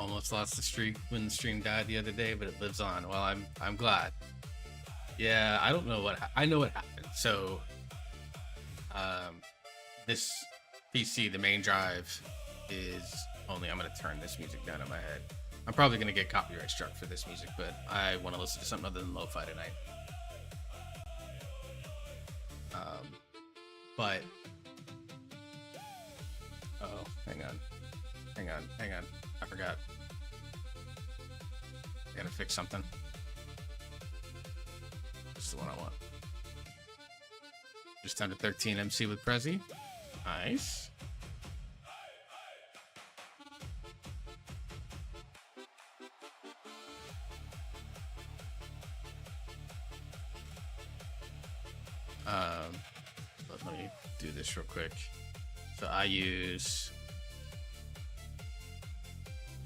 almost lost the streak when the stream died the other day, but it lives on. Well, I'm glad. Yeah, I don't know I know what happened. So, this PC, the main drive, is only. I'm gonna turn this music down in my head. I'm probably gonna get copyright struck for this music, but I want to listen to something other than lo-fi tonight. But oh, hang on. I forgot. I gotta fix something. This is the one I want. Just under 13 MC with Prezi. Nice. But let me do this real quick. So I use,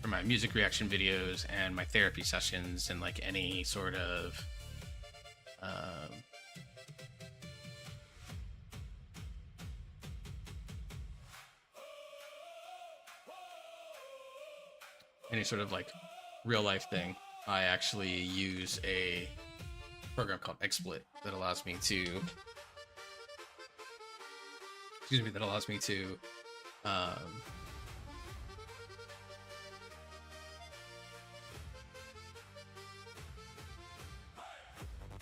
for my music reaction videos and my therapy sessions and like any sort of like real life thing, I actually use a program called XSplit that allows me to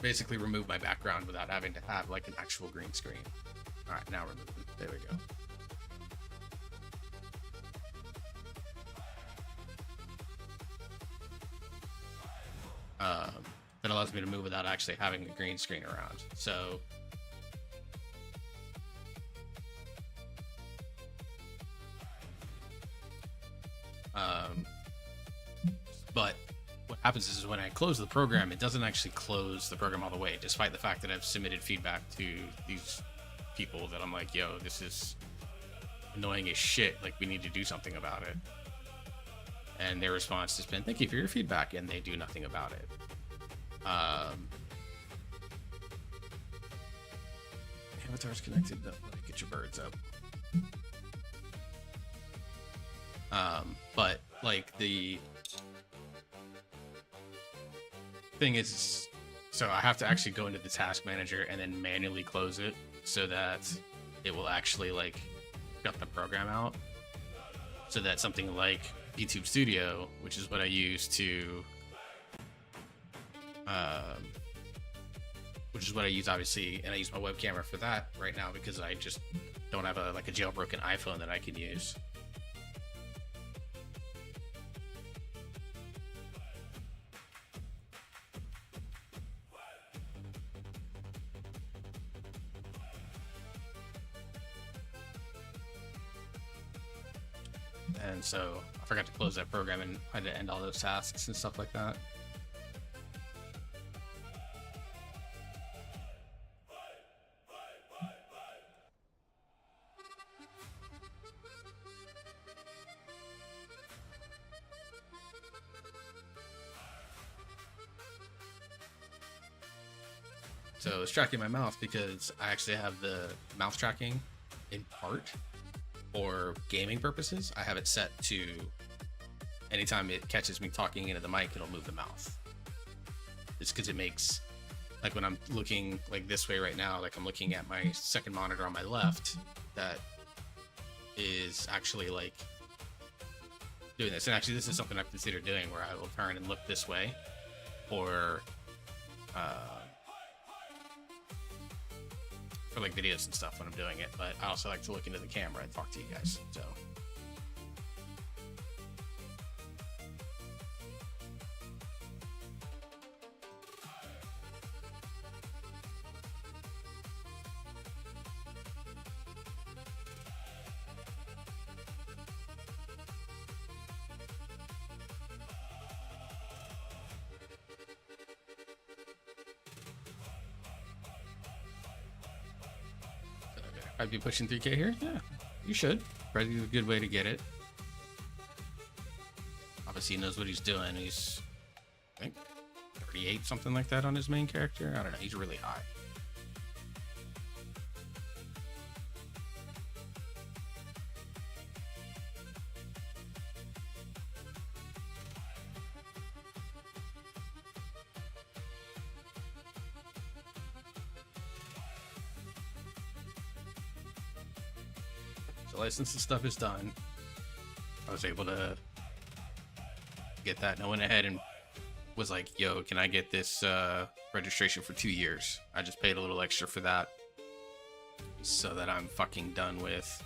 basically remove my background without having to have like an actual green screen. All right, now remove it. There we go. That allows me to move without actually having the green screen around. So but what happens is when I close the program, it doesn't actually close the program all the way, despite the fact that I've submitted feedback to these people that I'm like, yo, this is annoying as shit. Like, we need to do something about it. And their response has been, thank you for your feedback, and they do nothing about it. Avatar's connected. No, let me get your birds up. But like the thing is, so I have to actually go into the task manager and then manually close it so that it will actually like cut the program out, so that something like YouTube Studio, which is what I use to obviously, and I use my web camera for that right now because I just don't have a jailbroken iPhone that I can use. And so I forgot to close that program and I had to end all those tasks and stuff like that. So it's tracking my mouth because I actually have the mouth tracking in part for gaming purposes. I have it set to anytime it catches me talking into the mic, it'll move the mouth. It's because it makes, like when I'm looking like this way right now, like I'm looking at my second monitor on my left, that is actually like doing this. And actually this is something I've considered doing, where I will turn and look this way for like videos and stuff when I'm doing it, but I also like to look into the camera and talk to you guys. So I'd be pushing 3K here. Yeah, you should. Probably a good way to get it. Obviously, he knows what he's doing. He's, I think, 38, something like that on his main character. I don't know. He's really high. the license and stuff is done. I was able to get that, and I went ahead and was like, yo, can I get this registration for 2 years? I just paid a little extra for that so that I'm fucking done with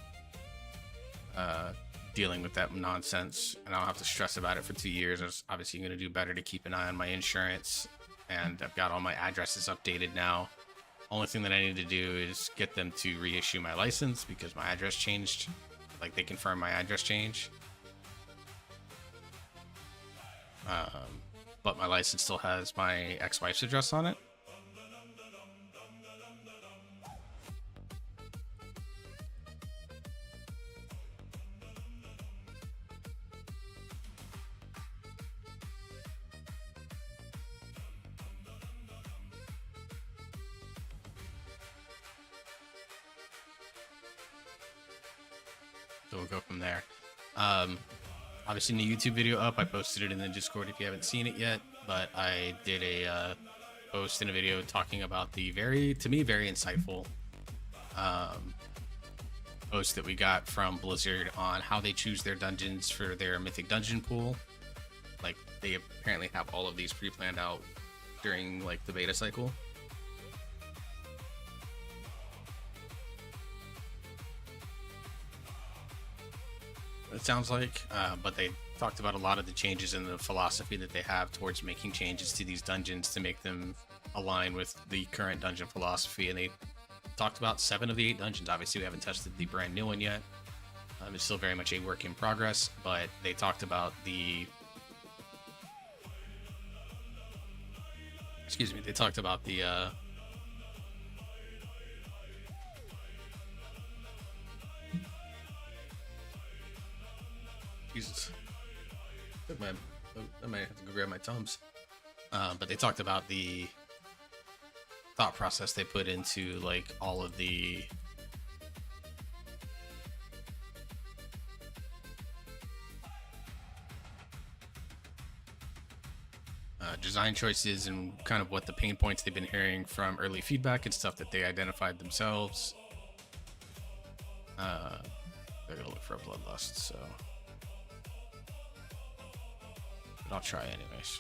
dealing with that nonsense, and I don't have to stress about it for 2 years. I was obviously going to do better to keep an eye on my insurance, and I've got all my addresses updated now. Only thing that I need to do is get them to reissue my license because my address changed. Like, they confirmed my address change. But my license still has my ex-wife's address on it. So we'll go from there. Obviously, the YouTube video up. I posted it in the Discord if you haven't seen it yet. But I did a post in a video talking about the to me, very insightful post that we got from Blizzard on how they choose their dungeons for their Mythic Dungeon pool. Like, they apparently have all of these pre-planned out during, like, the beta cycle. It sounds like, but they talked about a lot of the changes in the philosophy that they have towards making changes to these dungeons to make them align with the current dungeon philosophy. And they talked about 7 of the 8 dungeons. Obviously, we haven't tested the brand new one yet. It's still very much a work in progress, but they talked about they talked about the Jesus. I might have to go grab my Tums. But they talked about the thought process they put into, like, all of the design choices and kind of what the pain points they've been hearing from early feedback and stuff that they identified themselves. They're gonna look for a bloodlust, so I'll try anyways.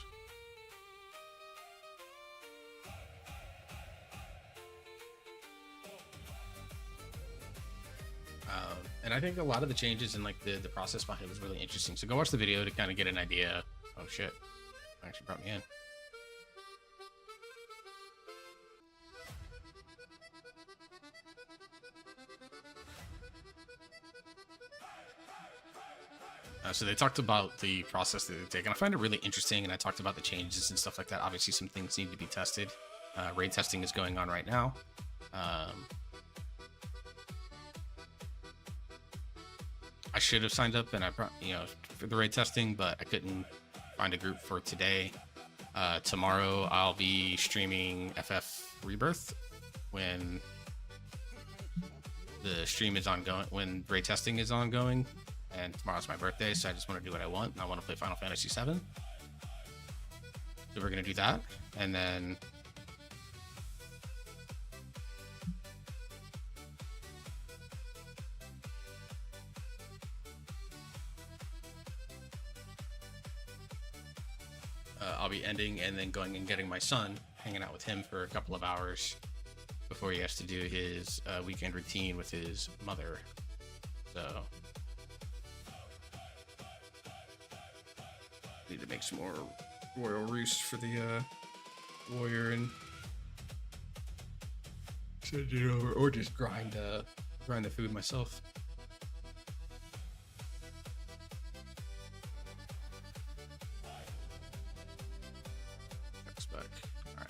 And I think a lot of the changes in, like, the process behind it was really interesting. So go watch the video to kind of get an idea. Oh shit, actually brought me in. So they talked about the process that they take, and I find it really interesting, and I talked about the changes and stuff like that. Obviously, some things need to be tested. Raid testing is going on right now. I should have signed up, and for the raid testing, but I couldn't find a group for today. Tomorrow, I'll be streaming FF Rebirth when the stream is ongoing, when raid testing is ongoing. And tomorrow's my birthday, so I just want to do what I want. And I want to play Final Fantasy VII. So we're going to do that. And then I'll be ending and then going and getting my son, hanging out with him for a couple of hours before he has to do his weekend routine with his mother. So need to make some more royal roost for the warrior and send it over, or just grind the food myself. Back. All right.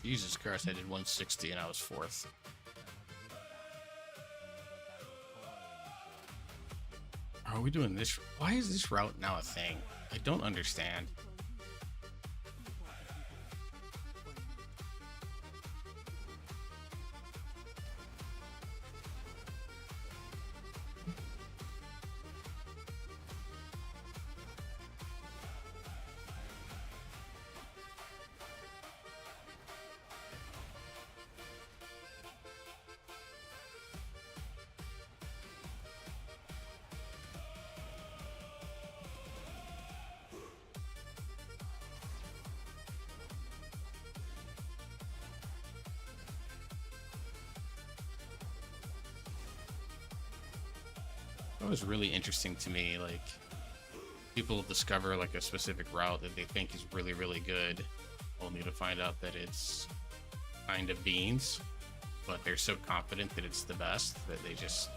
Jesus Christ, I did 160 and I was fourth. Are we doing this? Why is this route now a thing? I don't understand. That was really interesting to me. Like, people discover like a specific route that they think is really, really good, only to find out that it's kind of beans, but they're so confident that it's the best that they just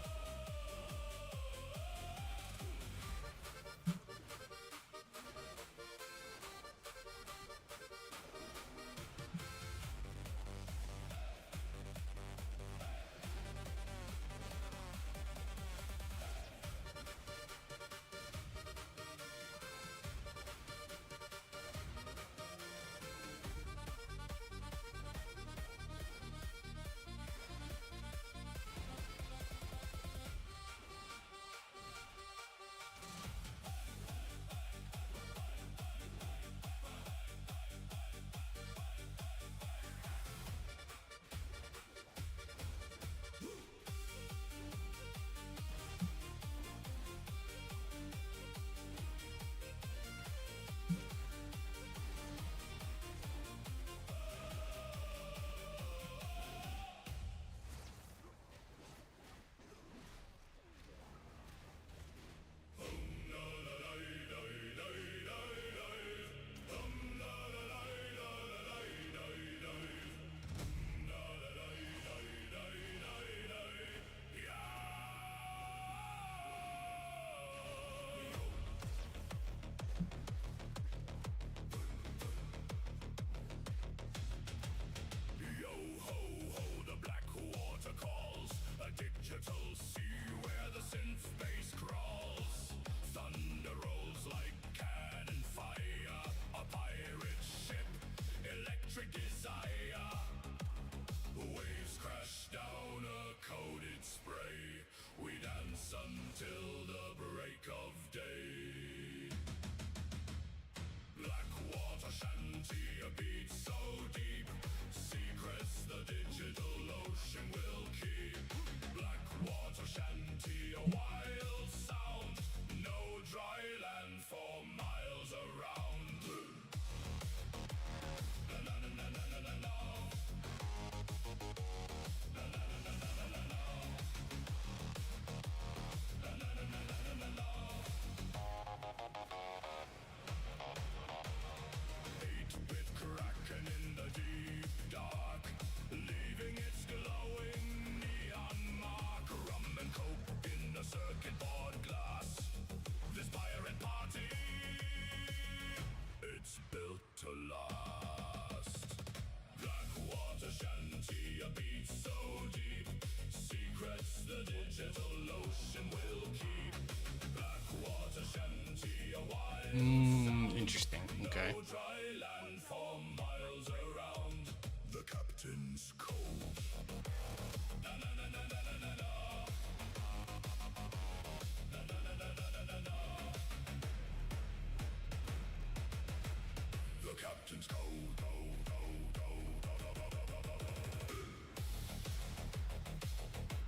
interesting. Okay.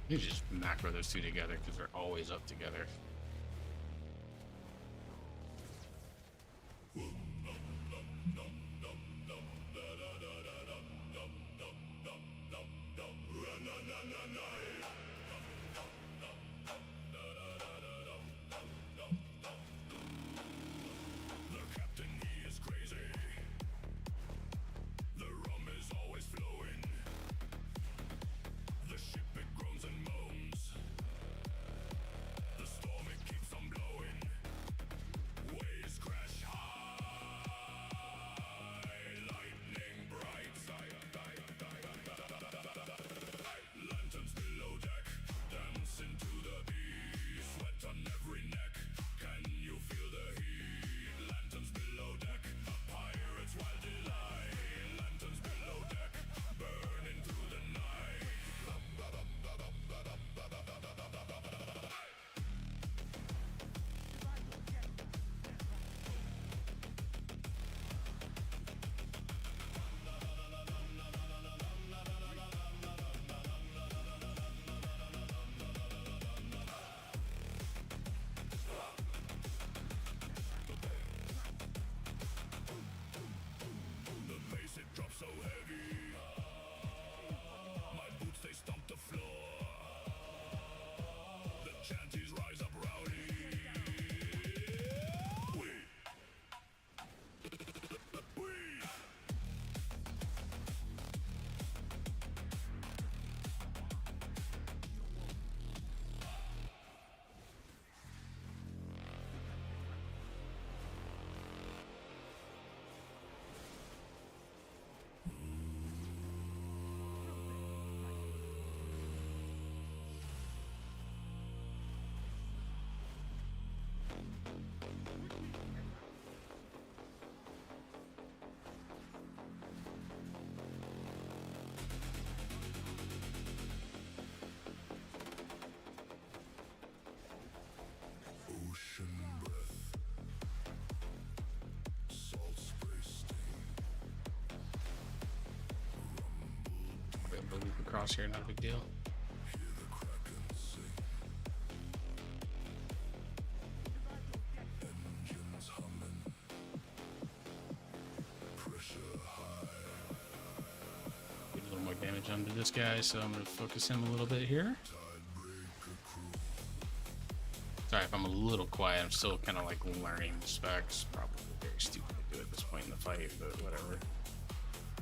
You just macro those two together because they're always up together. Loop across here, not a big deal. Get a little more damage onto this guy, so I'm going to focus him a little bit here. Sorry if I'm a little quiet, I'm still kind of like learning the specs. Probably very stupid to do at this point in the fight, but whatever.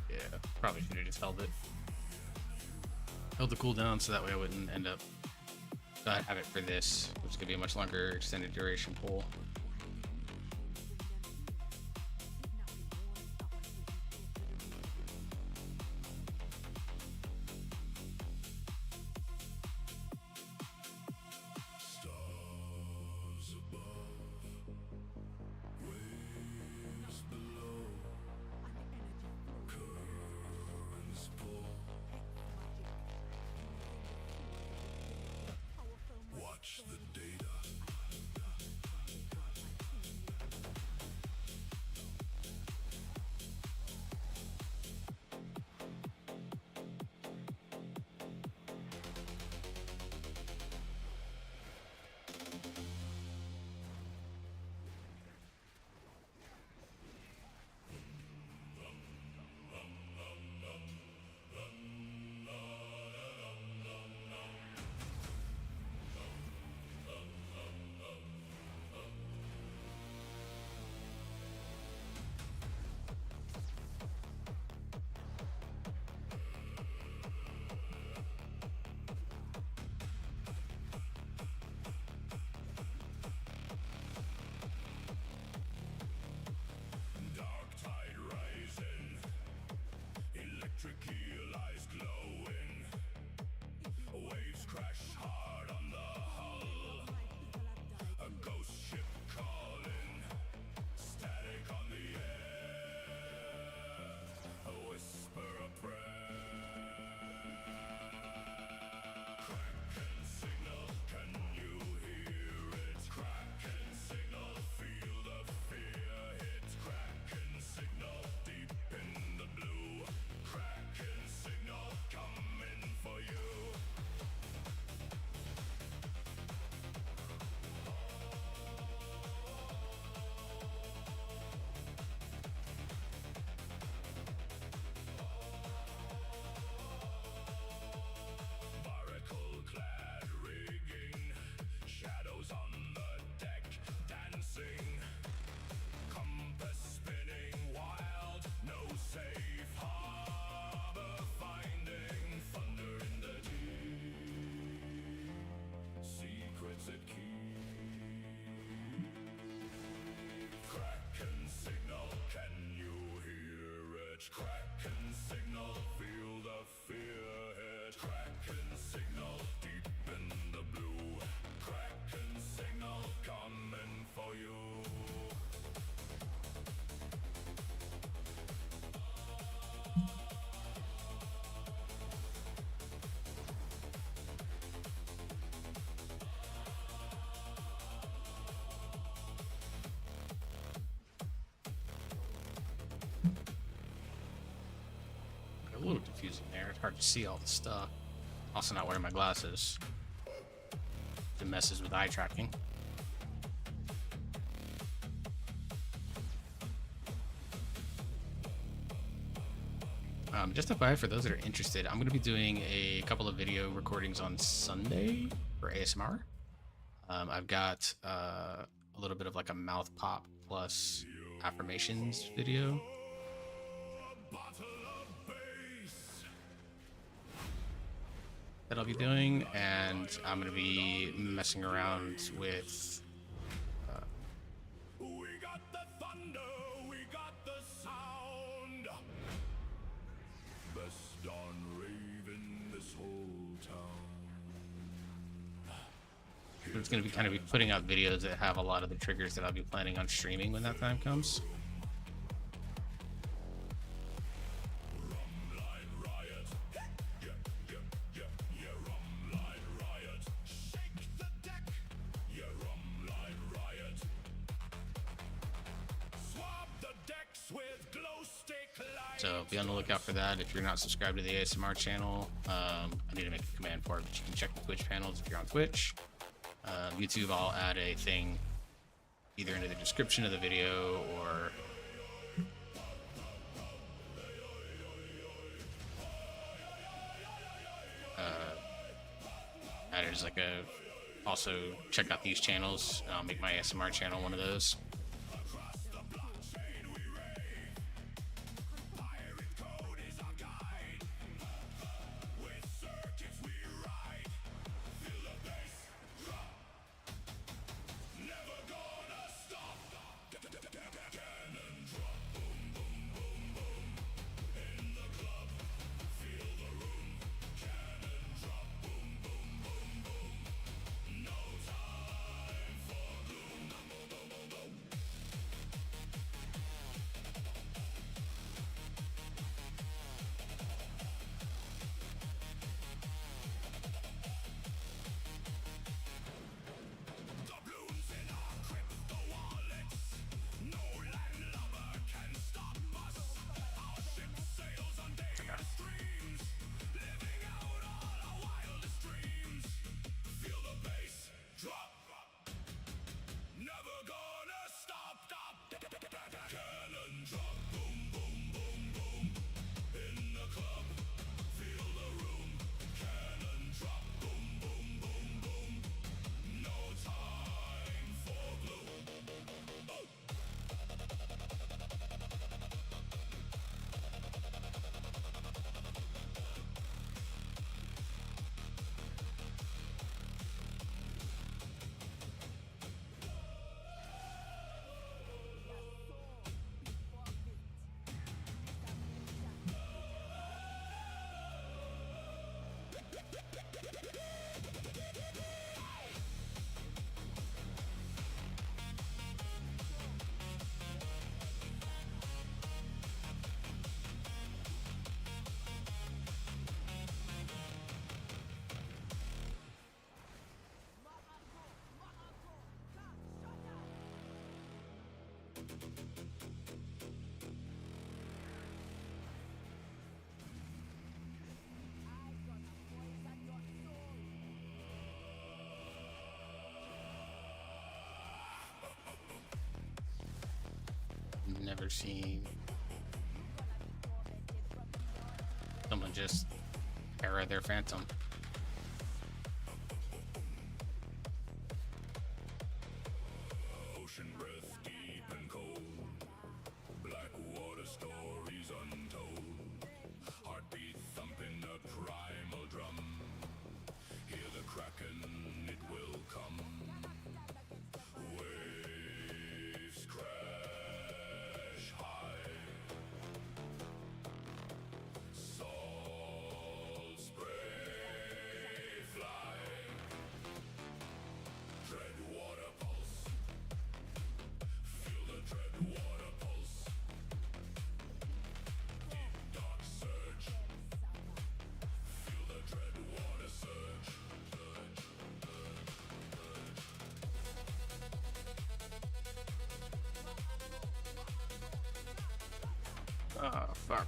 Yeah, probably should have just held it. Held the cooldown so that way I wouldn't end up. So I'd have it for this, which could be a much longer extended duration pull. Kraken signal, feel the fear hit. Kraken signal, deep in the blue. Kraken signal, coming for you. A little confusing there. It's hard to see all the stuff. Also not wearing my glasses. It messes with eye tracking. Just FYI, for those that are interested, I'm going to be doing a couple of video recordings on Sunday for ASMR. I've got a little bit of like a mouth pop plus affirmations video. That I'll be doing, and I'm going to be messing around with We got the thunder, we got the sound. Best on Raven this whole town. it's going to be kind of putting out videos that have a lot of the triggers that I'll be planning on streaming when that time comes. So be on the lookout for that. If you're not subscribed to the ASMR channel, I need to make a command for it, but you can check the Twitch panels if you're on Twitch. YouTube, I'll add a thing either into the description of the video or add it as like a, also check out these channels. I'll make my ASMR channel one of those. Never seen someone just para their phantom. Ocean breath deep and cold. Black water stories untold. Heartbeat thumping a primal drum. Hear the kraken, it will come. Waves crash high. Salt spray fly. Dread water pulse. Feel the dread water pulse. Deep dark surge. Feel the dread water surge. Oh, fuck.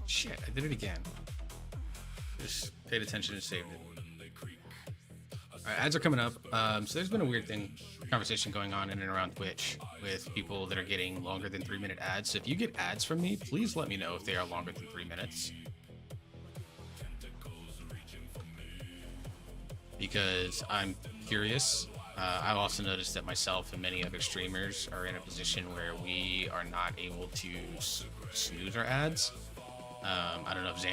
Shit, I did it again. Just paid attention and saved it. Alright, ads are coming up. So there's been a weird conversation going on in and around Twitch with people that are getting longer than 3-minute ads. So if you get ads from me, please let me know if they are longer than 3 minutes. because I'm curious. I've also noticed that myself and many other streamers are in a position where we are not able to snooze our ads. I don't know if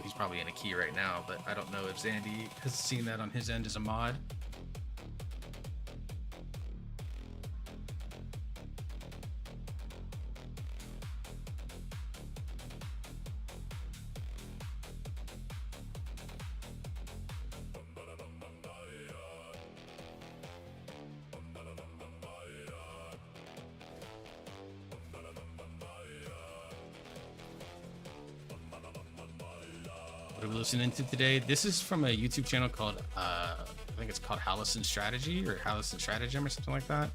he's probably in a key right now, but I don't know if Zandy has seen that on his end as a mod. What are we listening to today? This is from a YouTube channel called, I think it's called Hallison Strategy or Hallison Stratagem or something like that.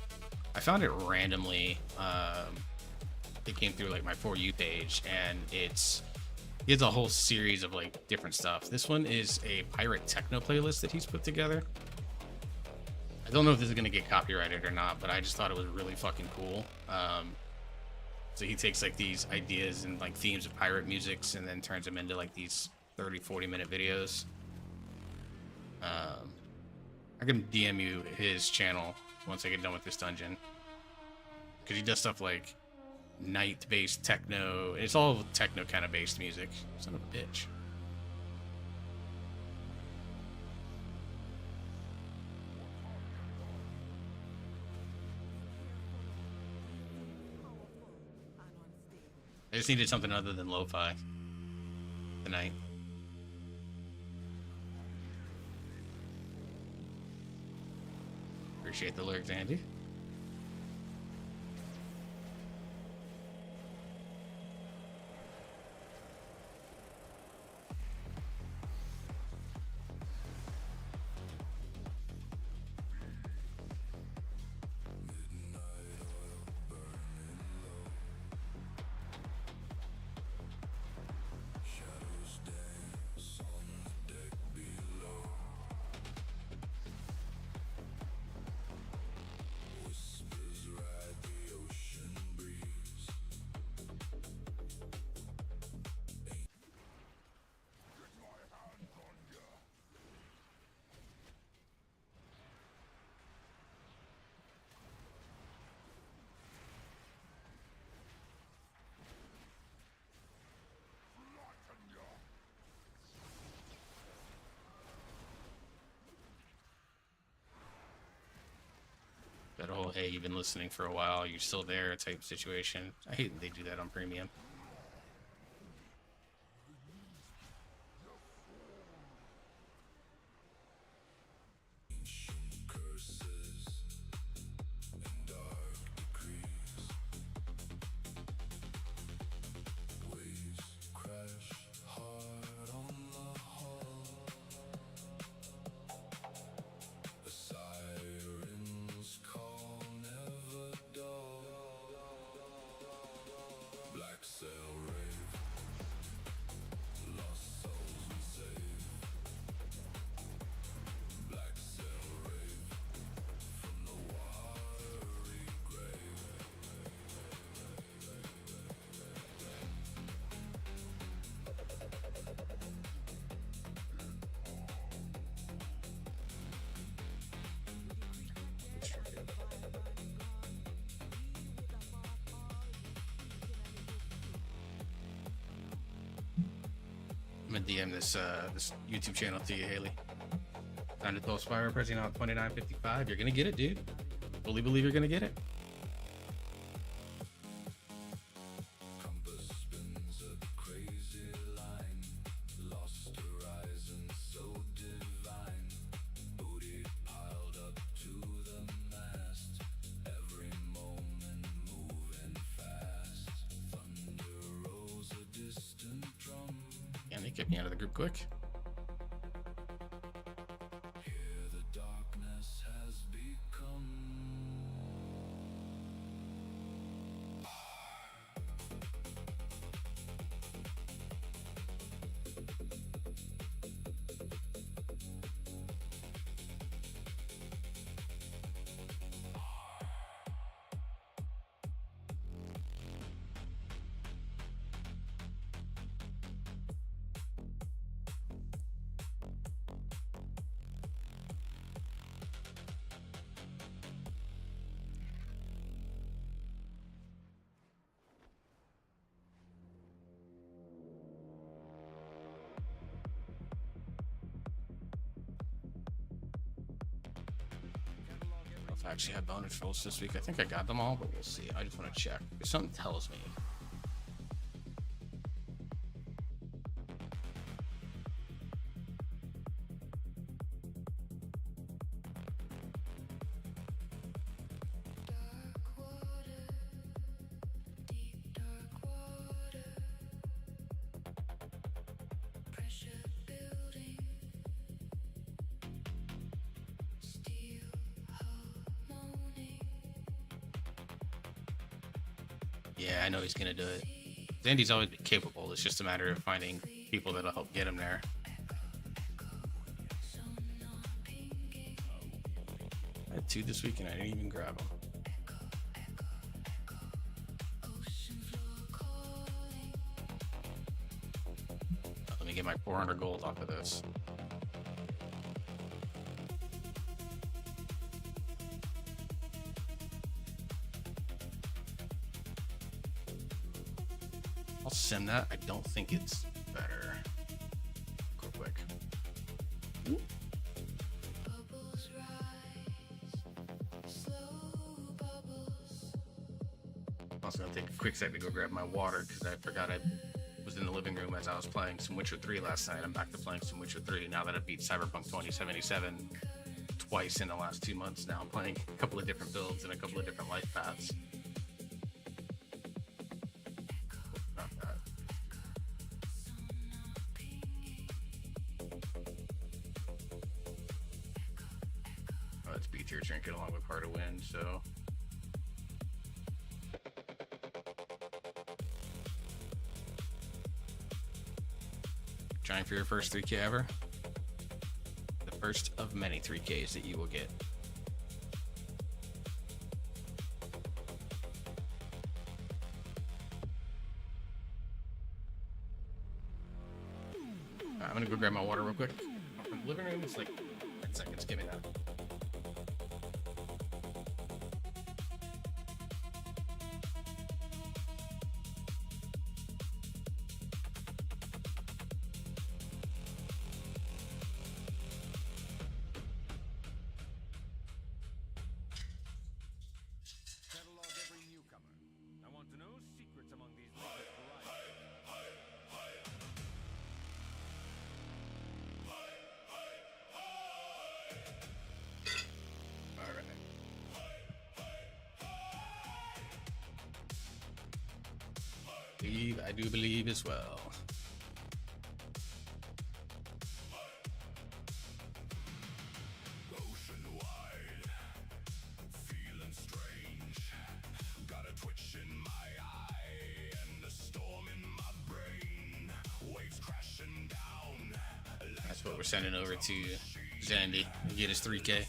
I found it randomly. It came through like my For You page, and he has a whole series of like different stuff. This one is a pirate techno playlist that he's put together. I don't know if this is gonna get copyrighted or not, but I just thought it was really fucking cool. So he takes like these ideas and like themes of pirate musics and then turns them into like these 30-40 minute videos. I can DM you his channel once I get done with this dungeon, because he does stuff like night based techno. It's all techno kind of based music. Son of a bitch. I just needed something other than lo-fi tonight. Appreciate the lyrics, Andy. That whole, hey, you've been listening for a while, you're still there type situation. I hate that they do that on premium. I'm gonna DM this YouTube channel to you, Haley. Time to throw Spyro pressing out 29.55. You're gonna get it, dude. Fully believe you're gonna get it. Damn, they kicked me out of the group quick. if I actually had bonus rolls this week. I think I got them all, but we'll see. I just want to check. If something tells me. Yeah, I know he's gonna do it. Zandy's always been capable. It's just a matter of finding people that'll help get him there. I had 2 this week and I didn't even grab them. Let me get my 400 gold off of this. I'll sim that. I don't think it's better. Go quick. I'm also gonna take a quick second to go grab my water because I forgot I was in the living room as I was playing some Witcher 3 last night. I'm back to playing some Witcher 3 now that I beat Cyberpunk 2077 twice in the last 2 months. Now I'm playing a couple of different builds and a couple of different life paths. Your trinket along with Heart of Wind, so trying for your first 3K ever. The first of many 3Ks that you will get. I'm gonna go grab my water real quick. From the living room, it's like 10 seconds. Give me that. I do believe as well. Ocean wide, feeling strange. Got a twitch in my eye and a storm in my brain. Waves crashing down. That's what we're sending over to Zandy and get his 3K.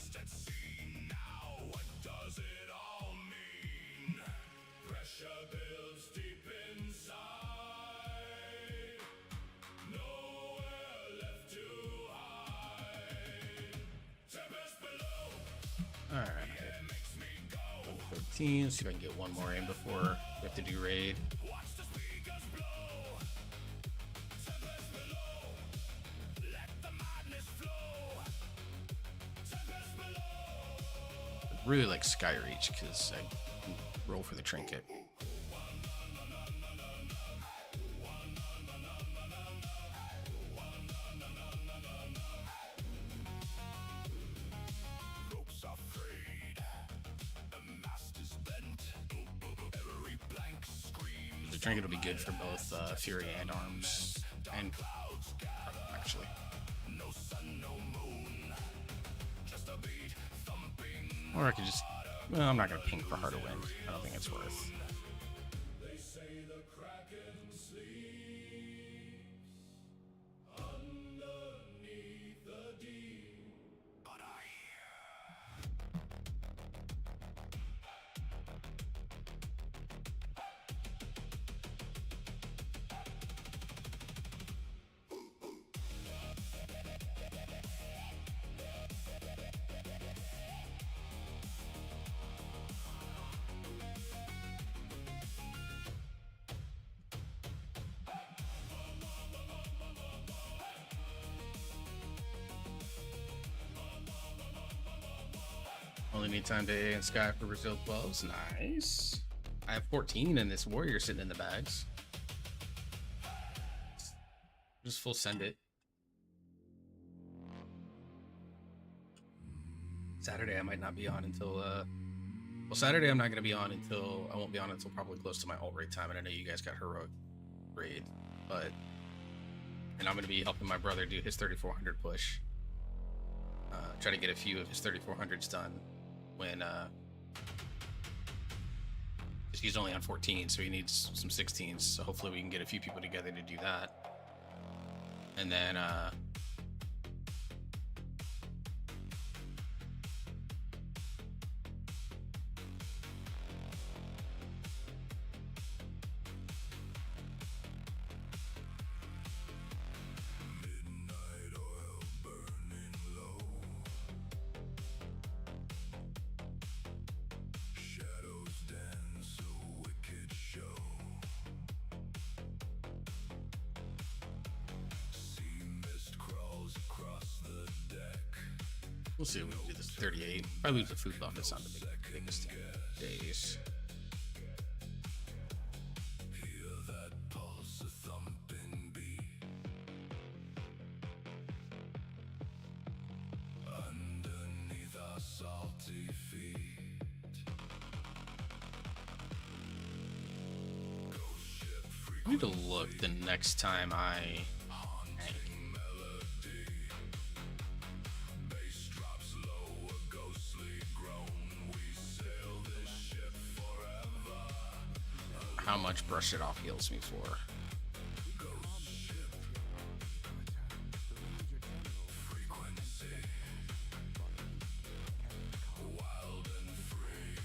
Alright. 13. See if I can get one more in before we have to do raid. I really like Skyreach because I can roll for the trinket. The trinket will be good for both Fury and Arms, and actually. Or I could just, well, I'm not going to ping for Heart of Wind. I don't think it's worth. They say the Kraken sleeps underneath the deep, but I only need time to A and Sky for Brazil 12s. Nice. I have 14 and this warrior sitting in the bags. Just full send it. Saturday I might not be on until well, Saturday I'm not gonna be on until I won't be on until probably close to my alt raid time, and I know you guys got heroic raid, and I'm gonna be helping my brother do his 3400 push. Try to get a few of his 3400s done when he's only on 14, so he needs some 16s, so hopefully we can get a few people together to do that. And then Midnight oil burning low. Shadows dance a wicked show. Sea mist crawls across the deck. we'll see if we can do this 38. Probably lose the food buff. It's not the biggest days. Hear that pulse, a thumping beat. Underneath our salty feet. Ghost ship I need to look the next time I haunting melody. Bass drops low, a ghostly groan. We sail this ship forever. how much brush it off heals me for. Ghost ship. Frequency. Wild and free.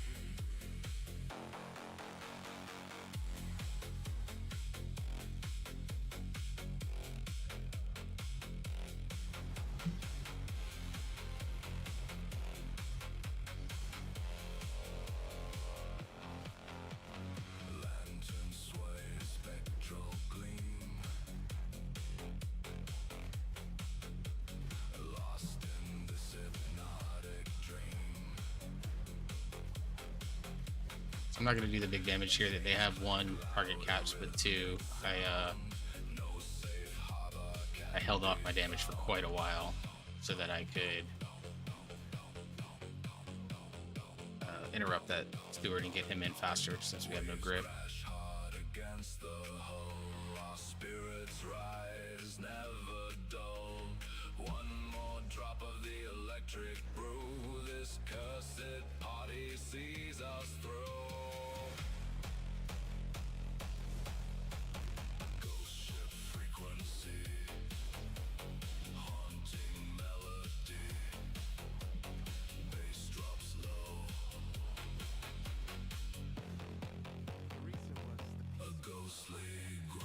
Lantern sway, spectral gleam. Lost in this hypnotic dream. I'm not gonna do the big damage here. That they have one target caps, but two. I held off my damage for quite a while so that I could interrupt that steward and get him in faster since we have no grip. Crash hard against the hull. Our spirits rise, never dull. One more drop of the electric brew. This cursed party sees us through. Ghost ship frequency. Haunting melody. Bass drops low. A ghostly groan.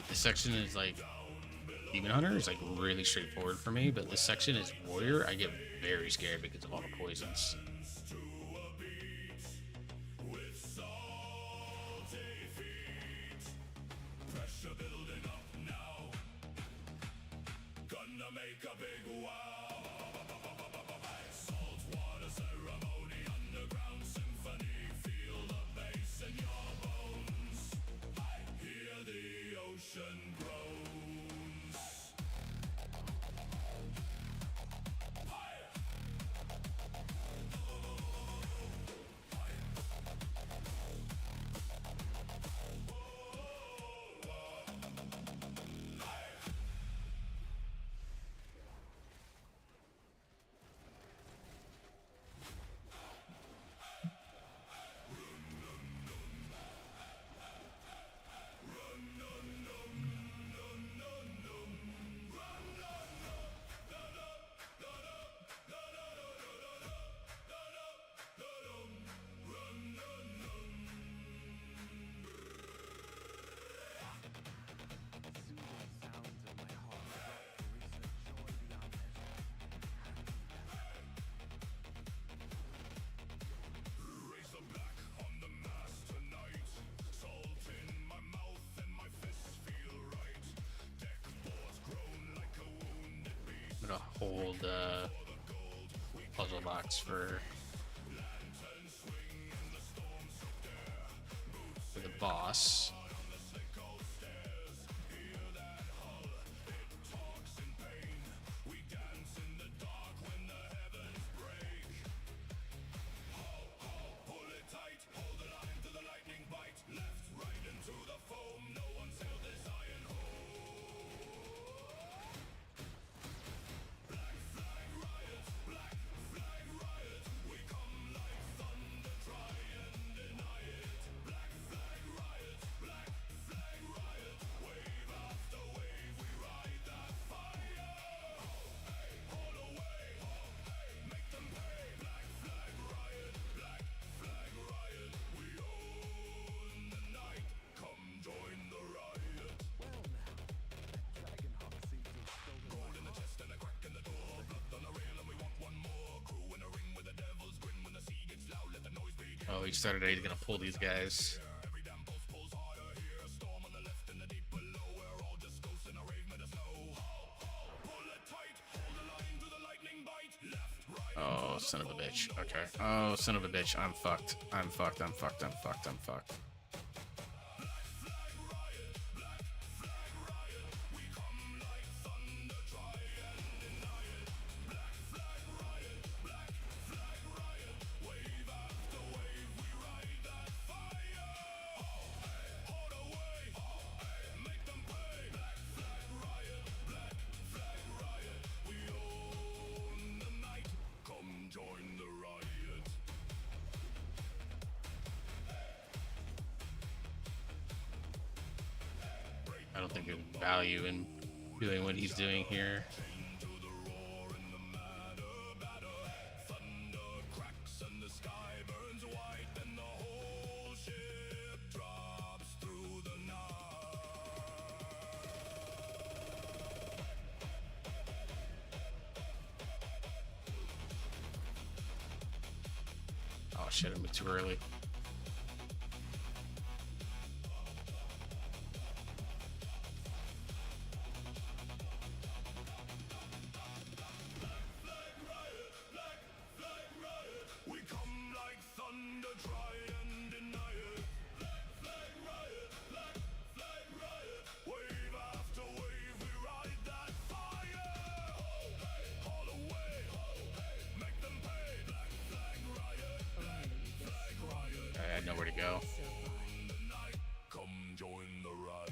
This section is like Demon Hunter is like really straightforward for me, but this section is Warrior. I get very scared because of all the poisons. To a beat with salty feet. Pressure building up now. Gonna make a big wow. Saltwater ceremony, underground symphony. Feel the bass in your bones. Hear the ocean groans. I'm gonna hold puzzle box for the boss. Oh, he started already gonna pull these guys. Oh, son of a bitch. Okay. Oh, son of a bitch. I'm fucked. I'm fucked. I'm fucked. I'm fucked. I'm fucked. I don't think there's value in doing what he's doing here. Oh shit, I moved too early. I had nowhere to go. Come join the riot.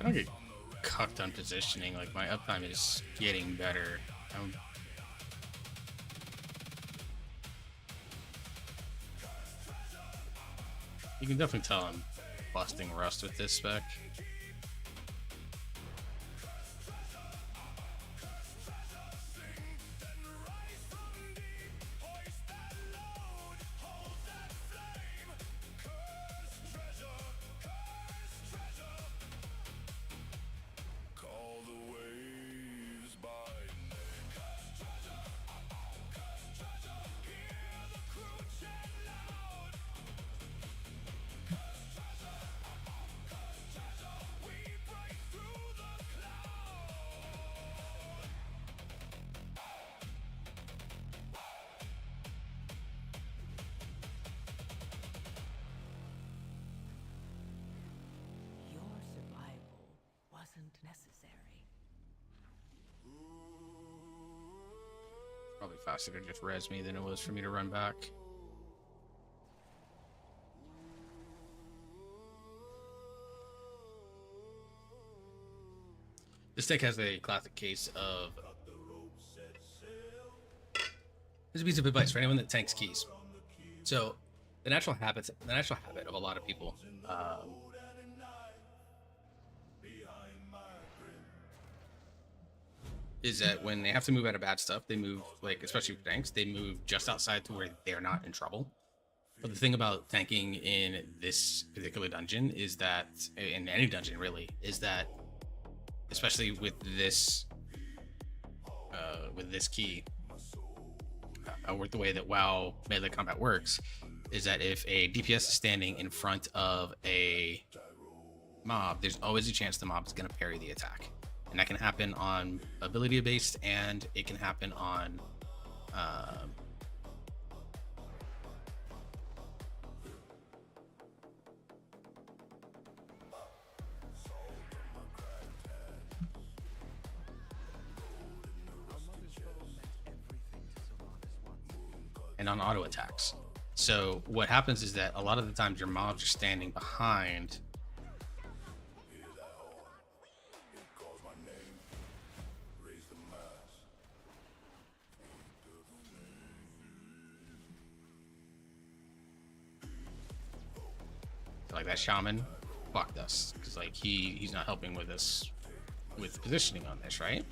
don't get cucked on positioning. Like, my uptime is getting better. You can definitely tell I'm busting rust with this spec. Call the waves by Your survival wasn't necessary. Probably faster to just res me than it was for me to run back. This deck has a classic case of... There's a piece of advice for anyone that tanks keys. So, the natural habit of a lot of people, is that when they have to move out of bad stuff, they move, like, especially with tanks, they move just outside to where they're not in trouble. But the thing about tanking in this particular dungeon is that, in any dungeon really, is that, especially with this key, with the way that WoW melee combat works, is that if a DPS is standing in front of a mob, there's always a chance the mob is going to parry the attack. And that can happen on ability based, and it can happen on on auto attacks. So what happens is that a lot of the times your mobs are standing behind like that shaman fucked us because like he's not helping with us with positioning on this, right?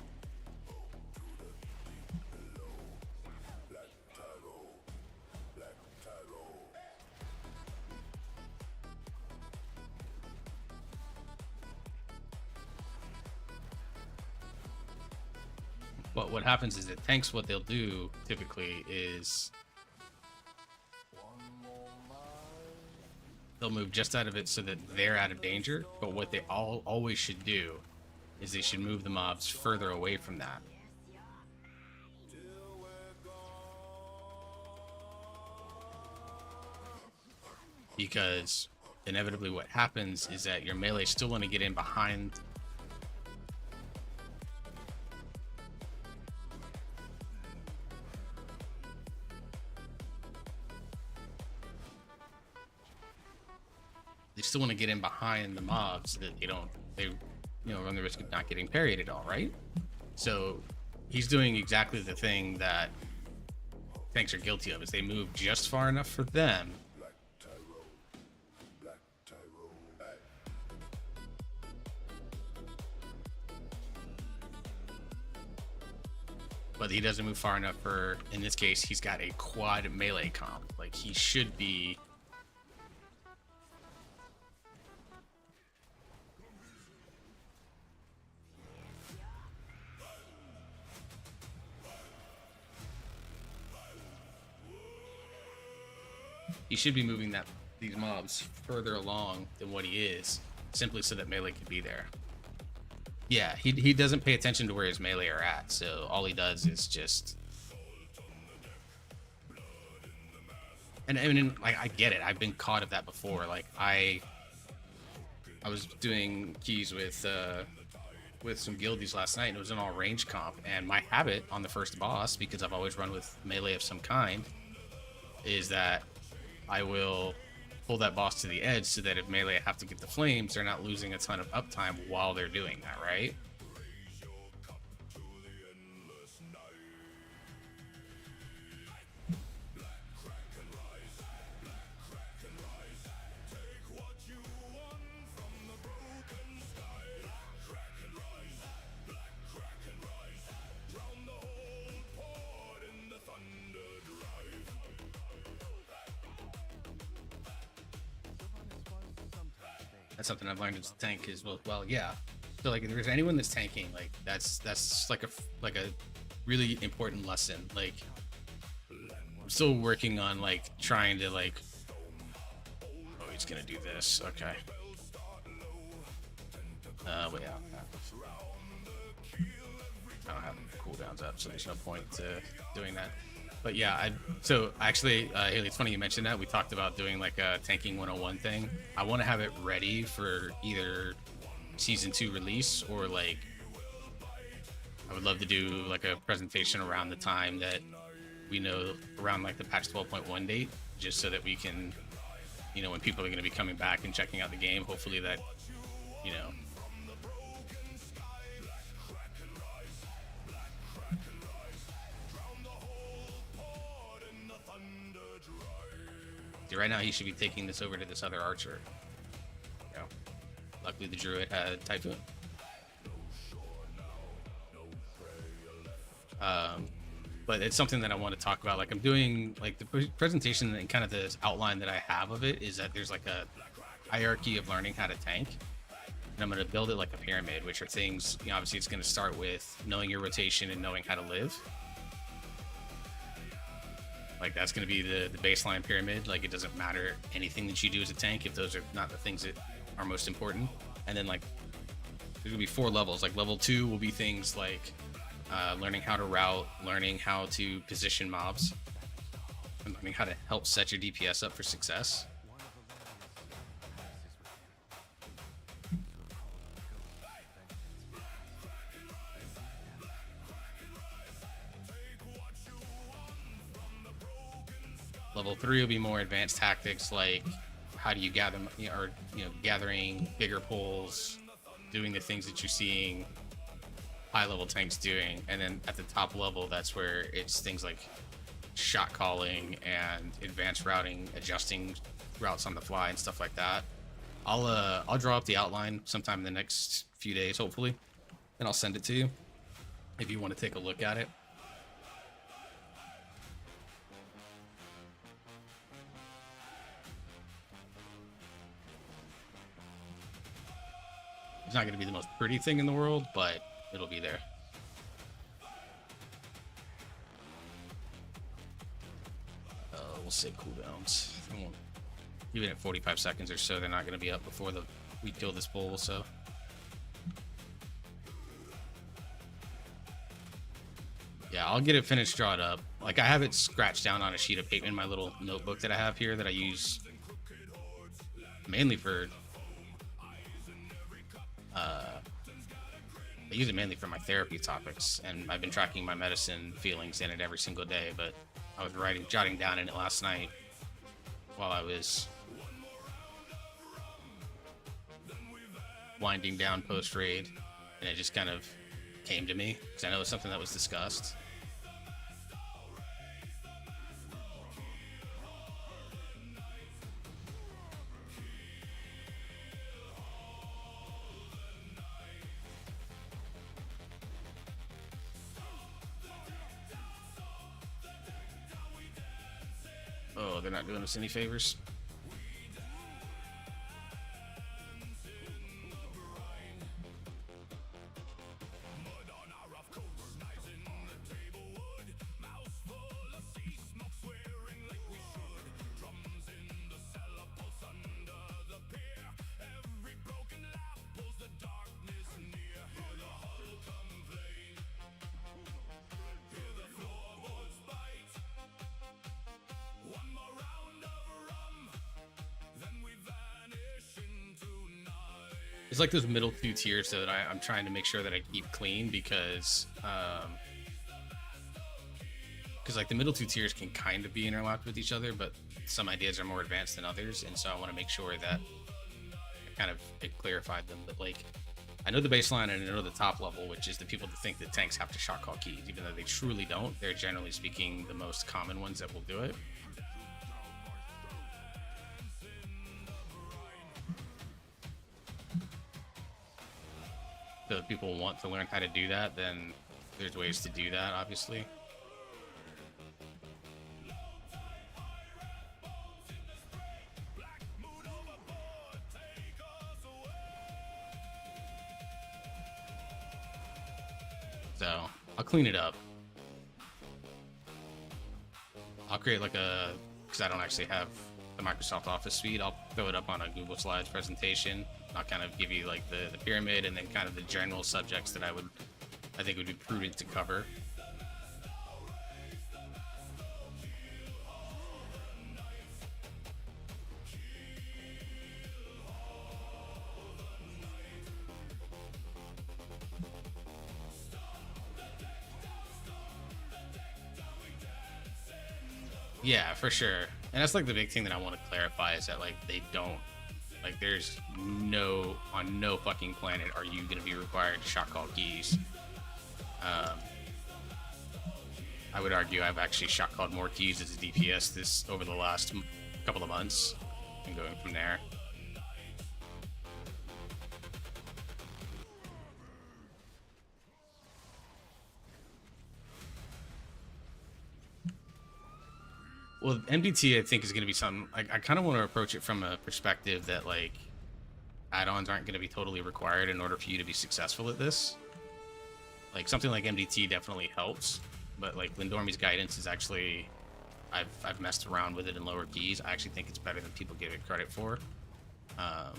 But what happens is that tanks, what they'll do typically is they'll move just out of it so that they're out of danger. But what they always should do is they should move the mobs further away from that. Because inevitably what happens is that your melee still want to get in behind want to get in behind the mobs so that they run the risk of not getting parried at all, right? So he's doing exactly the thing that tanks are guilty of, is they move just far enough for them but he doesn't move far enough for, in this case, he's got a quad melee comp. Like, he should be moving these mobs further along than what he is, simply so that melee can be there. Yeah, he doesn't pay attention to where his melee are at, so all he does is just... And I mean, like, I get it. I've been caught of that before. Like, I was doing keys with some guildies last night, and it was an all range comp, and my habit on the first boss, because I've always run with melee of some kind, is that I will pull that boss to the edge so that if melee have to get the flames, they're not losing a ton of uptime while they're doing that, right? That's something I've learned as a tank is well, yeah. So like, if there's anyone that's tanking, like that's like a really important lesson. Like, I'm still working on like trying to like. Oh, he's gonna do this. Okay. But yeah, I don't have cooldowns up, so there's no point to doing that. But yeah, so actually, Haley, it's funny you mentioned that. We talked about doing like a tanking 101 thing. I want to have it ready for either season 2 release, or like I would love to do like a presentation around the time that we know, around like the patch 12.1 date, just so that we can, you know, when people are going to be coming back and checking out the game, hopefully that, you know, right now he should be taking this over to this other archer. You know, luckily the druid had Typhoon. But it's something that I want to talk about. Like, I'm doing like the presentation and kind of the outline that I have of it is that there's like a hierarchy of learning how to tank, and I'm going to build it like a pyramid, which are things, you know, obviously it's going to start with knowing your rotation and knowing how to live. Like, that's going to be the baseline pyramid. Like, it doesn't matter anything that you do as a tank if those are not the things that are most important. And then like there's going to be 4 levels. Like, level 2 will be things like learning how to route, learning how to position mobs, and learning how to help set your DPS up for success. Level 3 will be more advanced tactics, like how do you gather, you know, or, you know, gathering bigger pulls, doing the things that you're seeing high level tanks doing. And then at the top level, that's where it's things like shot calling and advanced routing, adjusting routes on the fly and stuff like that. I'll draw up the outline sometime in the next few days, hopefully, and I'll send it to you if you want to take a look at it. It's not going to be the most pretty thing in the world, but it'll be there. We'll say cooldowns. Even at 45 seconds or so, they're not going to be up before we kill this bull, so. Yeah, I'll get it finished, draw it up. Like, I have it scratched down on a sheet of paper in my little notebook that I have here that I use mainly for I use it mainly for my therapy topics, and I've been tracking my medicine feelings in it every single day, but I was jotting down in it last night while I was winding down post-raid, and it just kind of came to me, because I know it's something that was discussed. Oh, they're not doing us any favors. It's like those middle 2 tiers that I'm trying to make sure that I keep clean, because because like the middle two tiers can kind of be interlocked with each other, but some ideas are more advanced than others, and so I want to make sure that I kind of clarified them. But like, I know the baseline and I know the top level, which is the people that think that tanks have to shot call keys, even though they truly don't. They're generally speaking the most common ones that will do it. So if people want to learn how to do that, then there's ways to do that, obviously. So I'll clean it up. I'll create like a, because I don't actually have the Microsoft Office suite, I'll throw it up on a Google Slides presentation. I'll kind of give you like the pyramid and then kind of the general subjects that I think would be prudent to cover. Yeah, for sure. And that's like the big thing that I want to clarify is that like they don't, like there's no, on no fucking planet are you going to be required to shot call keys. I would argue I've actually shot called more keys as a DPS this over the last couple of months and going from there. Well, MDT I think is going to be something like I kind of want to approach it from a perspective that like add-ons aren't going to be totally required in order for you to be successful at this. Like something like MDT definitely helps, but like Lindormi's guidance is actually I've messed around with it in lower keys. I actually think it's better than people give it credit for. So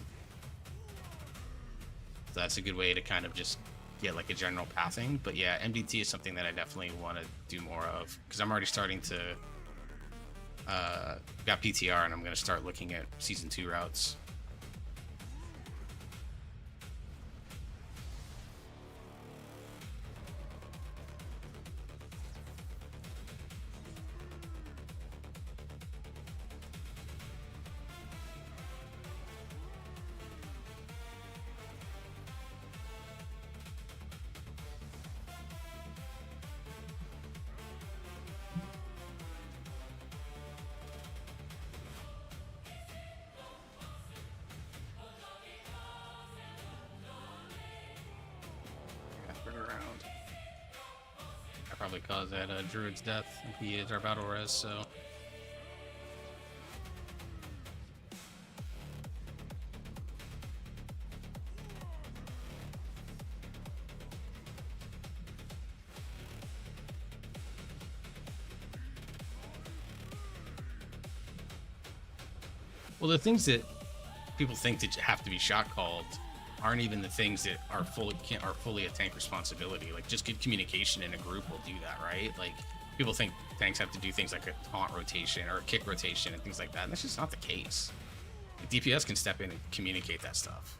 that's a good way to kind of just get like a general pathing. But yeah, MDT is something that I definitely want to do more of because I'm already starting to got PTR and I'm going to start looking at season 2 routes. Probably cause that druid's death if he is our battle res, so well the things that people think that have to be shot called aren't even the things that are fully a tank responsibility. Like just good communication in a group will do that, right? Like people think tanks have to do things like a taunt rotation or a kick rotation and things like that, and that's just not the case. Like, DPS can step in and communicate that stuff.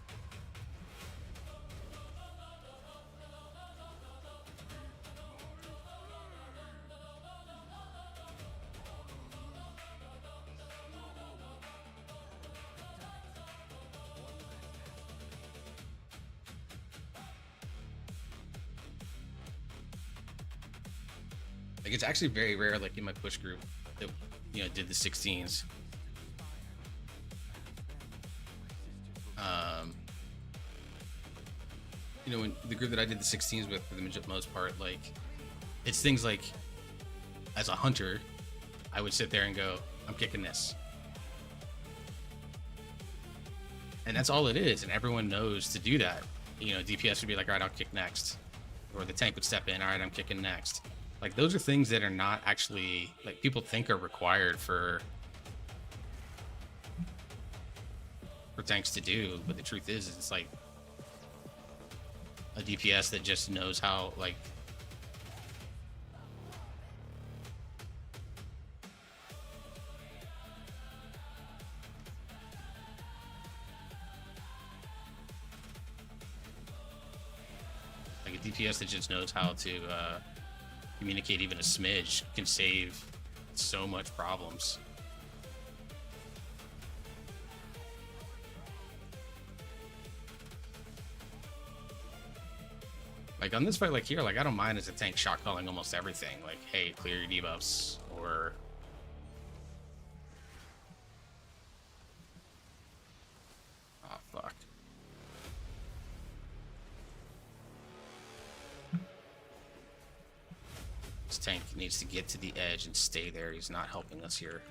Like it's actually very rare, like in my push group that did the 16s. When the group that I did the 16s with for the most part, like it's things like as a hunter, I would sit there and go, I'm kicking this. And that's all it is, and everyone knows to do that. DPS would be like, all right, I'll kick next. Or the tank would step in, all right, I'm kicking next. Like those are things that are not actually like people think are required for tanks to do, but the truth is it's like a DPS that just knows how like a DPS that just knows how to communicate even a smidge can save so much problems. Like on this fight, like here, like I don't mind as a tank shot calling almost everything. Like, hey, clear your debuffs, or oh fuck. This tank needs to get to the edge and stay there. He's not helping us here.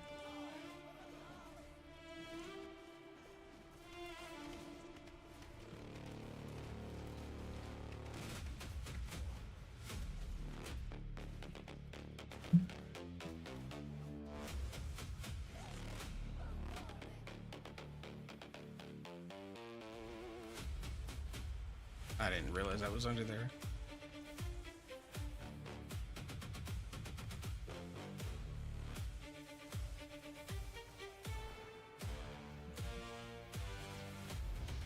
I didn't realize I was under there.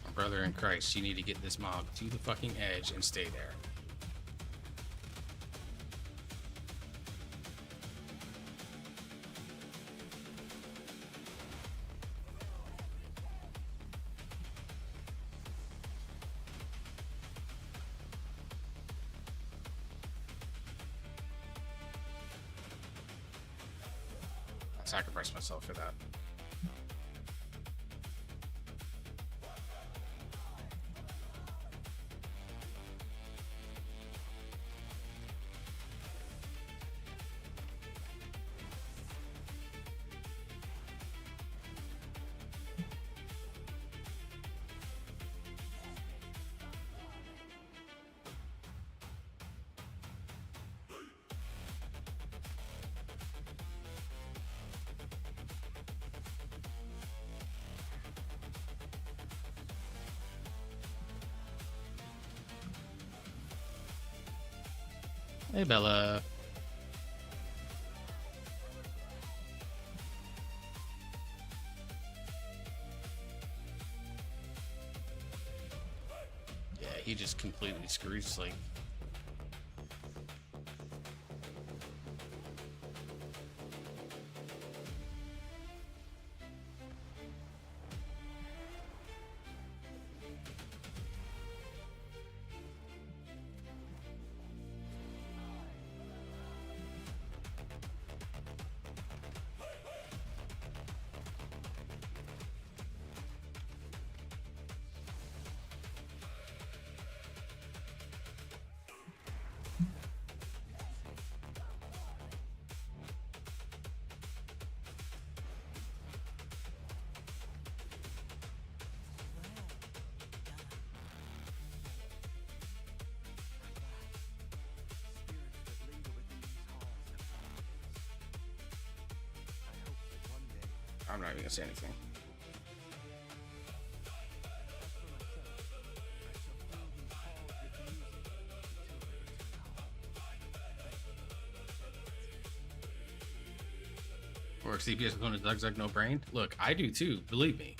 My brother in Christ, you need to get this mob to the fucking edge and stay there. Sacrifice myself for that. Hey, Bella. Yeah, he just completely screws, like... I'm not even gonna say anything. Or CPS opponent Zug Zug no brain. Look, I do too, believe me.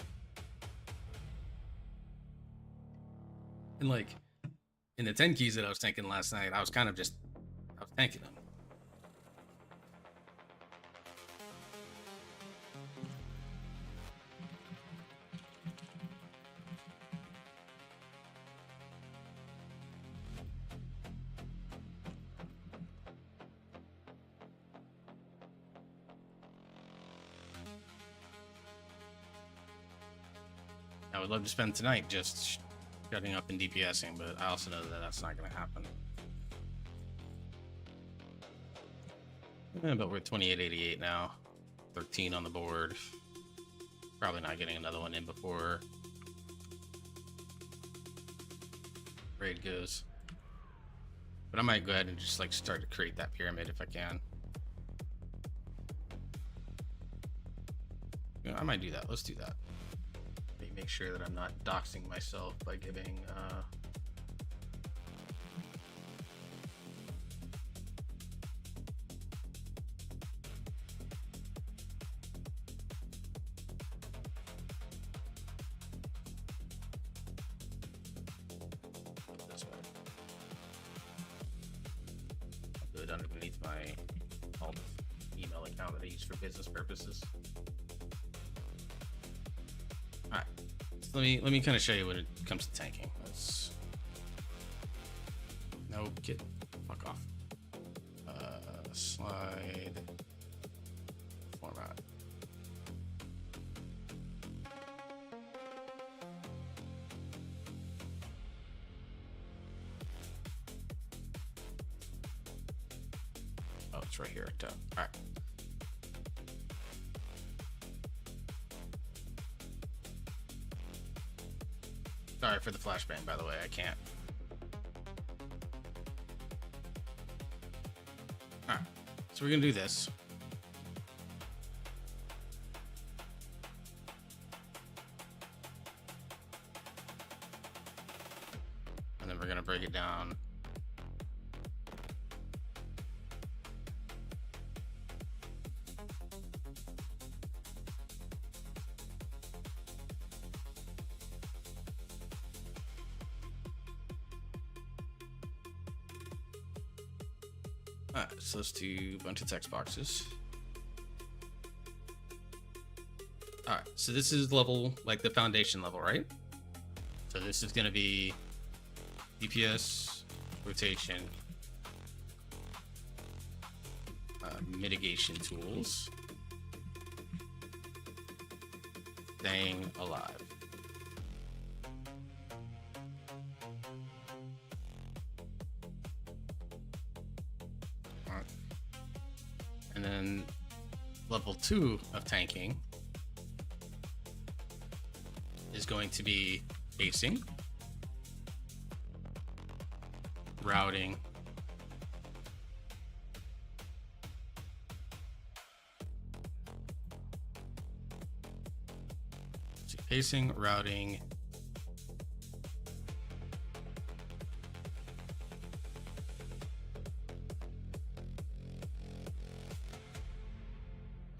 And like in the 10 keys that I was tanking last night, I was tanking them. I would love to spend tonight just shutting up and DPSing, but I also know that that's not going to happen. But we're at 2888 now, 13 on the board. Probably not getting another one in before raid goes. But I might go ahead and just like start to create that pyramid if I can. You know, I might do that. Let's do that. Make sure that I'm not doxing myself by giving this one. I'll do it underneath my alt email account that I use for business purposes. All right, so let me kind of show you when it comes to tanking. Let's no get fuck off. Slide format. Oh, it's right here. All right. Sorry for the flashbang, by the way. I can't. All right. So we're gonna do this. And then we're gonna break it down. All right, so let's do a bunch of text boxes. All right, so this is level, like the foundation level, right? So this is gonna be DPS, rotation, mitigation tools, staying alive. And then level 2 of tanking is going to be pacing, routing, so pacing, routing,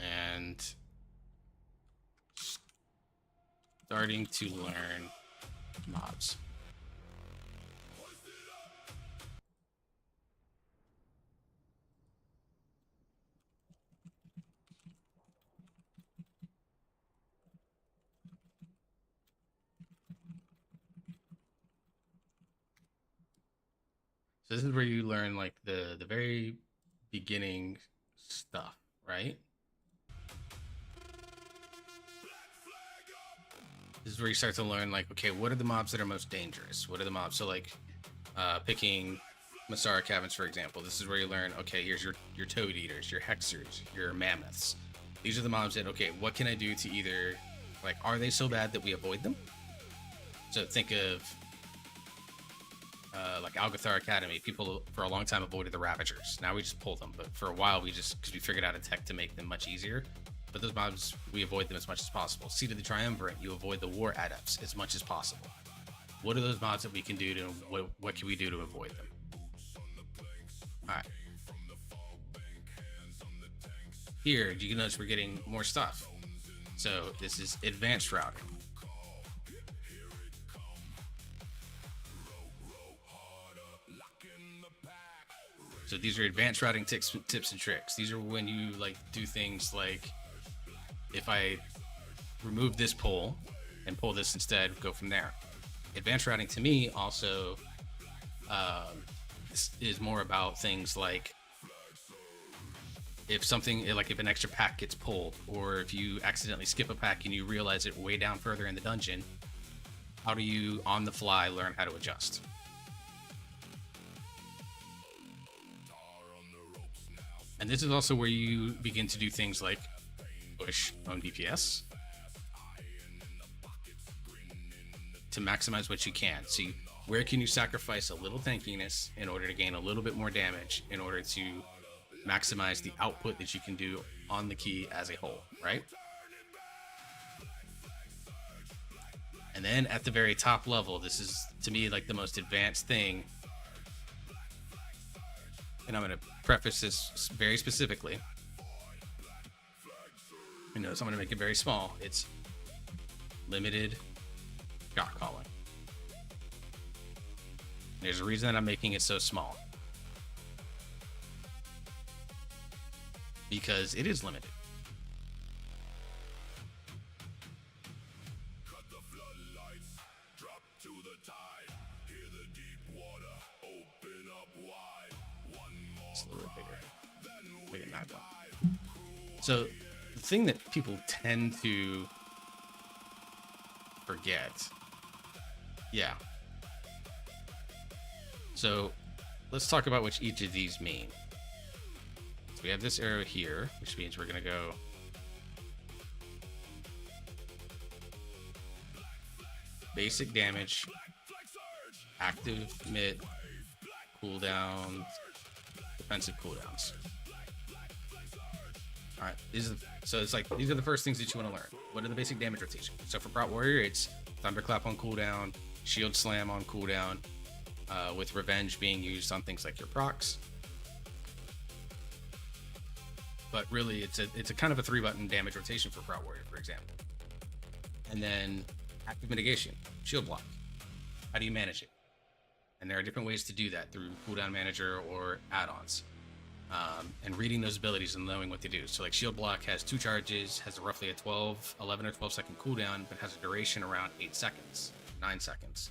and starting to learn mobs. So this is where you learn like the very beginning stuff, right? This is where you start to learn like, okay, what are the mobs that are most dangerous? What are the mobs? So like picking Masara Caverns, for example, this is where you learn, okay, here's your toad eaters, your hexers, your mammoths. These are the mobs that, okay, what can I do to either, like, are they so bad that we avoid them? So think of like Algathar Academy. People for a long time avoided the Ravagers. Now we just pull them, but for a while we just, because we figured out a tech to make them much easier. But those mobs, we avoid them as much as possible. Seed of the Triumvirate, you avoid the War Adepts as much as possible. What are those mobs that we can do to, what can we do to avoid them? Alright. Here, you can notice we're getting more stuff. So this is advanced routing. So these are advanced routing tips and tricks. These are when you like do things like, if I remove this pole and pull this instead, go from there. Advanced routing to me also is more about things like if something, like if an extra pack gets pulled, or if you accidentally skip a pack and you realize it way down further in the dungeon, how do you on the fly learn how to adjust? And this is also where you begin to do things like push on DPS to maximize what you can. See, where can you sacrifice a little tankiness in order to gain a little bit more damage in order to maximize the output that you can do on the key as a whole, right? And then at the very top level, this is to me like the most advanced thing. And I'm going to preface this very specifically. You know, so I'm going to make it very small. It's limited shot calling. There's a reason that I'm making it so small. because it is limited. Cut the floodlights, drop to the tide. Hear the deep water, open up wide. One more It's a little bit cry, then we bigger than that one. dive. So the thing that people tend to forget, yeah. So let's talk about what each of these mean. So we have this arrow here, which means we're gonna go basic damage, active, mid, cooldowns, defensive cooldowns. All right, so it's like these are the first things that you want to learn. What are the basic damage rotation? So for Prot Warrior, it's Thunderclap on cooldown, Shield Slam on cooldown, with Revenge being used on things like your procs. But really, it's a kind of a 3-button damage rotation for Prot Warrior, for example. And then active mitigation, shield block. How do you manage it? And there are different ways to do that through cooldown manager or add-ons. And reading those abilities and knowing what they do. So like shield block has 2 charges, has roughly a 11 or 12 second cooldown, but has a duration around 8 seconds, 9 seconds.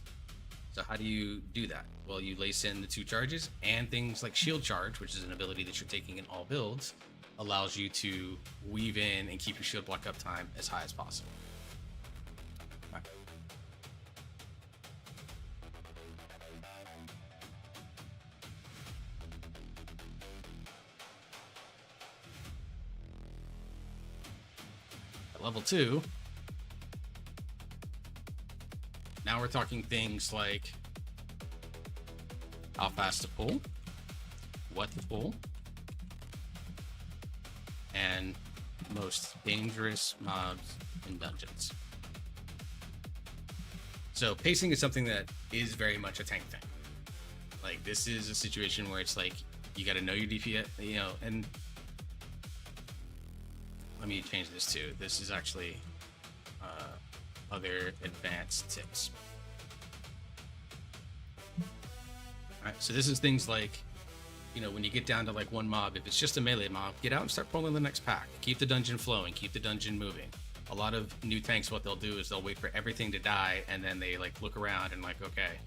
So how do you do that? Well, you lace in the 2 charges, and things like shield charge, which is an ability that you're taking in all builds, allows you to weave in and keep your shield block uptime as high as possible. Okay. At level 2, now we're talking things like how fast to pull, what to pull, and most dangerous mobs in dungeons. So pacing is something that is very much a tank thing. Like this is a situation where it's like you got to know your DPS, you know. And let me change this too. This is actually other advanced tips. All right, so this is things like, you know, when you get down to like one mob, if it's just a melee mob, get out and start pulling the next pack. Keep the dungeon flowing, keep the dungeon moving. A lot of new tanks, what they'll do is they'll wait for everything to die, and then they like look around and like, okay.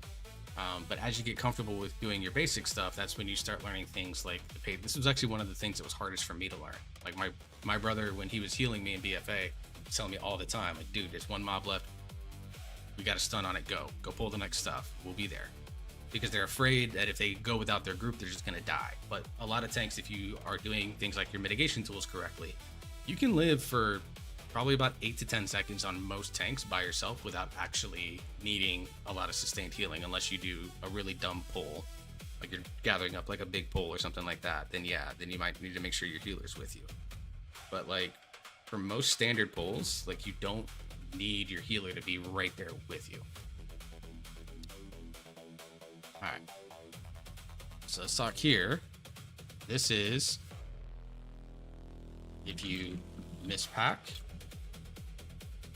But as you get comfortable with doing your basic stuff, that's when you start learning things like the pace. This was actually one of the things that was hardest for me to learn. Like my brother, when he was healing me in BFA, was telling me all the time, like, dude, there's one mob left. We got a stun on it. Go pull the next stuff. We'll be there. Because they're afraid that if they go without their group, they're just going to die. But a lot of tanks, if you are doing things like your mitigation tools correctly, you can live for probably about 8 to 10 seconds on most tanks by yourself without actually needing a lot of sustained healing, unless you do a really dumb pull, like you're gathering up like a big pull or something like that. Then yeah, then you might need to make sure your healer's with you. But like for most standard pulls, like you don't need your healer to be right there with you. All right, so let's talk here. This is if you mispack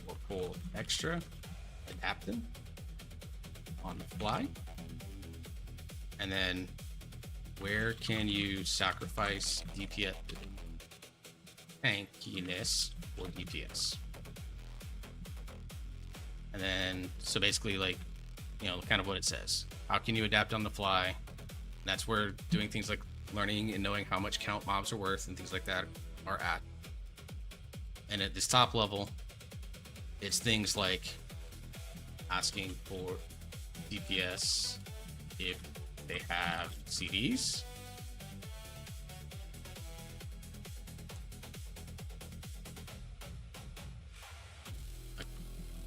or pull extra, adapt them on the fly. And then where can you sacrifice DPS, tankiness, or DPS? And then, so basically like, you know, kind of what it says. How can you adapt on the fly? And that's where doing things like learning and knowing how much count mobs are worth and things like that are at. And at this top level, it's things like asking for DPS if they have CDs.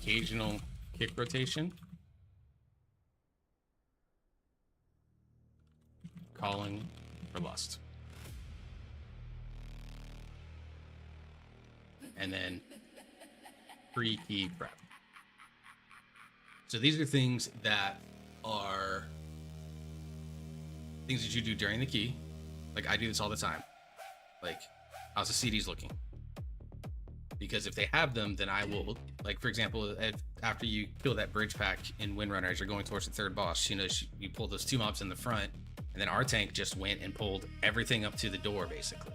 Occasional kick rotation. Calling for lust. And then pre-key prep. So these are things that are things that you do during the key. Like I do this all the time. Like, how's the CDs looking? Because if they have them, then I will, like, for example, after you kill that bridge pack in Windrunner, as you're going towards the third boss, you know, you pull those 2 mobs in the front, and then our tank just went and pulled everything up to the door, basically.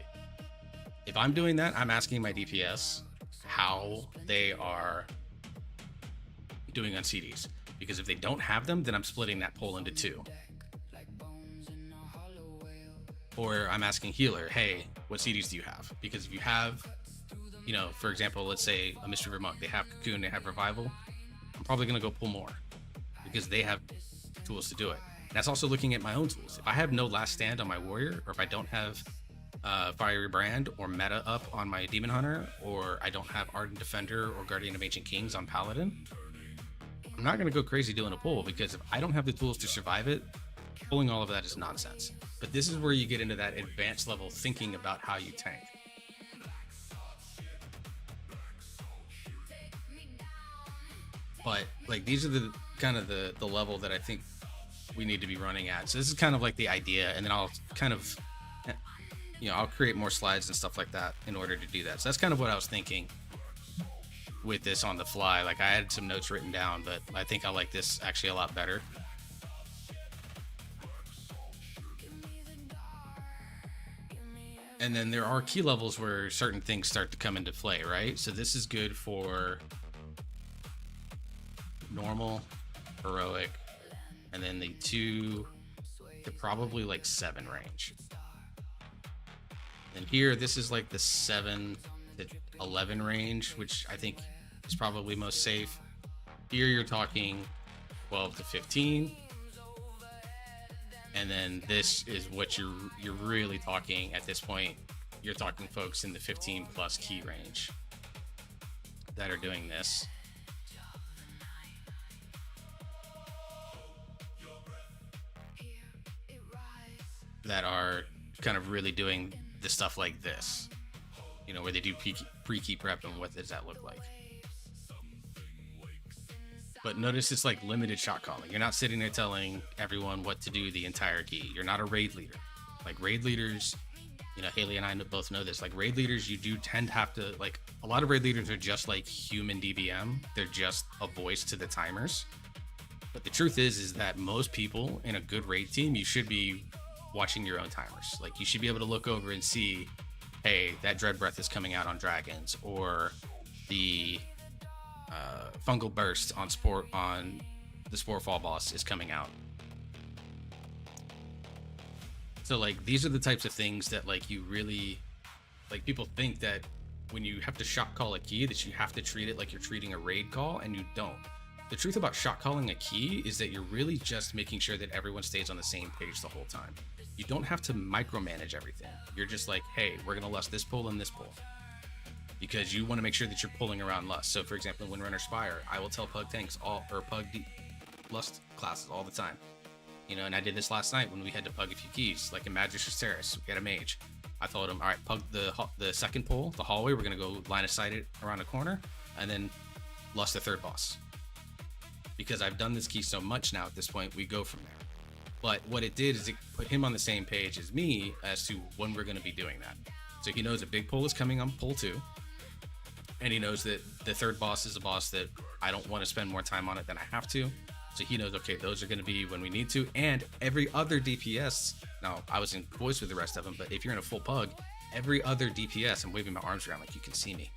If I'm doing that, I'm asking my DPS how they are doing on CDs. Because if they don't have them, then I'm splitting that poll into two. Or I'm asking healer, hey, what CDs do you have? Because if you have, you know, for example, let's say a Mystery Monk, they have Cocoon, they have Revival, I'm probably going to go pull more because they have tools to do it. And that's also looking at my own tools. If I have no Last Stand on my Warrior, or if I don't have Fiery Brand or Meta up on my Demon Hunter, or I don't have Ardent Defender or Guardian of Ancient Kings on Paladin, I'm not going to go crazy doing a pull, because if I don't have the tools to survive it, pulling all of that is nonsense. But this is where you get into that advanced level thinking about how you tank. But like, these are the kind of the level that I think we need to be running at. So this is kind of like the idea, and then I'll kind of, you know, I'll create more slides and stuff like that in order to do that. So that's kind of what I was thinking with this on the fly. Like, I had some notes written down, but I think I like this actually a lot better. And then there are key levels where certain things start to come into play, right? So this is good for normal, heroic, and then the 2 to probably like 7 range. And here, this is like the 7 to 11 range, which I think is probably most safe. Here you're talking 12 to 15. And then this is what you're really talking at this point. You're talking folks in the 15 plus key range that are doing this. That are kind of really doing the stuff like this, you know, where they do pre-key prep, and what does that look like? But notice it's like limited shot calling. You're not sitting there telling everyone what to do the entire key. You're not a raid leader. Like, raid leaders, you know, Haley and I both know this. Like, raid leaders, you do tend to have to, like, a lot of raid leaders are just like human DBM. They're just a voice to the timers. But the truth is that most people in a good raid team, you should be watching your own timers. Like, you should be able to look over and see, hey, that Dread Breath is coming out on dragons, or the fungal burst on the Sporefall boss is coming out. So like, these are the types of things that like you really, like, people think that when you have to shot call a key that you have to treat it like you're treating a raid call, and you don't. The truth about shot calling a key is that you're really just making sure that everyone stays on the same page the whole time. You don't have to micromanage everything. You're just like, hey, we're gonna lust this pull and this pull, because you want to make sure that you're pulling around lust. So for example, when Runner Spire, I will tell Pug tanks Pug lust classes all the time. You know, and I did this last night when we had to pug a few keys, like in Magic Steris, we had a mage. I told him, all right, pug the second pull, the hallway, we're gonna go line of sight it around a corner, and then lust the third boss. Because I've done this key so much now at this point, we go from there. But what it did is it put him on the same page as me as to when we're gonna be doing that. So he knows a big pull is coming on pull 2. And he knows that the third boss is a boss that I don't want to spend more time on it than I have to. So he knows, okay, those are going to be when we need to. And every other DPS, now I was in voice with the rest of them, but if you're in a full pug, every other DPS, I'm waving my arms around like you can see me.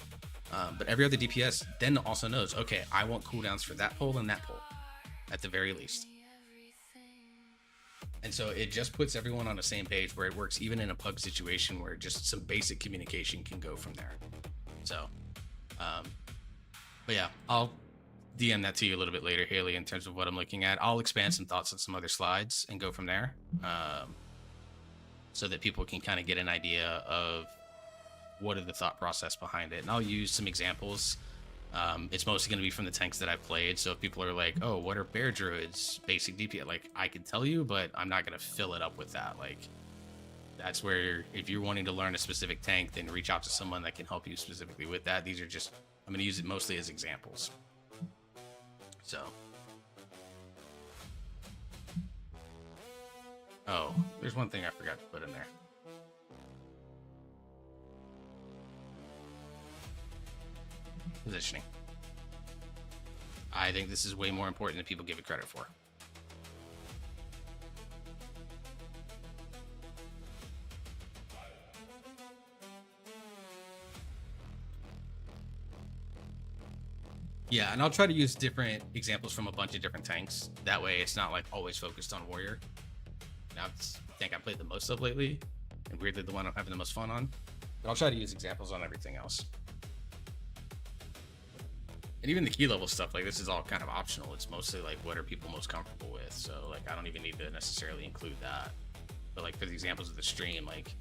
But every other DPS then also knows, okay, I want cooldowns for that pull and that pull, at the very least. And so it just puts everyone on the same page, where it works even in a pug situation where just some basic communication can go from there. So, but yeah, I'll DM that to you a little bit later, Haley, in terms of what I'm looking at. I'll expand some thoughts on some other slides and go from there, so that people can kind of get an idea of what are the thought process behind it. And I'll use some examples. It's mostly going to be from the tanks that I've played. So if people are like, oh, what are Bear Druid's basic DPS? Like, I can tell you, but I'm not going to fill it up with that. Like, that's where, if you're wanting to learn a specific tank, then reach out to someone that can help you specifically with that. These are just, I'm going to use it mostly as examples. So. Oh, there's one thing I forgot to put in there. Positioning. I think this is way more important than people give it credit for. Yeah, and I'll try to use different examples from a bunch of different tanks. That way, it's not like always focused on warrior. Now, it's the tank I played the most of lately, and weirdly the one I'm having the most fun on. But I'll try to use examples on everything else. And even the key level stuff, like this is all kind of optional. It's mostly like what are people most comfortable with. So like I don't even need to necessarily include that. But like for the examples of the stream, like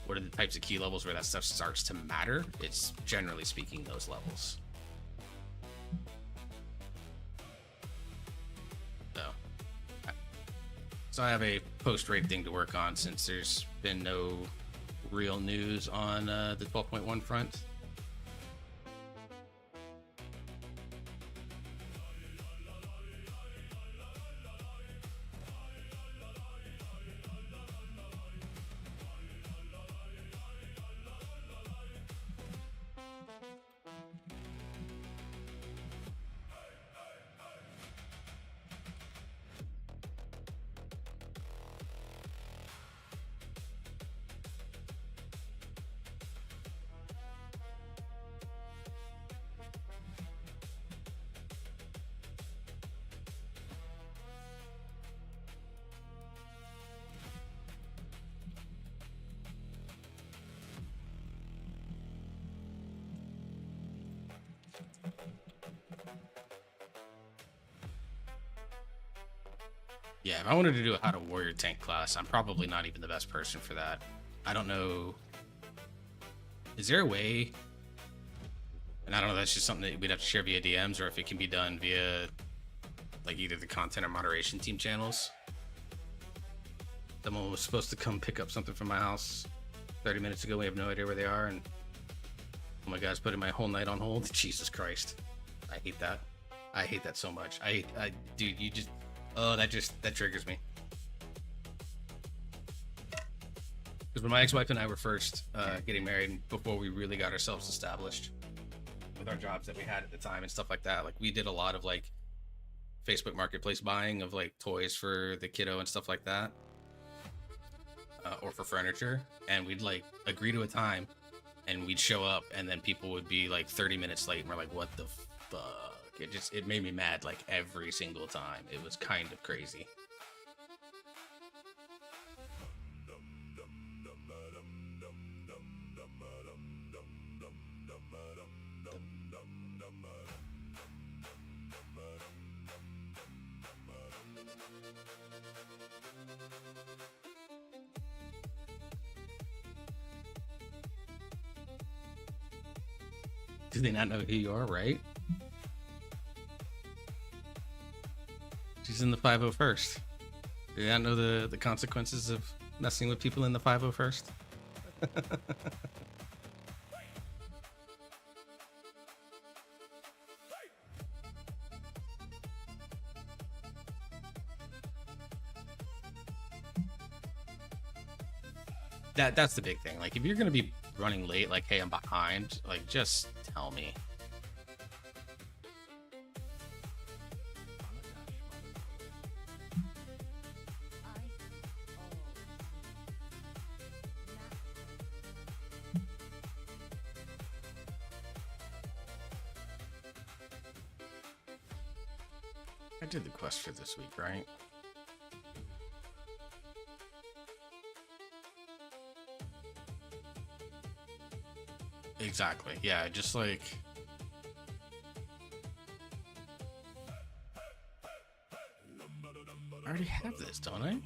what are the types of key levels where that stuff starts to matter? It's generally speaking those levels. So I have a post-raid thing to work on since there's been no real news on the 12.1 front. Yeah, if I wanted to do a how to warrior tank class, I'm probably not even the best person for that. I don't know. Is there a way? And I don't know, that's just something that we'd have to share via DMs, or if it can be done via like either the content or moderation team channels. Someone was supposed to come pick up something from my house 30 minutes ago. We have no idea where they are, and oh my god, it's putting my whole night on hold. Jesus Christ. I hate that. I hate that so much. Dude, you just, oh, that triggers me. Because when my ex-wife and I were first getting married, before we really got ourselves established with our jobs that we had at the time and stuff like that, like we did a lot of like Facebook Marketplace buying of like toys for the kiddo and stuff like that, or for furniture, and we'd like agree to a time, and we'd show up, and then people would be like 30 minutes late, and we're like, what the fuck? It made me mad like every single time. It was kind of crazy. Do they not know who you are, right? She's in the 501st. Do they not know the consequences of messing with people in the 501st? That's the big thing. Like, if you're gonna be running late, like, hey, I'm behind, like, just tell me. I did the quest for this week, right? Exactly. Yeah, just like I already have this, don't I?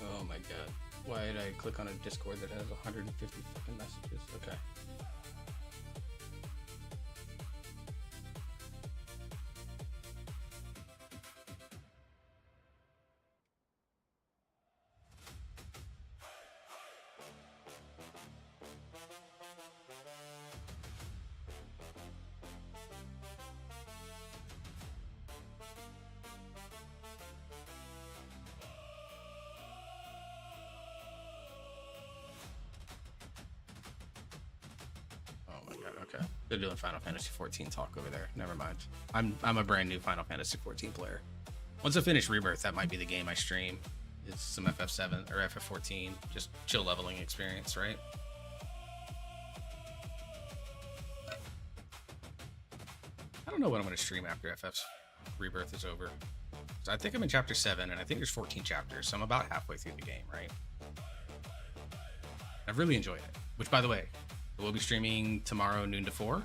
Oh my god. Why did I click on a Discord that has 150 fucking messages? Okay. Okay, they're doing Final Fantasy 14 talk over there. Never mind. I'm a brand new Final Fantasy 14 player. Once I finish Rebirth, that might be the game I stream. It's some FF7 or FF14, just chill leveling experience, right? I don't know what I'm going to stream after FF's Rebirth is over. So I think I'm in chapter 7, and I think there's 14 chapters, so I'm about halfway through the game, right? I've really enjoyed it. Which, by the way, we'll be streaming tomorrow noon to 4.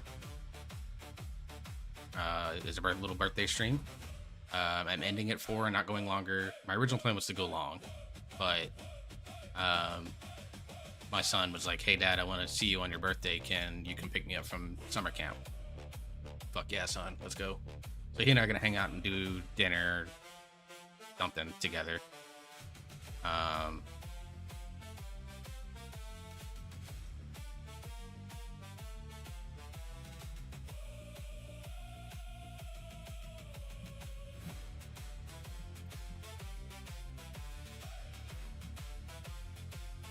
It's a little birthday stream. I'm ending at 4 and not going longer. My original plan was to go long, but my son was like, "Hey, Dad, I want to see you on your birthday. You can pick me up from summer camp?" Fuck yeah, son. Let's go. So he and I are going to hang out and do dinner, something together.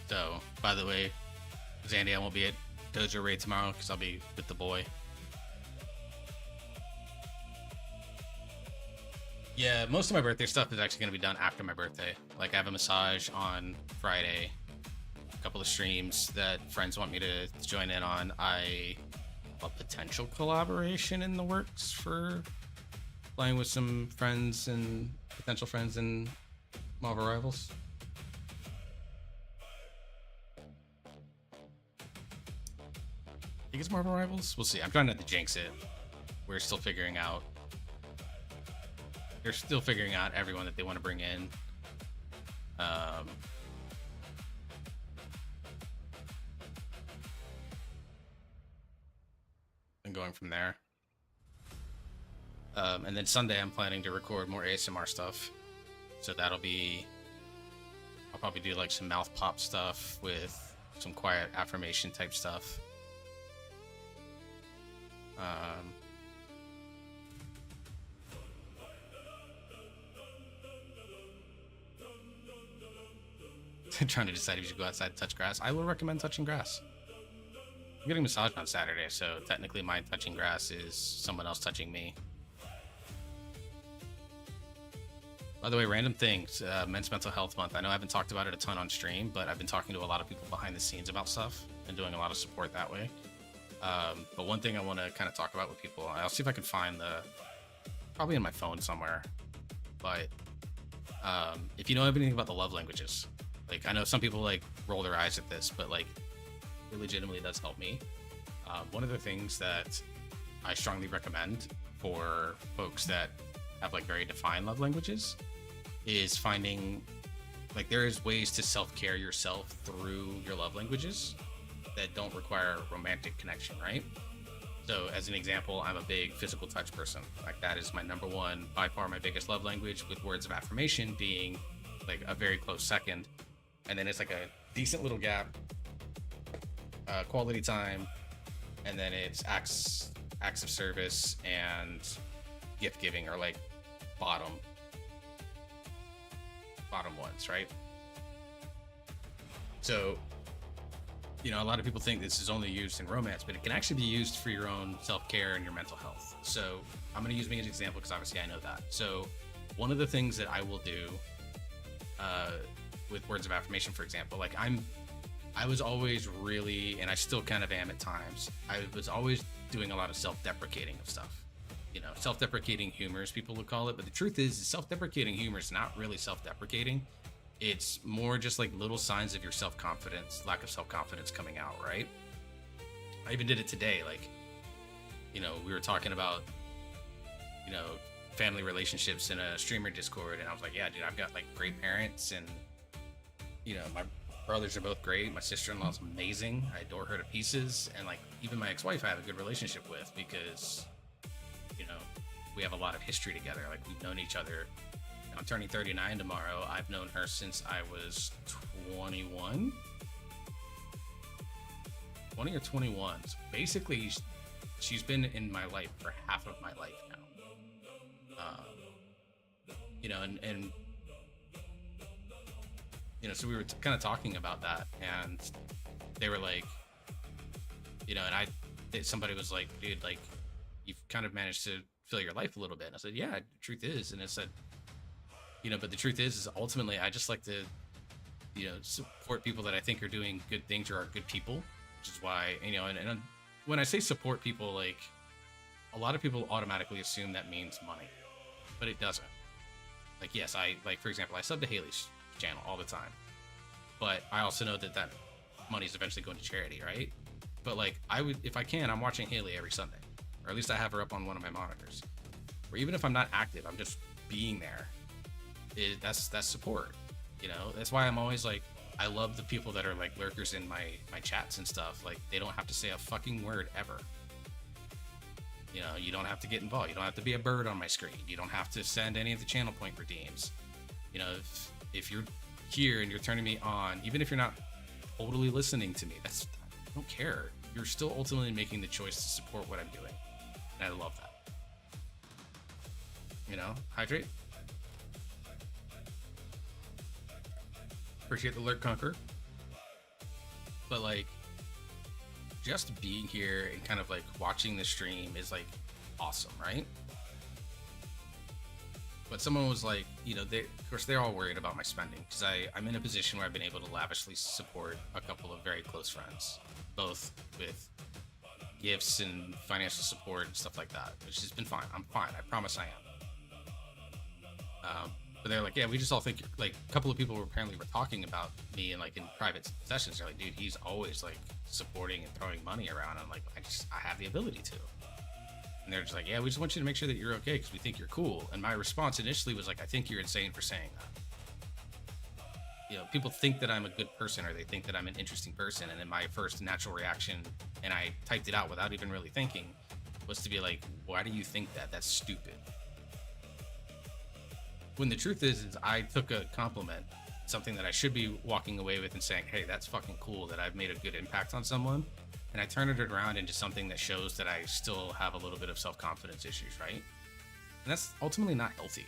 So, by the way, Zandy, I won't be at Dojo Raid tomorrow because I'll be with the boy. Yeah, most of my birthday stuff is actually going to be done after my birthday. Like, I have a massage on Friday, a couple of streams that friends want me to join in on. A potential collaboration in the works for playing with some friends and potential friends in Marvel Rivals. I think it's Marvel Rivals. We'll see. I'm trying not to jinx it. We're still figuring out. They're still figuring out everyone that they want to bring in. And going from there. And then Sunday, I'm planning to record more ASMR stuff. So that'll be. I'll probably do like some mouth pop stuff with some quiet affirmation type stuff. Trying to decide if you should go outside and touch grass. I will recommend touching grass. I'm getting massaged on Saturday, so technically my touching grass is someone else touching me. By the way, random things, Men's Mental Health Month. I know I haven't talked about it a ton on stream, but I've been talking to a lot of people behind the scenes about stuff and doing a lot of support that way. But one thing I want to kind of talk about with people, I'll see if I can find probably in my phone somewhere, but if you know anything about the love languages, like I know some people like roll their eyes at this, but like it legitimately does help me. One of the things that I strongly recommend for folks that have like very defined love languages is finding, like, there is ways to self-care yourself through your love languages that don't require romantic connection, right? So as an example, I'm a big physical touch person. Like that is my number one, by far my biggest love language, with words of affirmation being like a very close second. And then it's like a decent little gap, quality time, and then it's acts of service and gift giving are like bottom ones, right? So, you know, a lot of people think this is only used in romance, but it can actually be used for your own self-care and your mental health. So I'm going to use me as an example because obviously I know that. So one of the things that I will do with words of affirmation, for example, like I was always really, and I still kind of am at times, I was always doing a lot of self-deprecating of stuff. You know, self-deprecating humor, as people would call it. But the truth is self-deprecating humor is not really self-deprecating. It's more just like little signs of your self-confidence, lack of self-confidence coming out, right? I even did it today. Like, you know, we were talking about, you know, family relationships in a streamer Discord, and I was like, yeah, dude, I've got like great parents, and, you know, my brothers are both great. My sister-in-law's amazing. I adore her to pieces. And like, even my ex-wife I have a good relationship with because, you know, we have a lot of history together. Like, we've known each other. I'm turning 39 tomorrow. I've known her since I was 21. 20 or 21. So basically, she's been in my life for half of my life now. You know, and you know, so we were kind of talking about that, and they were like, you know, and somebody was like, dude, like you've kind of managed to fill your life a little bit. And I said, yeah, the truth is. And it said, but the truth is ultimately I just like to, support people that I think are doing good things or are good people, which is why, and when I say support people, like a lot of people automatically assume that means money, but it doesn't. Like, yes, for example, I sub to Haley's channel all the time, but I also know that money is eventually going to charity, right? But like, if I can, I'm watching Haley every Sunday, or at least I have her up on one of my monitors. Or even if I'm not active, I'm just being there. That's support. That's why I'm always like, I love the people that are like lurkers in my chats and stuff. Like, they don't have to say a fucking word ever. You don't have to get involved. You don't have to be a bird on my screen. You don't have to send any of the channel point redeems. If you're here and you're turning me on, even if you're not totally listening to me, I don't care. You're still ultimately making the choice to support what I'm doing. And I love that. Hydrate. Appreciate the lurk, Conquer. But like, just being here and kind of like watching the stream is like awesome, right? But someone was like, of course they're all worried about my spending, because I'm in a position where I've been able to lavishly support a couple of very close friends, both with gifts and financial support and stuff like that, which has been fine. I'm fine. I promise I am. But they're like, yeah, we just all think, like, a couple of people were talking about me in private sessions. They're like, dude, he's always like supporting and throwing money around. I'm like, I have the ability to. And they're just like, yeah, we just want you to make sure that you're okay because we think you're cool. And my response initially was like, I think you're insane for saying that. People think that I'm a good person, or they think that I'm an interesting person. And then my first natural reaction, and I typed it out without even really thinking, was to be like, why do you think that? That's stupid. When the truth is I took a compliment, something that I should be walking away with and saying, hey, that's fucking cool that I've made a good impact on someone. And I turned it around into something that shows that I still have a little bit of self-confidence issues, right? And that's ultimately not healthy.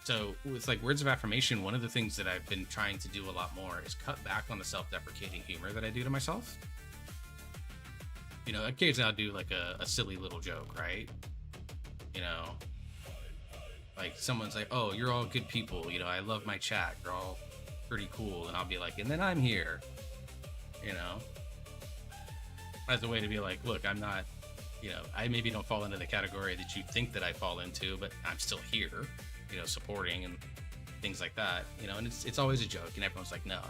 So with like words of affirmation, one of the things that I've been trying to do a lot more is cut back on the self-deprecating humor that I do to myself. Occasionally I'll do like a silly little joke, right? Like someone's like, oh, you're all good people. I love my chat. You're all pretty cool. And I'll be like, and then I'm here, as a way to be like, look, I'm not, I maybe don't fall into the category that you think that I fall into, but I'm still here, supporting and things like that, and it's always a joke and everyone's like, no.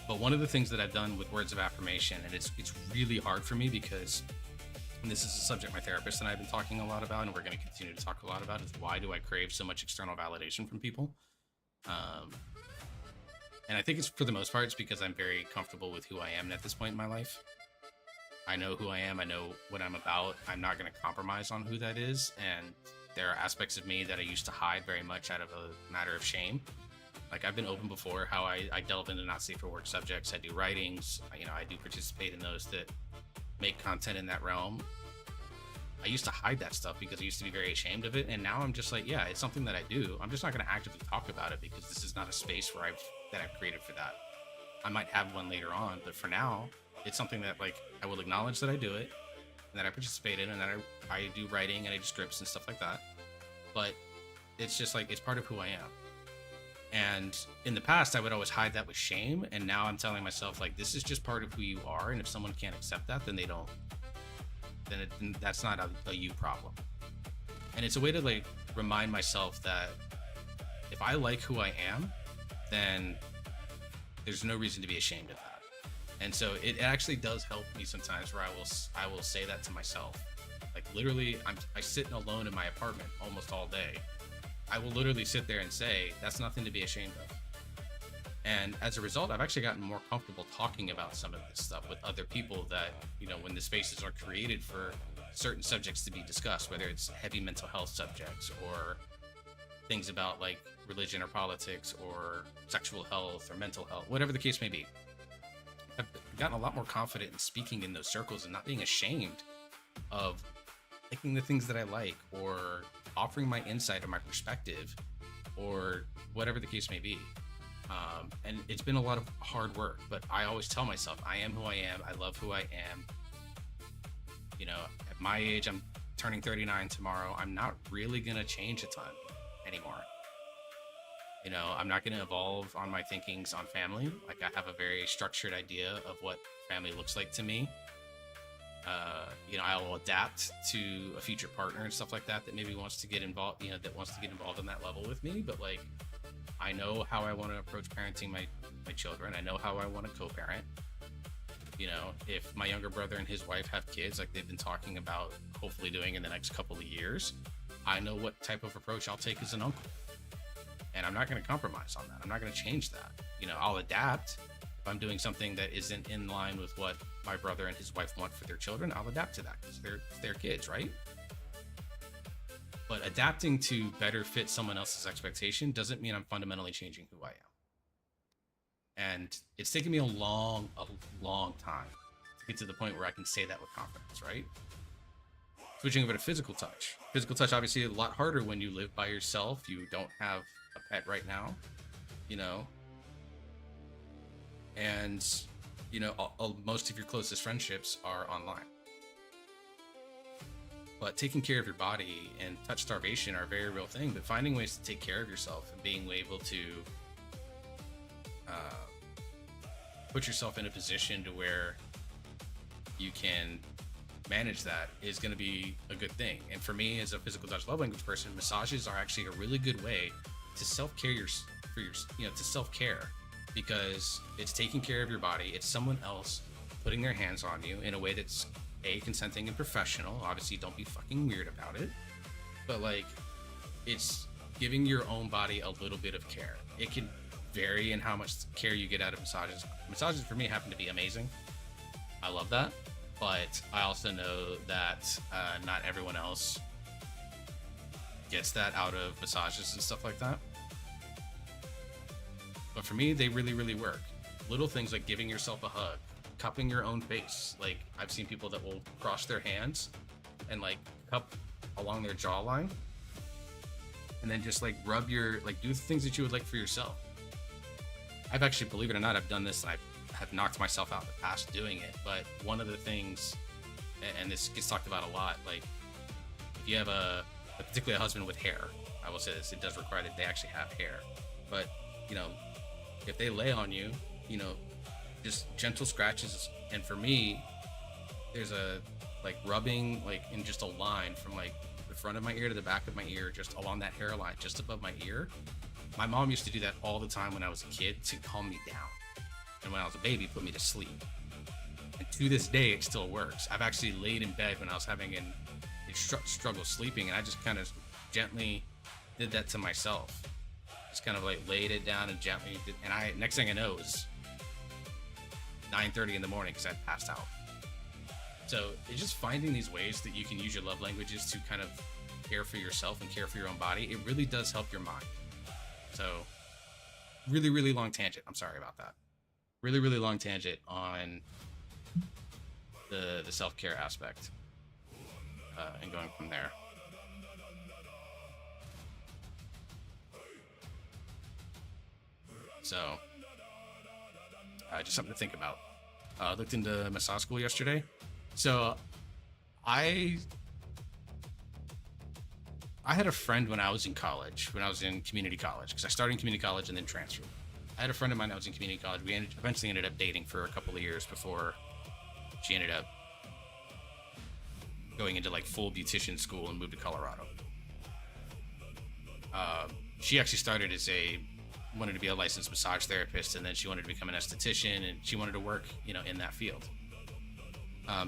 But one of the things that I've done with words of affirmation, and it's really hard for me because, and this is a subject my therapist and I've been talking a lot about, and we're going to continue to talk a lot about, is why do I crave so much external validation from people? And I think it's, for the most part, it's because I'm very comfortable with who I am at this point in my life. I know who I am. I know what I'm about. I'm not going to compromise on who that is. And there are aspects of me that I used to hide very much out of a matter of shame. Like, I've been open before how I delve into not safe for work subjects. I do writings. I do participate in those that make content in that realm. I used to hide that stuff because I used to be very ashamed of it, and now I'm just like, yeah, it's something that I do. I'm just not going to actively talk about it because this is not a space where I've created for that. I might have one later on, but for now, it's something that like I will acknowledge that I do it, and that I participate in, and that I do writing and I do scripts and stuff like that. But it's just like, it's part of who I am. And in the past, I would always hide that with shame, and now I'm telling myself, like, this is just part of who you are, and if someone can't accept that, then that's not a you problem. And it's a way to like remind myself that if I like who I am, then there's no reason to be ashamed of that. And so it actually does help me sometimes, where I will say that to myself. Like, literally, I sit alone in my apartment almost all day. I will literally sit there and say, that's nothing to be ashamed of. And as a result, I've actually gotten more comfortable talking about some of this stuff with other people that, when the spaces are created for certain subjects to be discussed, whether it's heavy mental health subjects or things about like religion or politics or sexual health or mental health, whatever the case may be. I've gotten a lot more confident in speaking in those circles and not being ashamed of liking the things that I like, or offering my insight or my perspective, or whatever the case may be. And it's been a lot of hard work, but I always tell myself, I am who I am. I love who I am. You know, at my age, I'm turning 39 tomorrow. I'm not really going to change a ton anymore. You know, I'm not going to evolve on my thinkings on family. Like, I have a very structured idea of what family looks like to me. You know, I will adapt to a future partner and stuff like that maybe wants to get involved, you know, that wants to get involved on that level with me. But like, I know how I want to approach parenting my children. I know how I want to co-parent. You know, if my younger brother and his wife have kids, like they've been talking about hopefully doing in the next couple of years, I know what type of approach I'll take as an uncle. And I'm not going to compromise on that. I'm not going to change that. You know, I'll adapt. If I'm doing something that isn't in line with what my brother and his wife want for their children, I'll adapt to that because they're their kids, right? But adapting to better fit someone else's expectation doesn't mean I'm fundamentally changing who I am. And it's taken me a long time to get to the point where I can say that with confidence, right? Switching over to physical touch. Physical touch, obviously, a lot harder when you live by yourself. You don't have a pet right now, you know? And, you know, most of your closest friendships are online. But taking care of your body and touch starvation are a very real thing. But finding ways to take care of yourself and being able to put yourself in a position to where you can manage that is going to be a good thing. And for me, as a physical touch love language person, massages are actually a really good way to self-care you know, to self-care, because it's taking care of your body. It's someone else putting their hands on you in a way that's consenting and professional. Obviously, don't be fucking weird about it, but like, it's giving your own body a little bit of care. It can vary in how much care you get out of massages. Massages for me happen to be amazing. I love that, but I also know that not everyone else gets that out of massages and stuff like that. But for me, they really, really work. Little things like giving yourself a hug, cupping your own face. Like, I've seen people that will cross their hands and like cup along their jawline, and then just like rub your, like, do the things that you would like for yourself. I've actually, believe it or not, I've done this and I have knocked myself out in the past doing it. But one of the things, and this gets talked about a lot, like if you have particularly a husband with hair, I will say this, it does require that they actually have hair. But, you know, if they lay on you, you know, just gentle scratches. And for me, there's a like rubbing like in just a line from like the front of my ear to the back of my ear, just along that hairline, just above my ear. My mom used to do that all the time when I was a kid to calm me down. And when I was a baby, put me to sleep. And to this day, it still works. I've actually laid in bed when I was having a struggle sleeping, and I just kind of gently did that to myself. Just kind of like laid it down and gently did, and next thing I know, it was 9:30 in the morning because I'd passed out. So it's just finding these ways that you can use your love languages to kind of care for yourself and care for your own body. It really does help your mind. So really, really long tangent. I'm sorry about that. Really, really long tangent on the self-care aspect and going from there. So just something to think about. I looked into massage school yesterday. So I had a friend when I was in college, when I was in community college, because I started in community college and then transferred. I had a friend of mine that was in community college. We eventually ended up dating for a couple of years before she ended up going into like full beautician school and moved to Colorado. She actually started as wanted to be a licensed massage therapist, and then she wanted to become an esthetician, and she wanted to work, you know, in that field.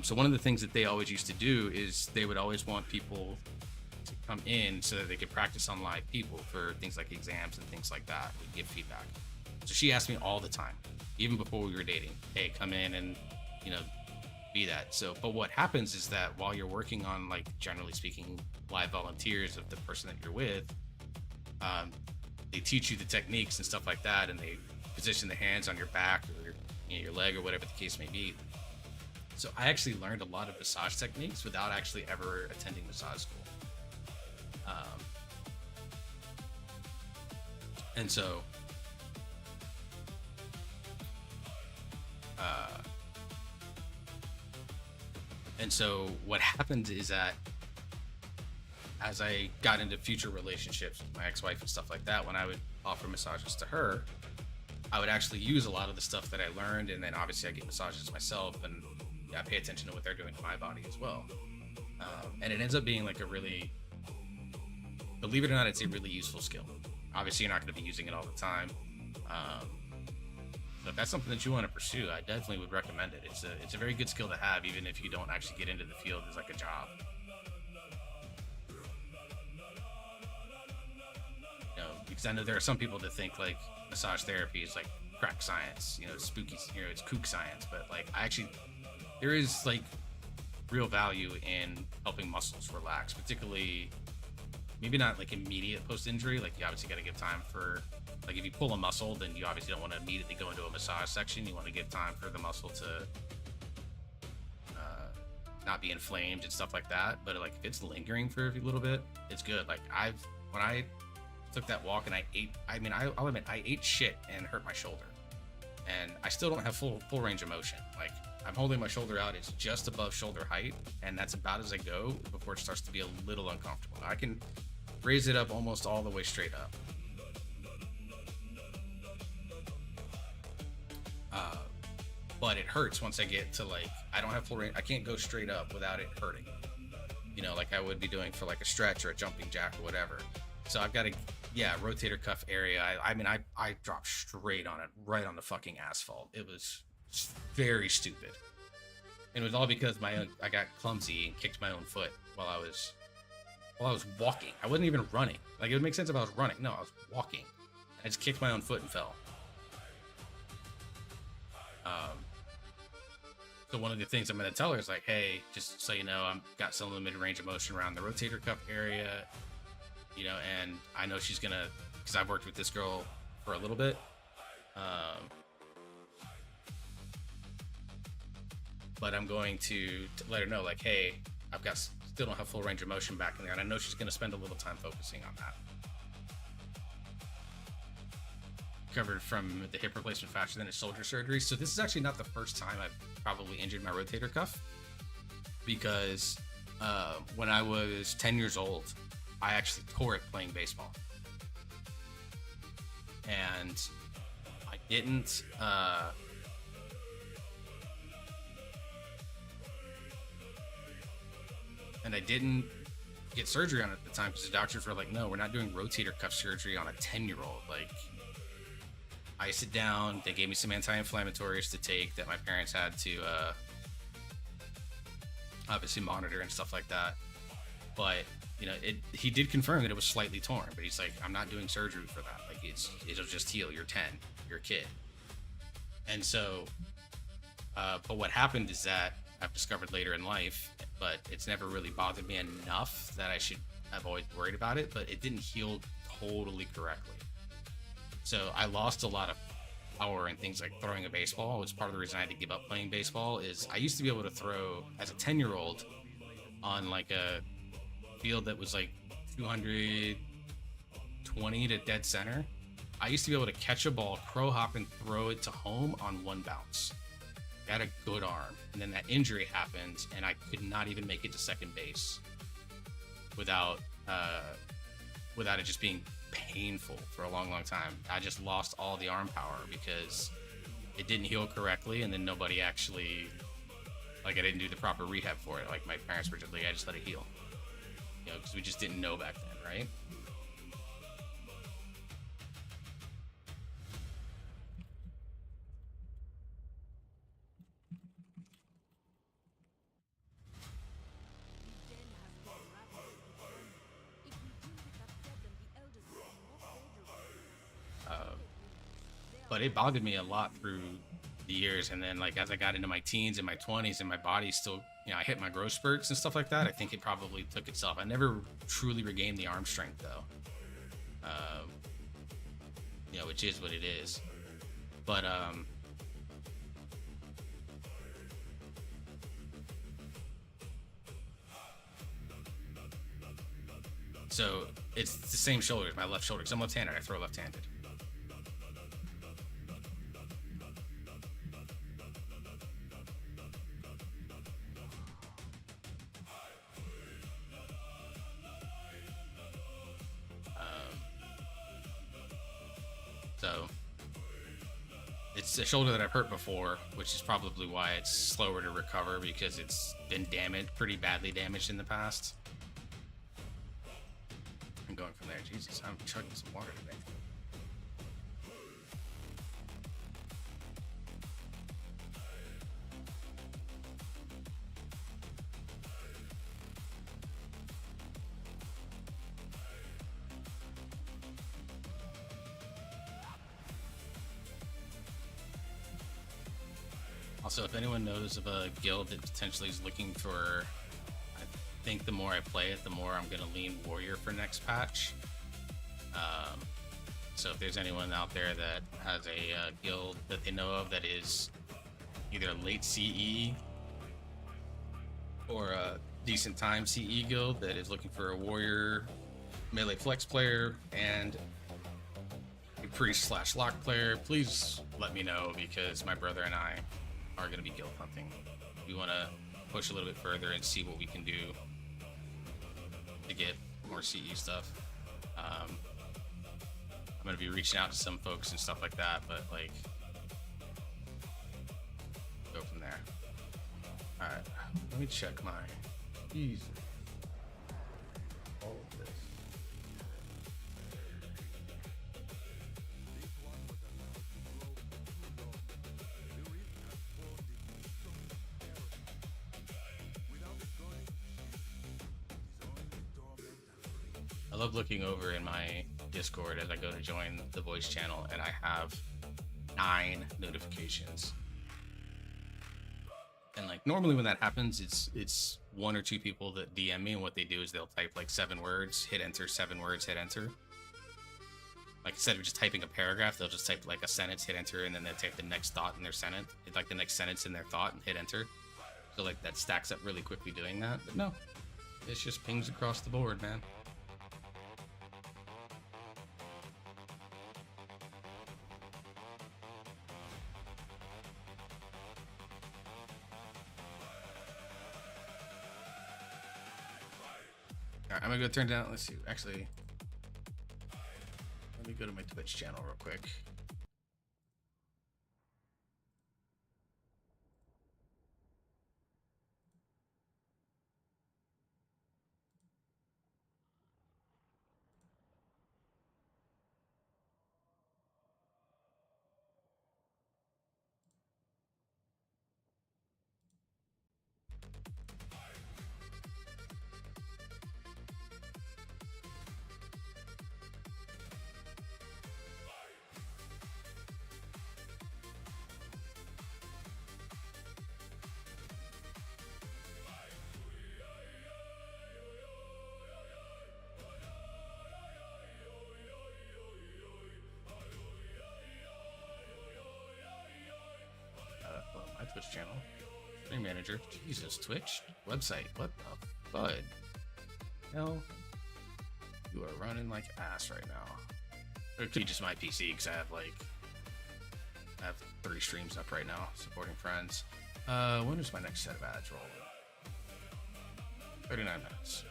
So one of the things that they always used to do is they would always want people to come in so that they could practice on live people for things like exams and things like that, and give feedback. So she asked me all the time, even before we were dating, hey, come in and, you know, be that. So, but what happens is that while you're working on, like, generally speaking, live volunteers of the person that you're with, they teach you the techniques and stuff like that, and they position the hands on your back or your leg or whatever the case may be. So I actually learned a lot of massage techniques without actually ever attending massage school. And so And so what happened is that as I got into future relationships with my ex-wife and stuff like that, when I would offer massages to her, I would actually use a lot of the stuff that I learned, and then obviously I get massages myself, and I pay attention to what they're doing to my body as well. And it ends up being like a really, believe it or not, it's a really useful skill. Obviously, you're not going to be using it all the time. But if that's something that you want to pursue, I definitely would recommend it. It's a very good skill to have, even if you don't actually get into the field as like a job. You know, because I know there are some people that think like massage therapy is like crack science, you know, spooky, you know, it's kook science. But like, there is like real value in helping muscles relax, particularly maybe not like immediate post-injury. Like, you obviously got to give time for, like, if you pull a muscle, then you obviously don't want to immediately go into a massage section. You want to give time for the muscle to not be inflamed and stuff like that. But like, if it's lingering for a little bit, it's good. Like, when I took that walk and I'll admit, I ate shit and hurt my shoulder, and I still don't have full range of motion. Like, I'm holding my shoulder out, it's just above shoulder height, and that's about as I go before it starts to be a little uncomfortable. I can raise it up almost all the way straight up. But it hurts once I get to, like, I don't have full range. I can't go straight up without it hurting, you know, like I would be doing for like a stretch or a jumping jack or whatever. So I've got rotator cuff area. I dropped straight on it, right on the fucking asphalt. It was very stupid, and it was all because I got clumsy and kicked my own foot while I was walking. I wasn't even running. Like, it would make sense if I was running. No, I was walking. I just kicked my own foot and fell. So one of the things I'm going to tell her is like, hey, just so you know, I've got some limited range of motion around the rotator cuff area, you know, and I know she's gonna, because I've worked with this girl for a little bit, but I'm going to let her know, like, hey, still don't have full range of motion back in there, and I know she's going to spend a little time focusing on that. Recovered from the hip replacement faster than a shoulder surgery. So this is actually not the first time I've probably injured my rotator cuff, because when I was 10 years old, I actually tore it playing baseball. And I didn't get surgery on it at the time, because the doctors were like, no, we're not doing rotator cuff surgery on a 10-year-old. Like, I sit down, they gave me some anti-inflammatories to take that my parents had to obviously monitor and stuff like that. But, you know, he did confirm that it was slightly torn, but he's like, I'm not doing surgery for that. Like, it'll just heal. You're 10, you're a kid. And so, but what happened is that I've discovered later in life, but it's never really bothered me enough that I've always worried about it, but it didn't heal totally correctly. So I lost a lot of power in things like throwing a baseball. It was part of the reason I had to give up playing baseball. Is I used to be able to throw as a 10-year-old on like a field that was like 220 to dead center. I used to be able to catch a ball, crow hop, and throw it to home on one bounce. I had a good arm, and then that injury happened, and I could not even make it to second base without it just being painful for a long time. I just lost all the arm power because it didn't heal correctly, and then nobody actually, like, I didn't do the proper rehab for it. Like, my parents were just like, I just let it heal, you know, because we just didn't know back then, right? But it bothered me a lot through the years, and then, like, as I got into my teens and my 20s, and my body still, you know, I hit my growth spurts and stuff like that, I think it probably took itself. I never truly regained the arm strength, though, you know, which is what it is. But so it's the same shoulders, my left shoulder, because I'm left-handed. I throw left-handed. So it's a shoulder that I've hurt before, which is probably why it's slower to recover, because it's been damaged, pretty badly damaged in the past. I'm going from there. Jesus, I'm chugging some water today. Also, if anyone knows of a guild that potentially is looking for, I think the more I play it, the more I'm going to lean warrior for next patch. So if there's anyone out there that has a guild that they know of that is either late CE or a decent time CE guild that is looking for a warrior melee flex player and a priest / lock player, please let me know, because my brother and I are going to be guild hunting. We want to push a little bit further and see what we can do to get more CE stuff. I'm going to be reaching out to some folks and stuff like that, but like, go from there. All right, let me check my. Jesus. All of this. I love looking over in my Discord as I go to join the voice channel, and I have 9 notifications. And like normally when that happens, it's 1 or 2 people that DM me, and what they do is they'll type like 7 words, hit enter, 7 words, hit enter. Like instead of just typing a paragraph, they'll just type like a sentence, hit enter, and then they'll type the next thought in their sentence, like the next sentence in their thought, and hit enter. So like that stacks up really quickly doing that. But no, it's just pings across the board, man. Alright, I'm gonna go turn down. Let's see. Actually, let me go to my Twitch channel real quick. My Twitch channel. Stream manager. Jesus, Twitch website. What the fud? Hell, you are running like ass right now. Or it could be just my PC, because I have 3 streams up right now supporting friends. When is my next set of ads rolling? 39 minutes.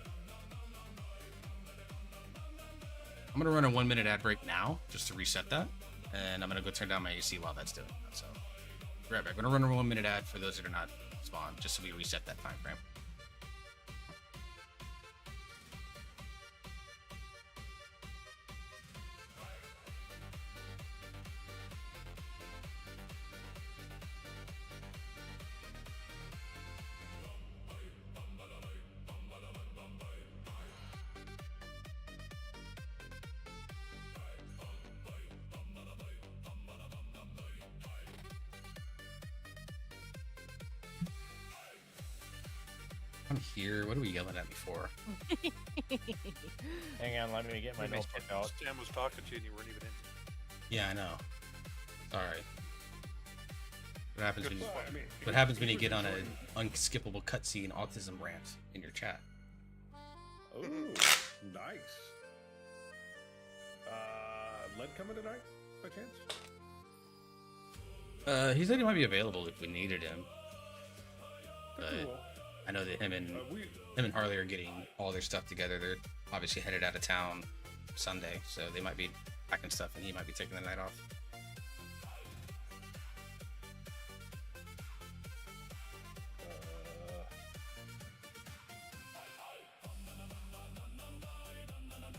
I'm gonna run a 1-minute ad break now just to reset that, and I'm gonna go turn down my AC while that's doing that. So, right back. I'm gonna run a 1-minute ad for those that are not spawned, just so we reset that time frame. I'm here. What are we yelling at me for? Hang on, let me get my notebook out. Stan was talking to you and you weren't even in. Yeah, I know. Sorry. What happens when you, Well, I mean, what happens when you get on an unskippable cutscene autism rant in your chat? Oh, nice. Led coming tonight, by chance? He said he might be available if we needed him. But Cool. I know that him and We him and Harley are getting all their stuff together. They're obviously headed out of town Sunday, so they might be packing stuff, and he might be taking the night off.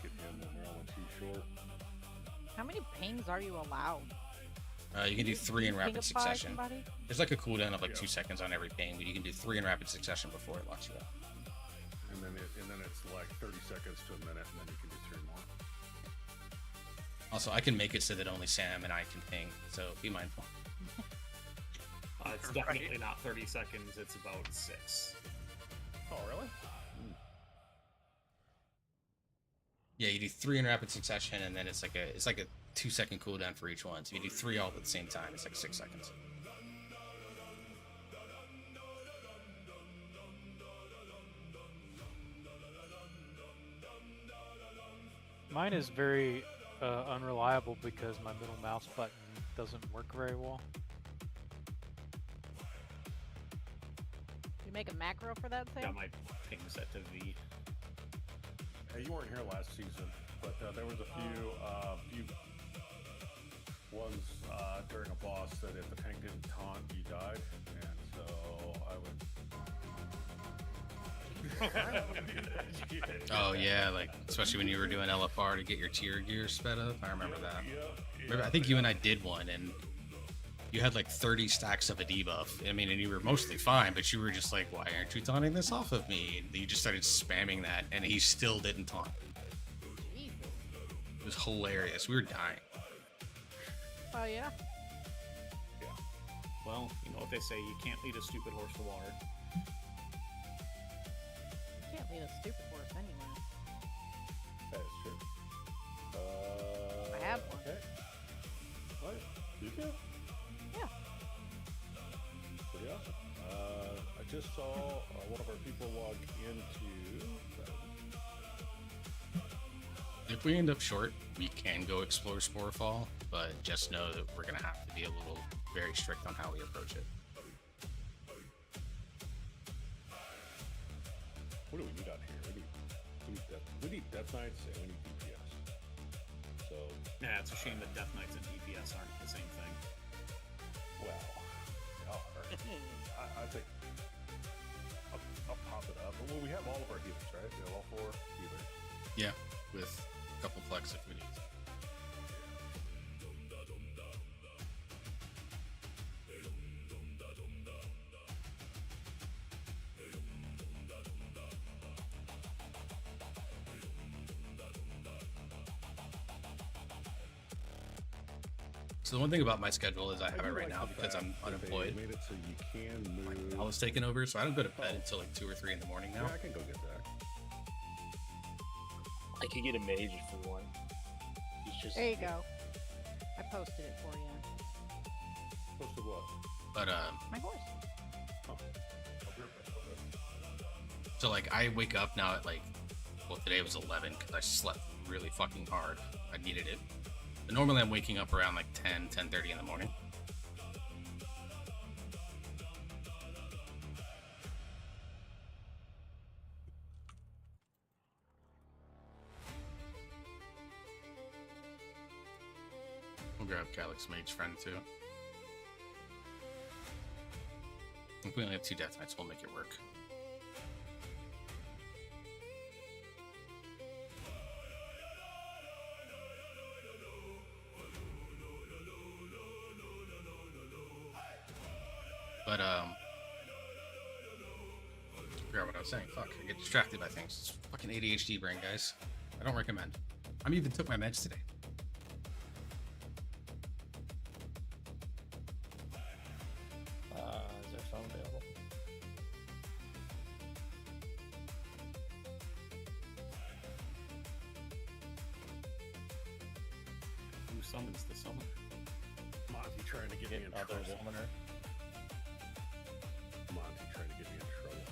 Get him when they're only too short. How many pings are you allowed? You can do 3 in Ping rapid up by succession. somebody? There's like a cooldown of like 2 seconds on every ping, but you can do 3 in rapid succession before it locks you up. And then it's like 30 seconds to a minute, and then you can do 3 more. Also, I can make it so that only Sam and I can ping, so be mindful. It's definitely not 30 seconds. It's about 6. Oh, really? Yeah, you do 3 in rapid succession, and then it's like a 2-second cooldown for each one. So you do 3 all at the same time. It's like 6 seconds. Mine is very unreliable because my middle mouse button doesn't work very well. You make a macro for that thing? Got my ping set to V. Hey, you weren't here last season, but there was a few ones during a boss that if the tank didn't taunt, you died, and so I would. Oh yeah, like especially when you were doing LFR to get your tier gear sped up. I remember that. Remember, I think you and I did one, and you had like 30 stacks of a debuff. I mean, and you were mostly fine, but you were just like, "Why aren't you taunting this off of me?" And you just started spamming that, and he still didn't taunt. Jesus. It was hilarious. We were dying. Oh, yeah? Well, you know what they say, you can't lead a stupid horse to water. You can't lead a stupid horse anywhere. That is true. I have one. Okay. What? You do? Yeah. Pretty awesome. I just saw one of our people log into. If we end up short, we can go explore Sporefall, but just know that we're gonna have to be a little very strict on how we approach it. What do we need out here? We need Death Knights and we need DPS. So, Yeah, it's a shame that Death Knights and DPS aren't the same thing. well, I think I'll pop it up. Well, we have all of our healers, right? We have all 4 healers. Yeah, with a couple flex if we need. So the one thing about my schedule is I have it right now because I'm unemployed. Made it so you can move. I was taking over, so I don't go to bed until like 2 or 3 in the morning now. Yeah, I can go get that. I could get a mage if we want. He's just. There you go. I posted it for you. Posted what? But My horse. Oh. so like I wake up now at like, well today was 11 because I slept really fucking hard. I needed it. But normally I'm waking up around like 10:30 in the morning. We'll grab Calyx Mage friend too. If we only have 2 Death Knights, we'll make it work. But I forgot what I was saying. Fuck, I get distracted by things. It's fucking ADHD brain, guys. I don't recommend. I even took my meds today. Is there phone available? Who summons the summoner? Monty trying to get me in Other trouble. summoner. Monty trying to get me in trouble.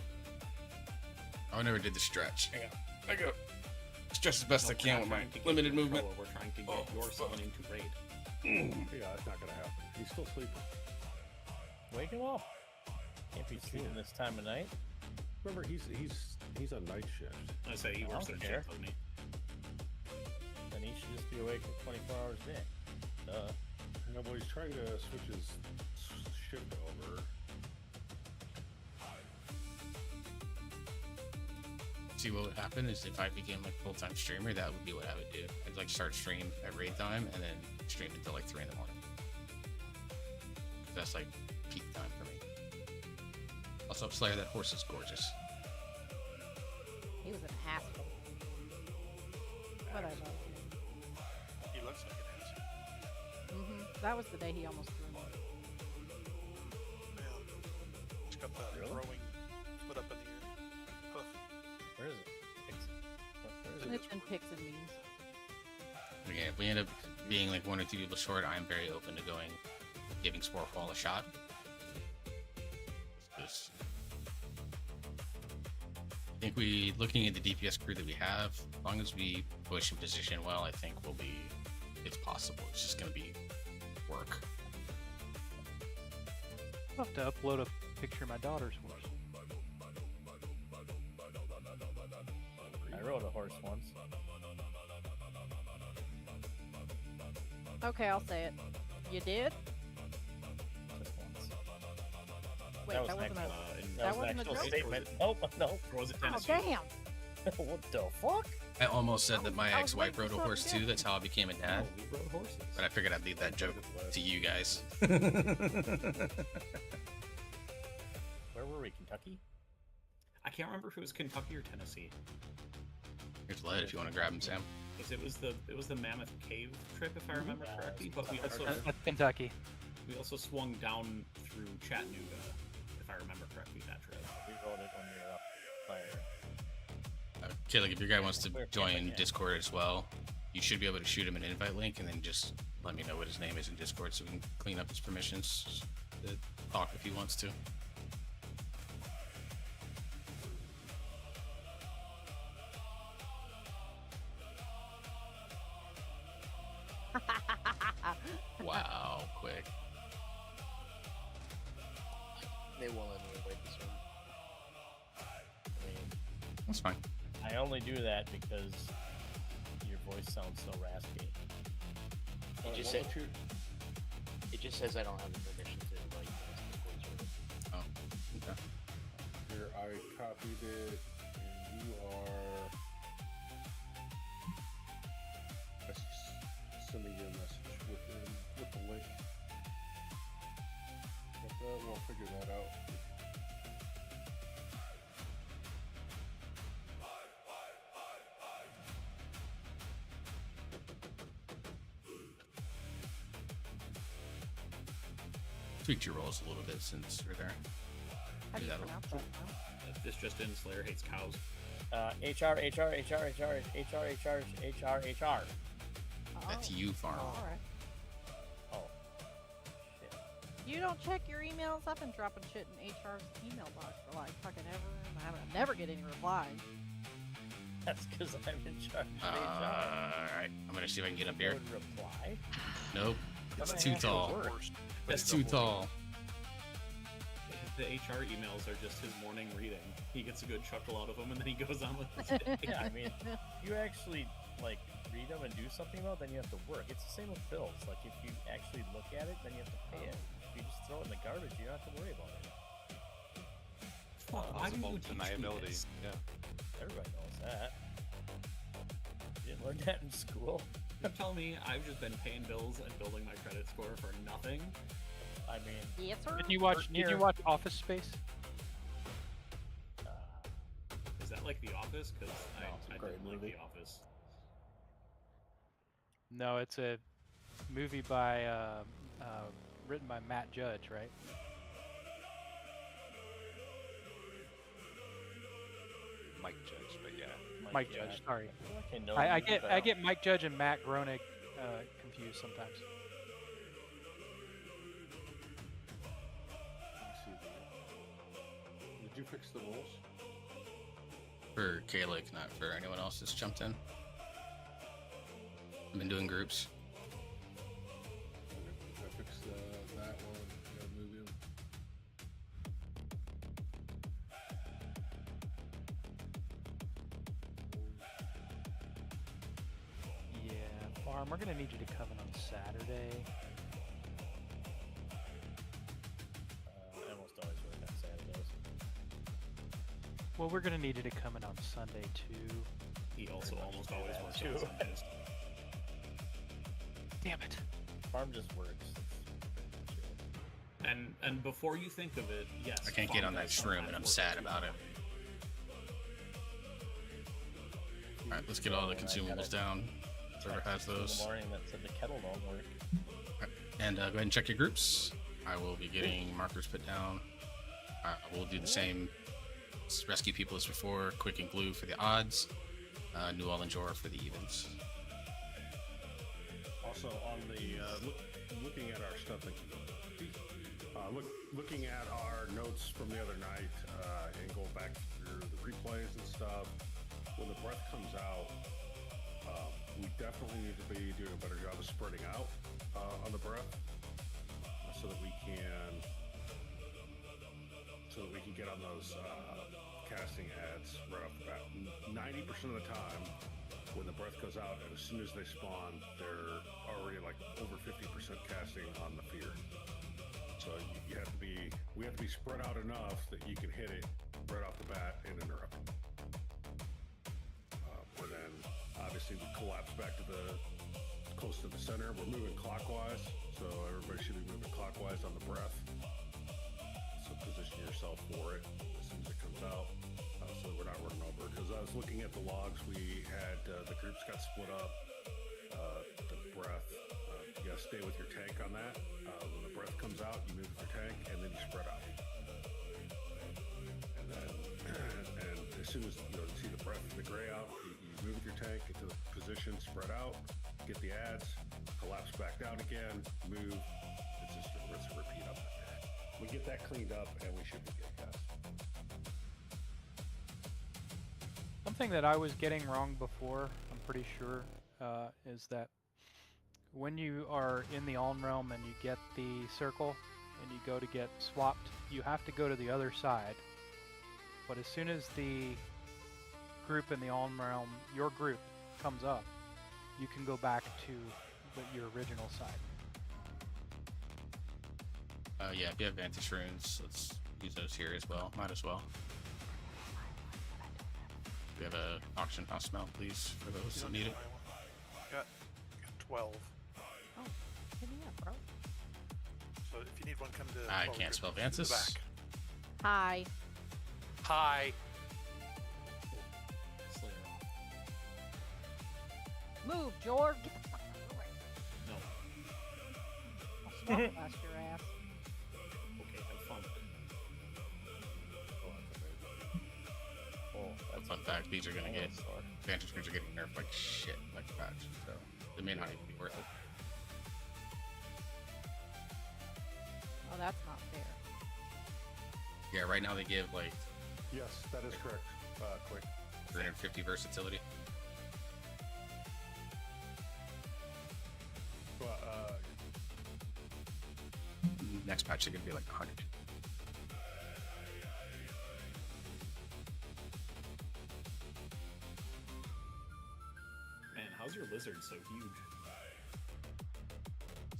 I never did the stretch. Hang on. I go. Stretch as best I No, we're can not with my trying to get limited you in movement. trouble, We're trying to get your summoning to raid. Yeah, that's not gonna happen. He's still sleeping. Wake him up. Can't be sleeping this time of night. Remember, he's on night shift. I say he I works don't at care. shift with me. Then he should just be awake for 24 hours a day. Duh. No, but he's trying to switch his shift over. See, what would happen is if I became like a full-time streamer, that would be what I would do. I'd like start stream at raid time and then stream until like 3 in the morning. That's like peak time for me. Also, Slayer, that horse is gorgeous. He was an asshole. But I love him. He looks like an ass. That was the day he almost threw me. Yeah. He's got that Really? throwing foot up in the air. Hoof. Where is it? Where is it? It's in pics and memes. Again, if we end up being like 1 or 2 people short, I'm very open to giving Sporefall a shot. Just, I think looking at the DPS crew that we have, as long as we push and position well, I think it's possible. It's just going to be work. I'll have to upload a picture of my daughter's horse. I rode a horse once. Okay, I'll say it. You did? Just once. Wait, that wasn't a. That was wasn't an a actual joke? statement. Oh, no. Or was it Oh, Tennessee? damn! What the fuck? I almost said that my I was ex-wife waiting rode a for horse something too. That's how I became a dad. Oh, we rode horses. But I figured I'd leave that joke to you guys. Where were we? Kentucky? I can't remember if it was Kentucky or Tennessee. Here's lead if you want to grab him, Sam. Because it was the Mammoth Cave trip, if I remember Yeah, correctly. it's But we also That's Kentucky. swung down through Chattanooga, if I remember correctly, that trip. We rode it when we were up by Okay, like if your guy wants to We're join camping, yeah. Discord as well, you should be able to shoot him an invite link and then just let me know what his name is in Discord so we can clean up his permissions to talk if he wants to. Wow, quick. They won't let me wait this one. I mean, That's fine. I only do that because your voice sounds so raspy. It just said it just says I don't have the permission to invite you to Oh, okay. Here, I copied it, and you are. Sending you a message with the link. But we'll figure that out. Tweaked your rolls a little bit since we're there. How do you That'll- pronounce that now? This just in, Slayer hates cows. HR, HR, HR, HR, HR, HR, HR, HR. That's Oh, you, Farm. alright. Oh. Shit. You don't check your emails? I've been dropping shit in HR's email box for like fucking ever, and I never get any replies. That's because I'm in charge of HR. Alright, I'm gonna see if I can get up here. Would reply? Nope, it's How too the heck tall. does it work? It's too tall. The HR emails are just his morning reading. He gets a good chuckle out of them, and then he goes on with his day. Yeah, I mean, you actually like read them and do something about, then you have to work. It's the same with bills. Like if you actually look at it, then you have to pay it. If you just throw it in the garbage, you don't have to worry about it. Fuck, why do you teach me deniability. this? Yeah. Everybody knows that. You didn't learn that in school. You tell me I've just been paying bills and building my credit score for nothing? I mean, Yes, sir. Did you watch Office Space? Is that like The Office? Because it's a I great didn't like movie. The Office. No, it's a movie by written by Matt Judge, right? Mike Judge, but yeah. Mike Judge. Sorry, I feel like I know I you, get but I get Mike Judge and Matt Groening confused sometimes. Let's see. Did you fix the rules? For Kalik, not for anyone else that's jumped in. I've been doing groups. I fixed that one. Gotta move him. Yeah, Farm, we're gonna need you to come in on Saturday. I almost always work on Saturdays. Well, we're gonna need you to come in on Sunday too. He also almost do always that, works too. on Sundays. Damn it. Farm just works. And before you think of it, yes. I can't get farm on that does shroom, sometimes and I'm work sad too. about it. All right, let's get all the consumables down. Whoever has In the those. morning that said the kettle don't work. And go ahead and check your groups. I will be getting markers put down. We'll do the same rescue people as before. Quick and glue for the odds. New All and Jor for the evens. Also, on the looking at our stuff, looking at our notes from the other night, and going back through the replays and stuff. When the breath comes out, we definitely need to be doing a better job of spreading out on the breath, so that we can get on those casting ads right off the bat. 90% of the time, when the breath goes out, and as soon as they spawn, they're already like over 50% casting on the fear. So we have to be spread out enough that you can hit it right off the bat and interrupt. And then obviously we collapse back to close to the center. We're moving clockwise, so everybody should be moving clockwise on the breath. So position yourself for it as soon as it comes out, so that we're not running over. Because I was looking at the logs, we had the groups got split up. The breath, you gotta stay with your tank on that. When the breath comes out, you move with your tank, and then you spread out. And then, and as soon as you see the breath, the gray out, you move with your tank, get to the position, spread out, get the ads, collapse back down again, move. It's just a rinse and repeat up. We get that cleaned up, and we should be good, guys. Something that I was getting wrong before, I'm pretty sure, is that when you are in the Alm Realm and you get the circle and you go to get swapped, you have to go to the other side. But as soon as the group in the Alm Realm, your group, comes up, you can go back to your original side. Yeah, if you have Vantage runes, let's use those here as well. Might as well. We have a auction house mount, please, for those that need it. Got 12. Oh, hit me up, bro. So if you need one, come to. I well, can't spell to the Vantis. back. Hi. Hi. Move, George. Get the fuck out of the way. No. I'll swap blast your ass. Okay, have fun. Oh, that's Fun fact, these are gonna get sore. Vantage runes are getting nerfed like shit, like patch. So they may not even be worth it. Oh, that's not fair. Yeah, right now they give like Yes, that is correct. Quick. 350 versatility. But Next patch they're gonna be like 100. Man, how's your lizard so huge?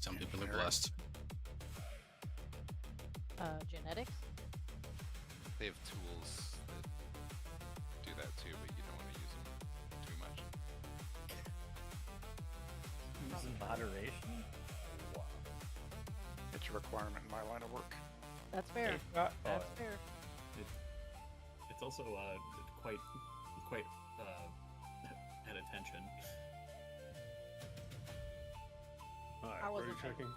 Some people are blessed. Genetics? They have tools that do that too, but you don't want to use them too much. Use in moderation? It's a requirement in my line of work. That's fair. Oh, That's fair. It's also quite at attention. all right, I ready wasn't paying checking?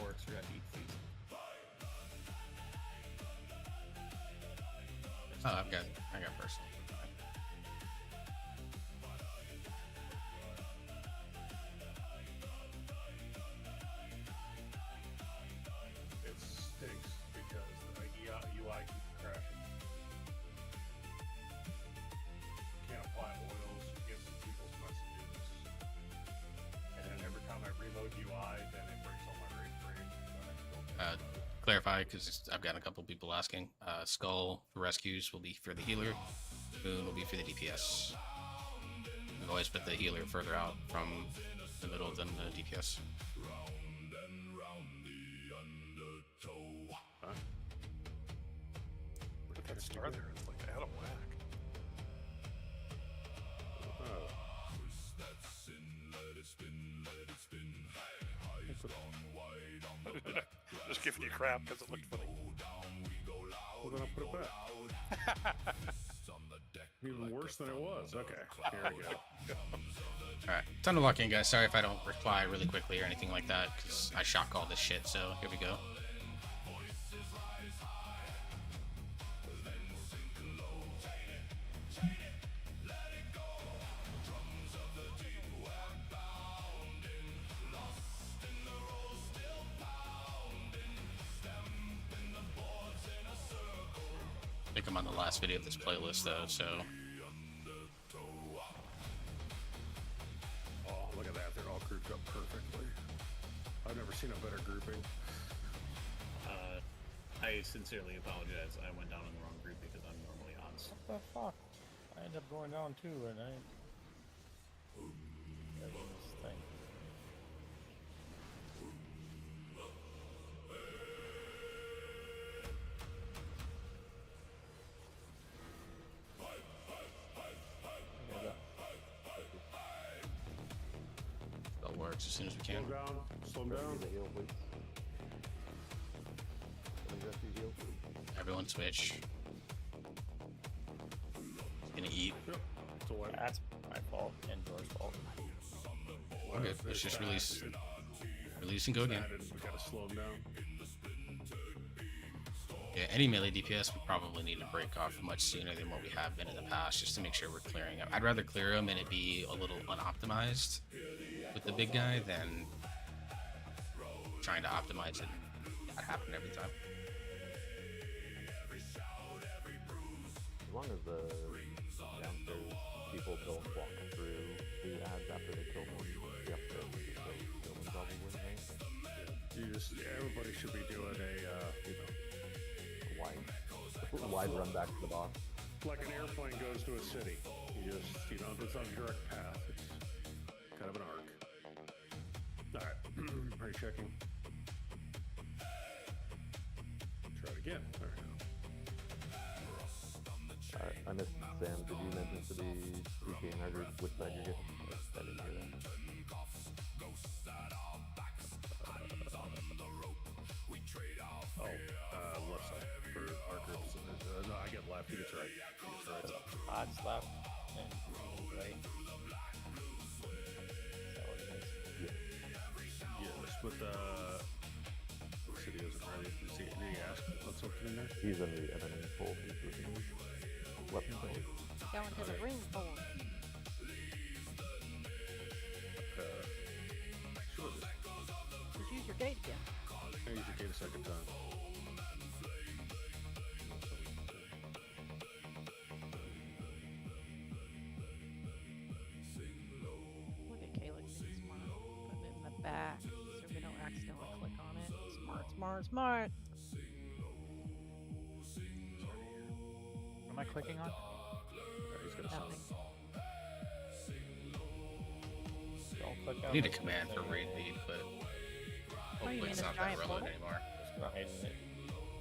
Orcs are at eat, please. Oh, I got personal. It stinks because the UI keeps crashing. Can't apply oils, get some people's messages. And then every time I reload UI, then it breaks all my rate frames. clarify, because I've got a couple people asking. Skull for rescues will be for the healer. Moon will be for the DPS. We've always put the healer further out from the middle than the DPS. Put that star there. It's like out of whack. Just giving you crap because it looked funny. Well, then I'll put it back. Even worse than it was. Okay, here we go. Alright, time to lock in, guys. Sorry if I don't reply really quickly or anything like that, because I shock all this shit, so here we go. I think I'm on the last video of this playlist, though, so... Oh, look at that. They're all grouped up perfectly. I've never seen a better grouping. I sincerely apologize. I went down in the wrong group because I'm normally on. What the fuck? I ended up going down too, and I... This thing. That works as soon as we can. Slow down. Slow down. Everyone switch. Gonna eat. Yep. So what? That's my fault and yours fault. Okay, let's just release and go again. We gotta slow them down. Yeah, any melee DPS we probably need to break off much sooner than what we have been in the past, just to make sure we're clearing up. I'd rather clear them and it be a little unoptimized with the big guy than trying to optimize it and not happen every time. As long as the downstairs people don't walk through the ads after they kill one, the upstairs just go kill them probably, right? You just, everybody should be doing a, a wide run back to the boss. like an airplane goes to a city. You just, it's on a direct path. It's kind of an arc. Alright, pre-checking. Try it again. There we go. I missed Sam. Did you mention to the DPing our group which side you're getting? I didn't hear that. Left side for our groups. No, I get left. He gets right. He gets right. Odds left and right. Is that what it is? Yes, but the city isn't ready. Did he ask about something in there? He's in the enemy fold. He's looking weapon fold. Going to the ring fold. Sure. Just use your gate again. I use your gate a second time. Look at Caleb being smart. Putting it in the back so we don't accidentally click on it. Smart, smart, smart. What am I clicking on? He's got a Nothing. Don't click on I need a this command for thing. raid lead, but Oh, you hopefully mean it's a not that giant relevant portal? anymore. Just gonna hide in it.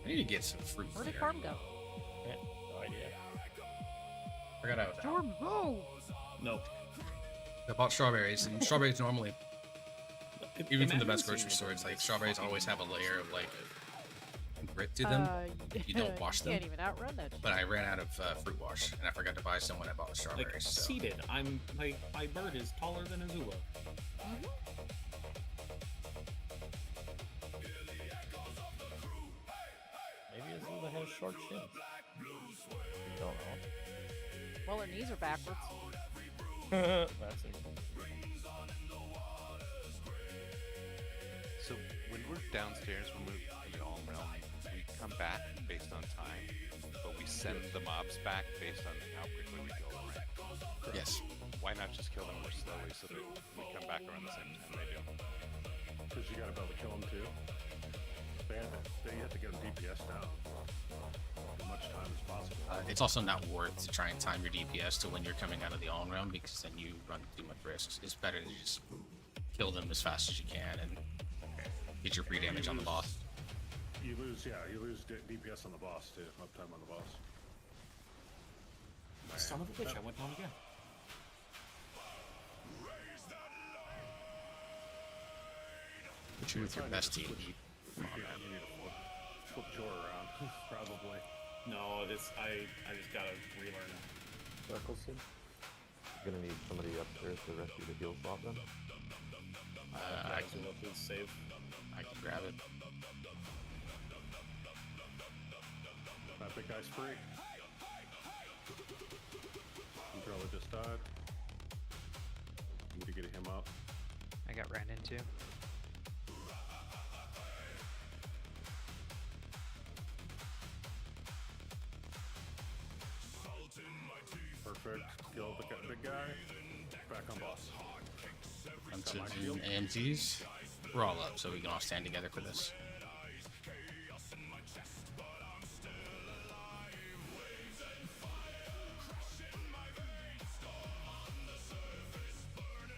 I need to get some fruit Where in did there. Carm go? Yeah, no idea. Forgot I was out. Jordan, go! No. I bought strawberries, and strawberries normally, even from the best Imagine grocery seeing stores, like this strawberries fucking always have a layer of like grit to them. if you don't wash You them. can't even outrun that shit. But I ran out of fruit wash, and I forgot to buy some when I bought the strawberries. Like so. seated. I'm like my bird is taller than Azula. Maybe Azula has short shins. Don't know. Well, her knees are backwards. That's it. So when we're downstairs, when we're in the Alm Realm, we come back based on time, but we send the mobs back based on how quickly we go, right? Yes. Why not just kill them more slowly so that we come back around the same time they do? Because you gotta be able to kill him too. They have to get them DPS down as much time as possible. It's also not worth to try and time your DPS to when you're coming out of the Aln realm, because then you run too much risks. It's better to just kill them as fast as you can and get your free damage on the boss. You lose DPS on the boss too. Uptime on the boss. Son of a bitch! I went down again. Hit you with your best team. You need to flip Jor around, probably. No, I just gotta relearn it. Reckleston? You're gonna need somebody upstairs to rescue the heal slot then? I can go through the save. I can grab it. That big guy's free. Controller just died. Need to get him up. I got ran into. Perfect. Kill the big guy. Back on boss. Hunted and AMZs. We're all up, so we can all stand together for this.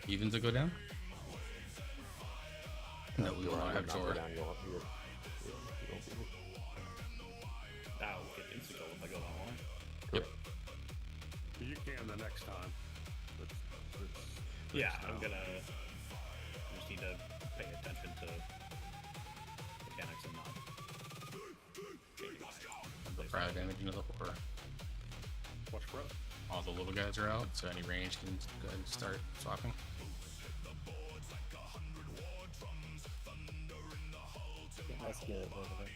Even to go down? No, we will not have Jor. I'll get insta kill if I go that long. Yep. You can the next time. Yeah, I'm gonna. I just need to pay attention to mechanics and not. The fire damage into the horror. Watch bro. All the little guys are out, so any range can go ahead and start swapping. Let's get it over there.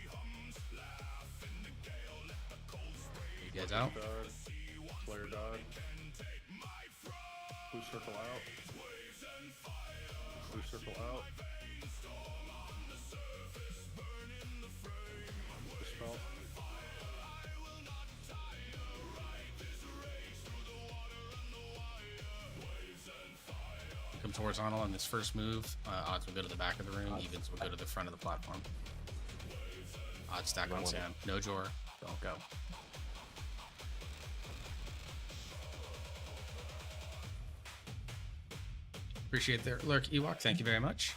You guys out? Slayer died. Blue circle out. Blue circle out. Dispel. Comes horizontal on this first move. Odds will go to the back of the room. Evens will go to the front of the platform. Odds stack on Sam. No Jor. Don't go. Appreciate the lurk, Ewok. Thank you very much.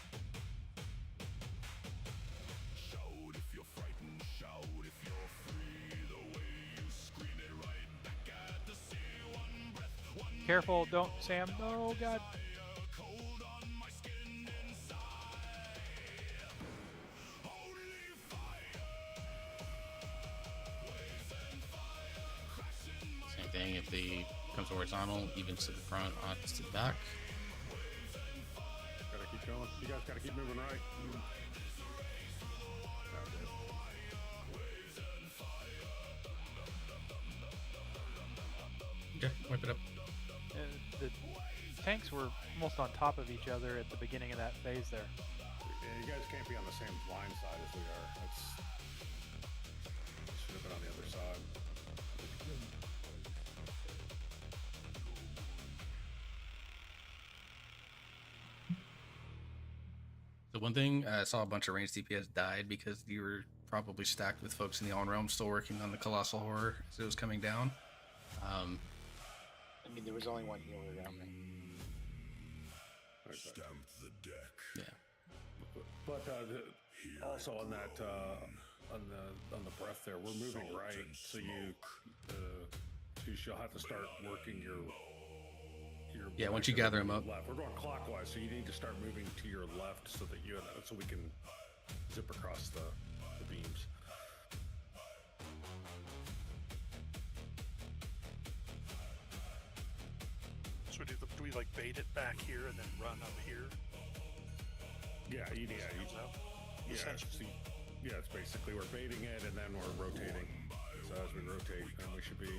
Careful, don't, Sam. Oh, God. Same thing if the comes horizontal, evens to the front, odds to the back. Gotta keep going. You guys gotta keep moving right. Okay, wipe it up. The tanks were almost on top of each other at the beginning of that phase there. Yeah, you guys can't be on the same line side as we are. That's should have been on the other side. The one thing I saw a bunch of ranged DPS died because you were probably stacked with folks in the on realm still working on the Colossal Horror as it was coming down. I mean, there was only one healer down there. Stamp the deck. Yeah. But also on that on the breath there, we're moving right, so you'll have to start working your Yeah, once you gather them up. left. We're going clockwise, so you need to start moving to your left so that so we can zip across the beams. So do we like bait it back here and then run up here? It's basically we're baiting it and then we're rotating. So as we rotate, then we should be.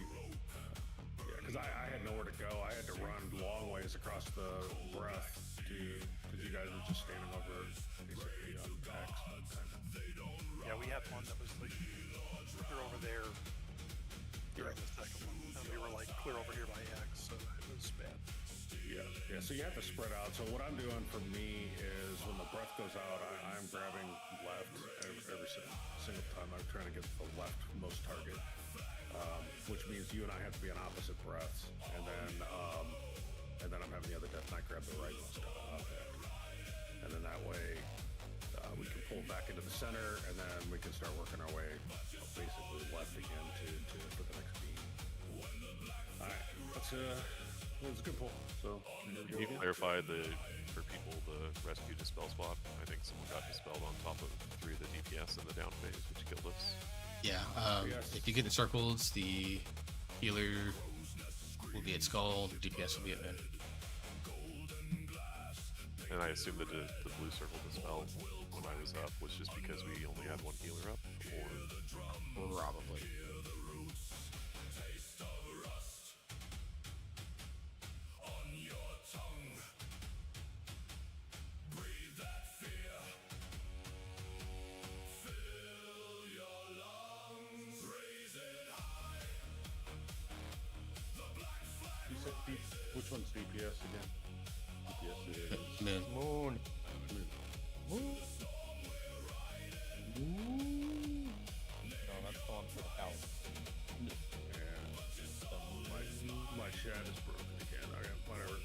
Because I had nowhere to go. I had to run long ways across the breath because you guys were just standing over basically on X. Yeah, we had one that was like clear over there during the second one, and we were like clear over here by X, so it was bad. Yeah. So you have to spread out. So what I'm doing for me is when the breath goes out, I'm grabbing left every single time. I'm trying to get the leftmost target, which means you and I have to be on opposite breaths, and then I'm having the other Death Knight grab the rightmost hit. And then that way we can pull back into the center, and then we can start working our way basically left again for the next beam. All right, that's a good pull. So can you clarify for people the rescue dispel swap? I think someone got dispelled on top of 3 of the DPS in the down phase, which killed us. Yeah, if you get the circles, the healer will be at skull, the DPS will be at mid. And I assume that the blue circle dispel when I was up was just because we only had 1 healer up, or probably. Which one's DPS again? DPS it is. Moon. Moon. Moon. Moon. No, that's the one for the house. And my chat is broken again. Okay, whatever.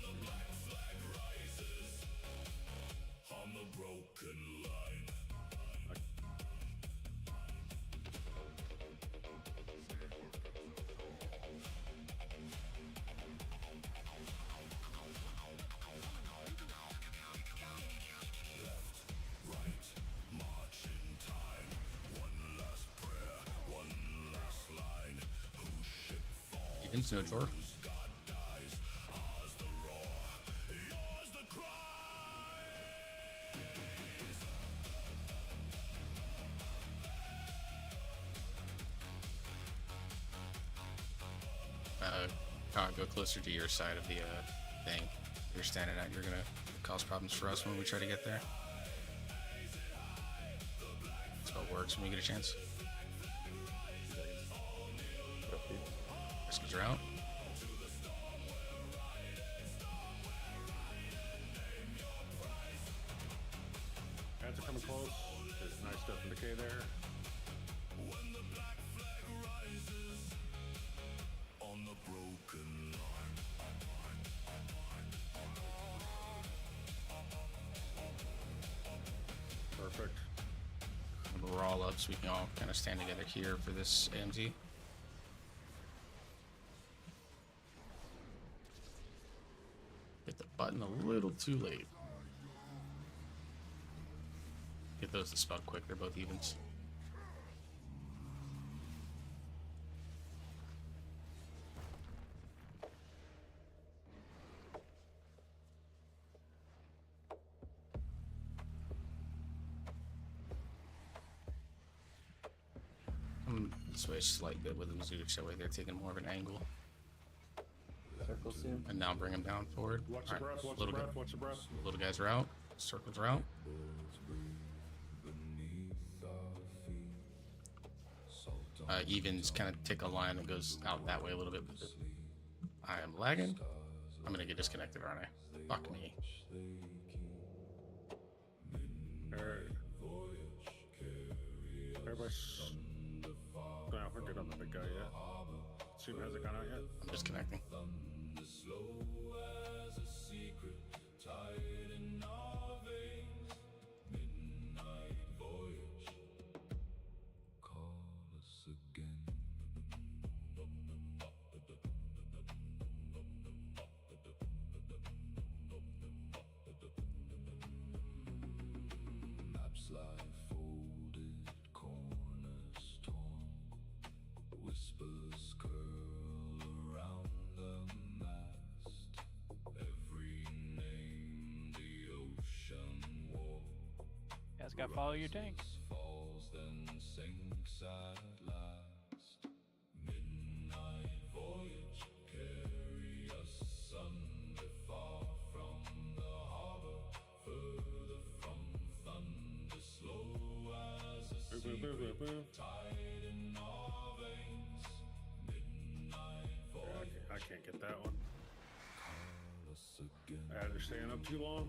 On the broken line. Evens, no drawer. Go closer to your side of the thing you're standing at. You're gonna cause problems for us when we try to get there. That's what works when we get a chance. Rescues are out. Ads are coming close. There's nice stuff in decay there. On the broken Perfect. We're all up, so we can all kind of stand together here for this AMZ. Hit the button a little too late. Get those dispelled quick, they're both evens. This way slight bit with the Zooch, that way they're taking more of an angle. Circle soon. And now bring them down forward. Watch the breath, watch the breath, watch the breath. Little guys are out. Circles are out. Evens kind of take a line that goes out that way a little bit. I am lagging. I'm gonna get disconnected, aren't I? Fuck me. Alright. Everybody's... No, we're good on the big guy yet. Zoom hasn't gone out yet. I'm disconnecting. Whispers curl around the mast. Every name the ocean wore. Guys, gotta follow your tank. Falls then sinks at last. Midnight voyage carry us under far from the harbor, further from thunder, slow as a secret. Tide in our veins. I can't get that one. They're staying up too long.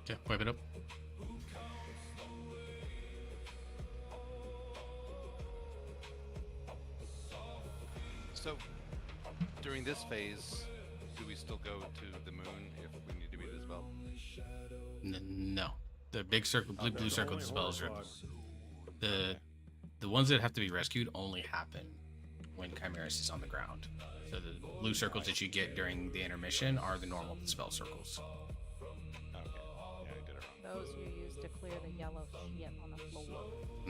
Okay, wipe it up. So, during this phase, do we still go to the moon if we need to be dispelled? No. The big circle, blue There's circle only dispels are horrified. the ones that have to be rescued only happen when Chimeras is on the ground. So the blue circles that you get during the intermission are the normal dispel circles. Okay. Yeah, I did it wrong. Those you use to clear the yellow shit on the floor. I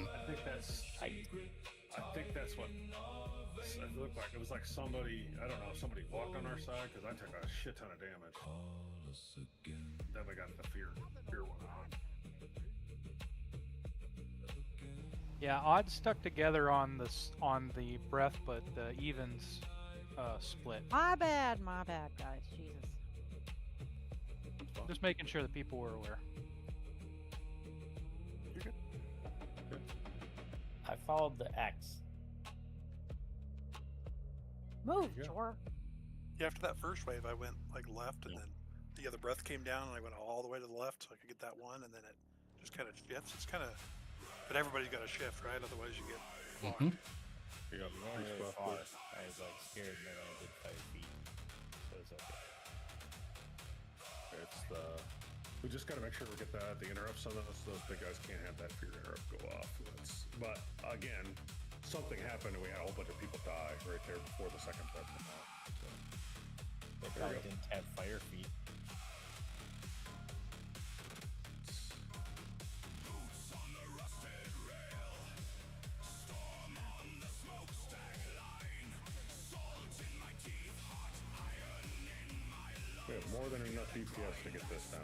think that's what it looked like. It was like somebody, I don't know, somebody walked on our side because I took a shit ton of damage. Then we got the fear one on. Yeah, odds stuck together on the breath, but the evens split. My bad, guys. Jesus. Just making sure that people were aware. You're good. Good. I followed the X. Move, Yeah. Jor. Yeah, after that first wave, I went like left, and then the other breath came down, and I went all the way to the left so I could get that one, and then it just kind of shifts. It's kind of, but everybody's got to shift, right? Otherwise, you get. Mm-hmm. You got Going nice really buff, far. please. I was like scared, and then I did 5 feet, so it's okay. It's the. We just got to make sure we get the interrupts on those big guys can't have that fear interrupt go off. But again, something happened and we had a whole bunch of people die right there before the second breath came out. So, They there we probably go. didn't have fire feet. We have more than enough DPS to get this down.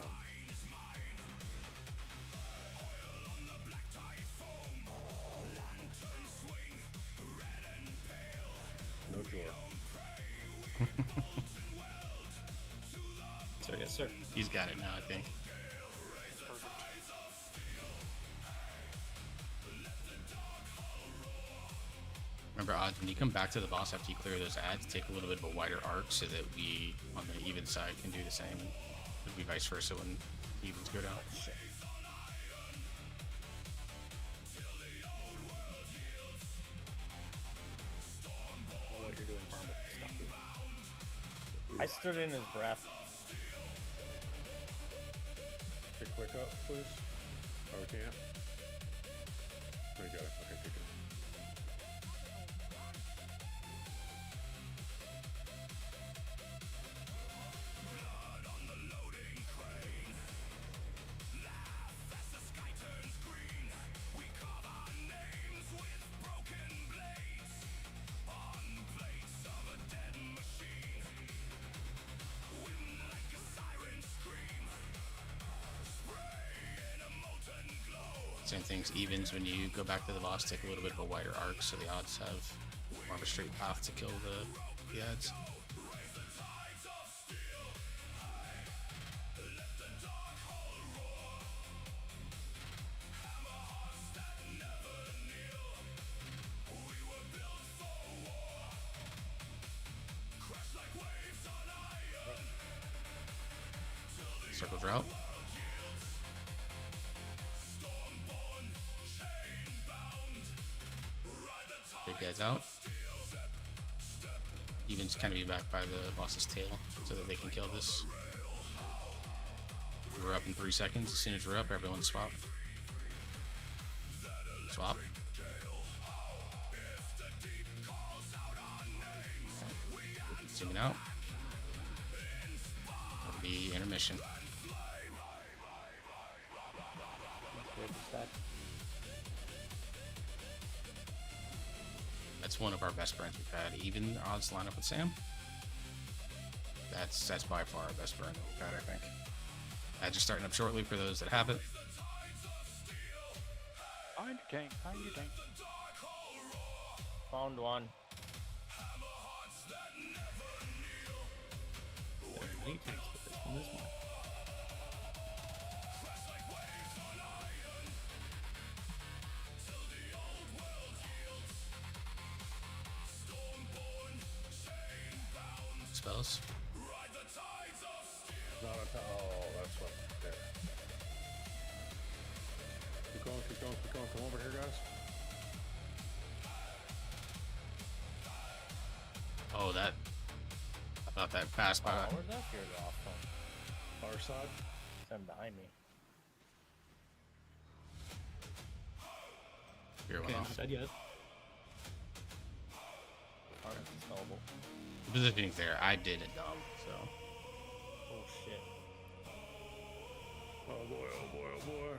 No Jor. So yes, sir. He's got it now, I think. Remember, odds when you come back to the boss after you clear those ads, take a little bit of a wider arc so that we on the even side can do the same. It'll be vice versa when evens go down. Know what you're doing, Marmot. Stop. I stood in his breath. Get quick up, please. Oh, we can't. There you go. Okay, good. Same things, evens when you go back to the boss, take a little bit of a wider arc so the odds have more of a straight path to kill the ads. Circles are out. Big guys out. Evens kind of be back by the boss's tail so that they can kill this. We're up in 3 seconds. As soon as we're up, everyone swap. Swap. Zooming out. It'll be intermission. That's one of our best burns we've had. Even odds line up with Sam. That's by far our best burn that we've had, I think. Just starting up shortly for those that have it. Find your tank, find your tank. Found one. Many tanks, but this one is one. Spells. Not a oh, that's what. Yeah. Keep going. Come over here, guys. Oh, that. I thought that passed by. Where's that geared off from? Our side. Them behind me. Here, went off. Dead yet? Aren't spellable. Positioning's there. I did it dumb, so. Oh shit. Oh boy, oh boy, oh boy.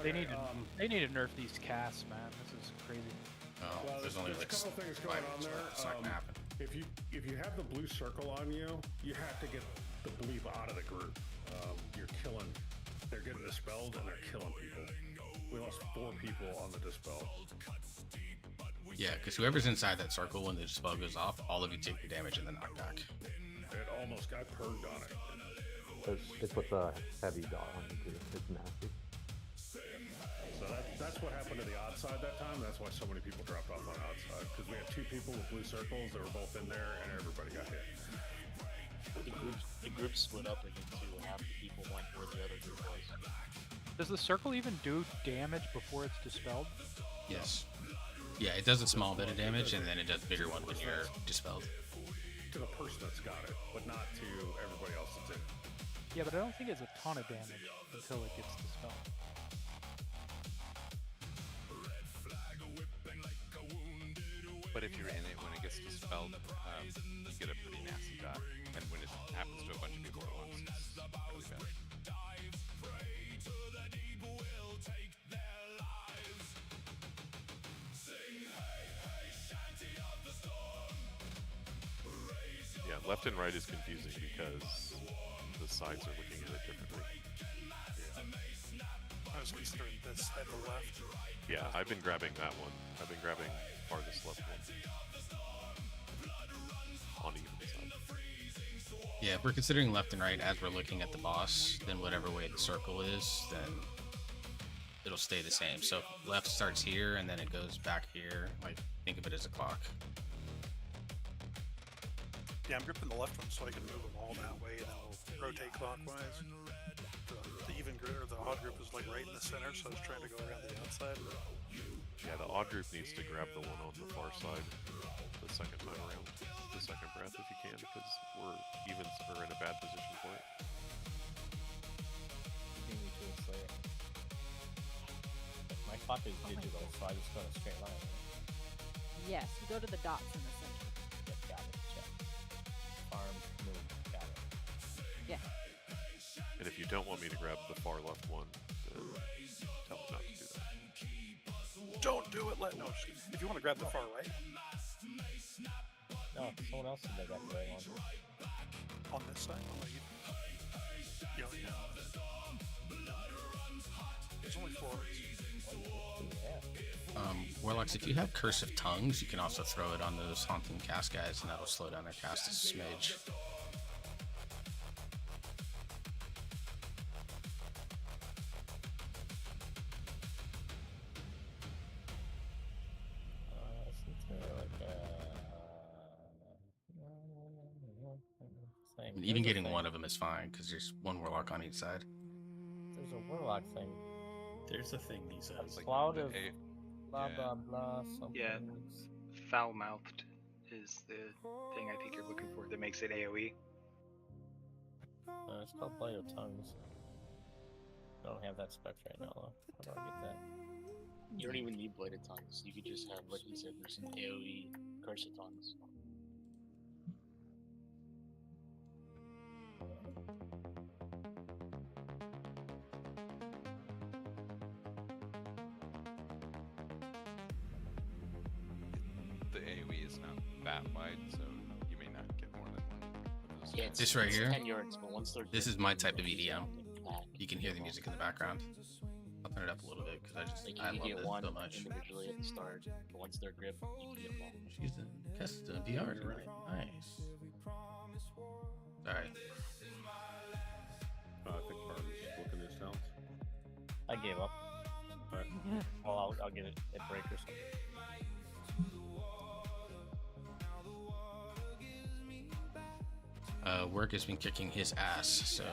They Okay, need to nerf these casts, man. This is crazy. Oh, well, there's only like a couple things going 5 on there. minutes left. It's not gonna happen. If you have the blue circle on you, you have to get the bleep out of the group. You're killing. They're getting dispelled and they're killing people. We lost 4 people on the dispel. Yeah, because whoever's inside that circle when the dispel goes off, all of you take the damage and the knockback. It almost got purged on it. It's with a heavy dot on it too. It's nasty. So that's what happened to the odd side that time. That's why so many people dropped off on the odd side. Because we had 2 people with blue circles that were both in there and everybody got hit. The group split up into 2, and half the people went where the other group was. Does the circle even do damage before it's dispelled? Yes. Yeah, it does a small bit of damage, and then it does a bigger one when you're dispelled. To the person that's got it, but not to everybody else that's in. Yeah, but I don't think it's a ton of damage until it gets dispelled. But if you're in it when it gets dispelled, you get a pretty nasty dot. And when it happens to a bunch of people at once, it's really bad. Yeah, left and right is confusing because the sides are looking at it differently. I was considering this at the left. Yeah, I've been grabbing that one. I've been grabbing farthest left one. On the even side. Yeah, if we're considering left and right as we're looking at the boss, then whatever way the circle is, then it'll stay the same. So left starts here and then it goes back here. Like, think of it as a clock. Yeah, I'm gripping the left one so I can move them all that way, and then we'll rotate clockwise. The even group or the odd group is like right in the center, so I was trying to go around the outside. Yeah, the odd group needs to grab the one on the far side the second time around. The second breath if you can, because we're evens are in a bad position for it. Beat me to a Slayer. My clock is digital, so I just go in a straight line. Yes, you go to the dots in the center. Yep, got it. Check. Farm, move, got it. Yeah. And if you don't want me to grab the far left one, then tell me not to do that. Don't do it. No, if you want to grab the far right. No, someone else said they got the right one. On this side? Oh, you know, yeah. There's only 4. Warlocks, if you have Curse of Tongues, you can also throw it on those Haunting Cast guys, and that'll slow down their cast a smidge. And even getting one of them is fine, because there's one Warlock on each side. There's a Warlock thing. There's a thing he says. A cloud of blah blah blah something. Yeah, foul-mouthed is the thing I think you're looking for that makes it AoE. It's called Blade of Tongues. I don't have that spec right now though. How do I get that? You don't even need Bladed Tongues. You could just have, like you said, there's an AoE Curse of Tongues. The AoE is not that wide, so you may not get more than one of those. Yeah, This right here, 10 yards, but once they're this is my type of EDM. back, You can hear the music in the background. I'll turn it up a little bit, because like I you love can get this one so much. individually at the start, but once they're gripped, you can get them all. She's in custom VR tonight. Nice. Sorry. I think Barnes is looking his talents. I gave up. Alright. Well, I'll get it at break or something. Work has been kicking his ass, so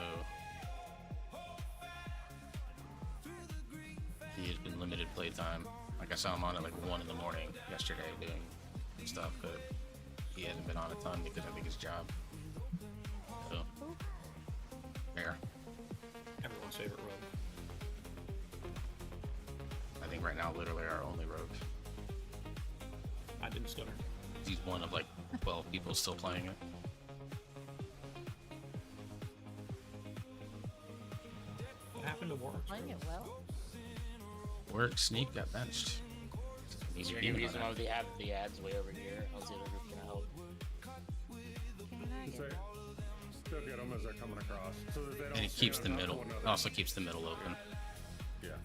playtime. Like I saw him on at like 1 in the morning yesterday doing stuff, but he hasn't been on a ton because I think his job. So, fair. Everyone's favorite rogue. I think right now, literally our only rogue. I didn't stutter. He's one of like 12 people still playing it. What happened to Warwick? Playing it well. Work Sneak got benched. Is there any reason why they have the ads way over here? How's the other group gonna help? Go get them as they're coming across. So that they don't And it keeps the middle. Also keeps the middle open. Yeah.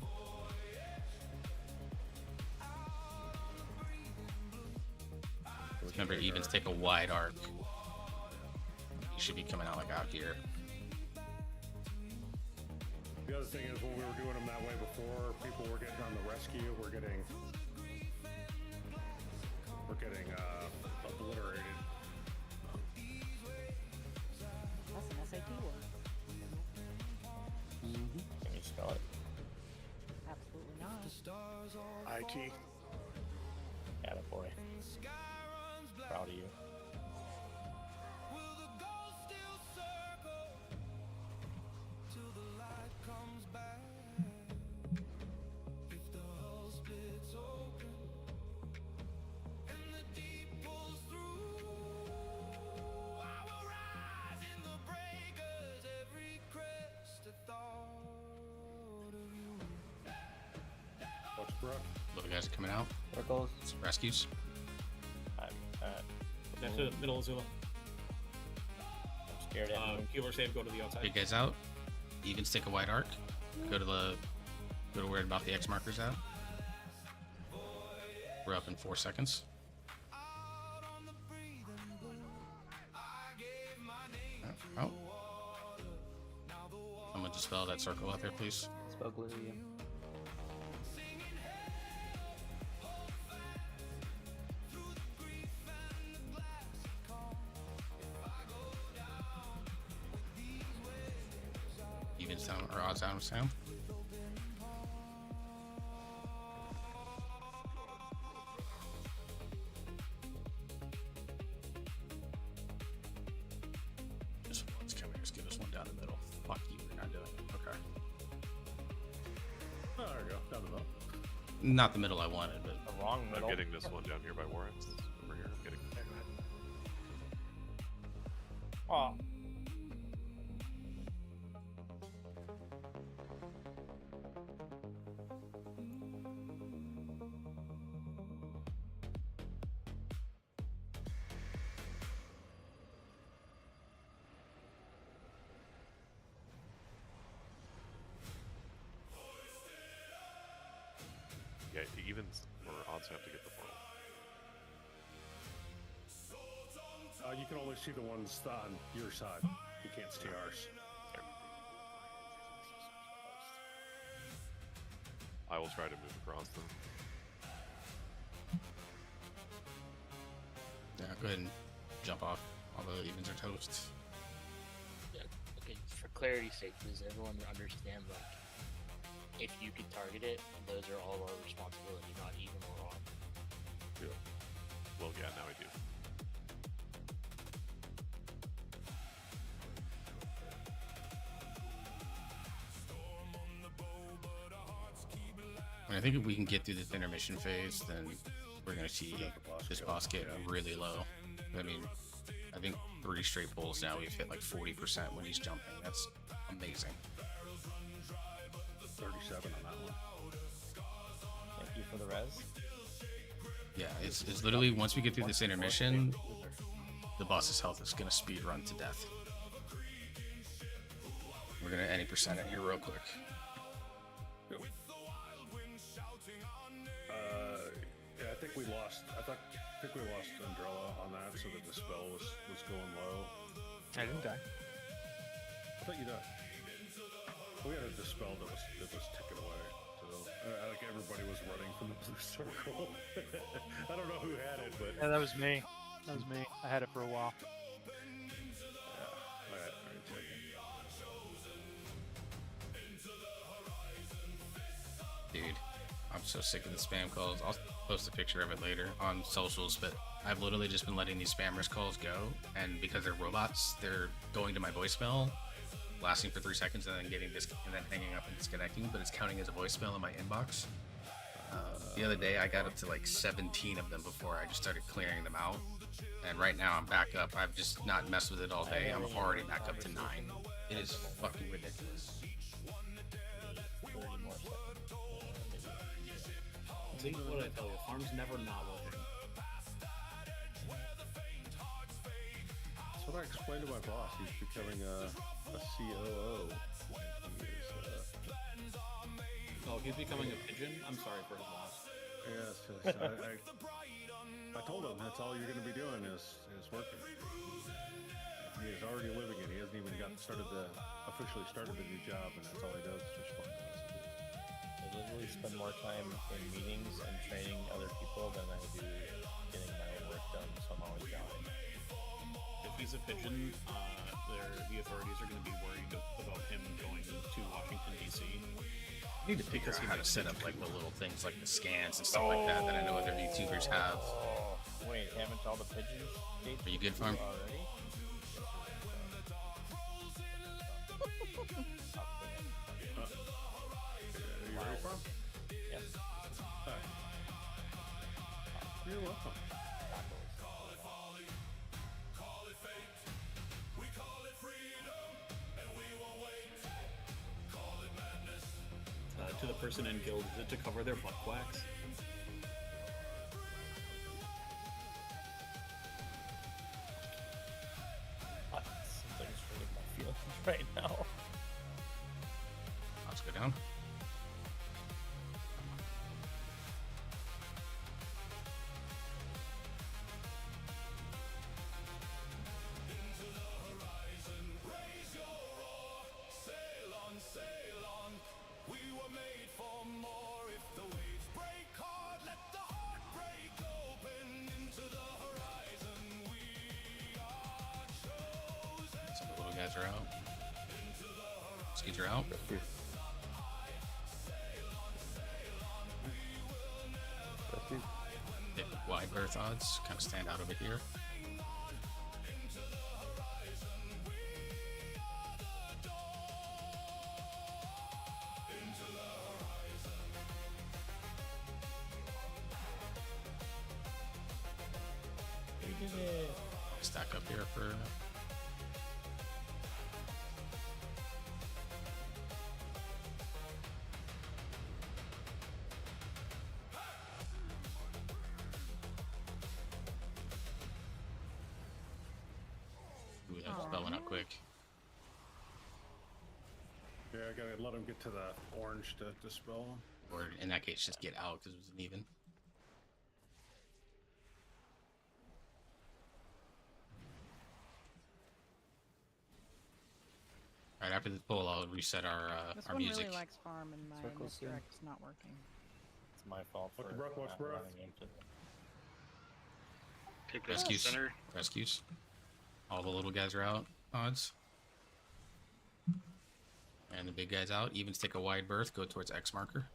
Remember, evens take a wide arc. You should be coming out like out here. The other thing is when we were doing them that way before, people were getting on the rescue. We're getting obliterated. That's an SAT word. Can you spell it? Absolutely not. IT. Attaboy. Proud of you. What's Brooke? Little guys are coming out. Circles. Some rescues. That's the middle of Zula. I'm scared at him. Healer save, go to the outside. Big guys out. Evens take a wide arc. Go to where about the X markers at. We're up in 4 seconds. Oh. I'm gonna dispel that circle out there, please. Spell glue, yeah. Evens down or odds down with Sam. This one's coming. Just give us one down the middle. Fuck you, we're not doing it. Okay. Oh, there we go. Down the middle. Not the middle I wanted, but The wrong middle. I'm getting this one down here by Warrens. Over here, I'm getting. Oh. Yeah, evens or odds have to get the portal. You can only see the ones on your side. You can't see ours. I will try to move across them. yeah, go ahead and jump off. Although evens are toast. Yeah, okay, for clarity's sake, does everyone understand, like, if you could target it, those are all our responsibility, not even or odd. Yeah. Well, yeah, now I do. And I think if we can get through this intermission phase, then we're gonna see this boss get really low. I mean, I think 3 straight pulls now we've hit like 40% when he's jumping. That's amazing. 37 on that one. Thank you for the res. Yeah, it's literally once we get through this intermission, the boss's health is gonna speed run to death. We're gonna any percent it here real quick. Yeah, I think we lost. I think we lost Umbrella on that, so the dispel was going low. I didn't die. I thought you died. We had a dispel that was ticking away. So like everybody was running from the blue circle. I don't know who had it, but Yeah, that was me. That was me. I had it for a while. yeah. All right, take it. Dude, I'm I'm so sick of the spam calls. I'll post a picture of it later on socials, but I've literally just been letting these spammers calls go, and because they're robots, they're going to my voicemail, lasting for 3 seconds, and then and then hanging up and disconnecting. But it's counting as a voicemail in my inbox. The other day, I got up to like 17 of them before I just started clearing them out, and right now I'm back up. I've just not messed with it all day. I'm already back up to 9. It is fucking ridiculous. See what I tell you, farm's never not working. That's what I explained to my boss. He's becoming a COO. Oh, he's becoming a pigeon? I'm sorry for his loss. Yes, I told him that's all you're going to be doing is working. He is already living it. He hasn't even officially started the new job, and that's all he does is just fucking messages. I literally spend more time in meetings and training other people than I do getting my own work done, so I'm always dying. If he's a pigeon, the authorities are going to be worried about him going to Washington, D.C. I need to figure out how to set up like the little things like the scans and stuff like that I know other YouTubers have. Oh, wait, haven't all the pigeons? Are you good, Farm? Already? You ready, Farm? Yes. Hi. You're welcome. To the person in guild, is it to cover their butt quacks? Something's hurting my feelings right now. Let's go down. Guys are out. Skids are out. The wide berth odds kind of stand out over here. We did it. Stack up here for. Spelling up quick. Yeah, I gotta let him get to the orange to dispel him. Or in that case, just get out because it was an even. Alright, after this poll, I'll reset our music. This one really likes farm, and my misdirect is not working. It's my fault for Brock, watch breath. running into it. Take this Rescues. center. Rescues. All the little guys are out. Odds. And the big guys out. Evens take a wide berth. Go towards X marker.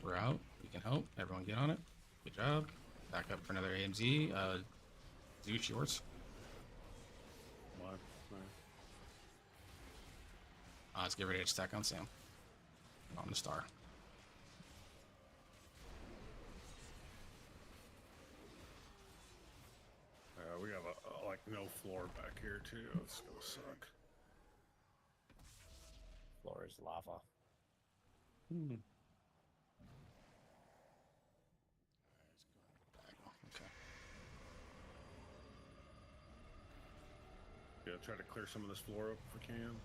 We're out. We can help. Everyone get on it. Good job. Back up for another AMZ. Zeus, yours. What? Let's get ready to stack on Sam. On the star. We have like no floor back here too. It's gonna suck. Floor is lava. Okay. Yeah, try to clear some of this floor up if we can.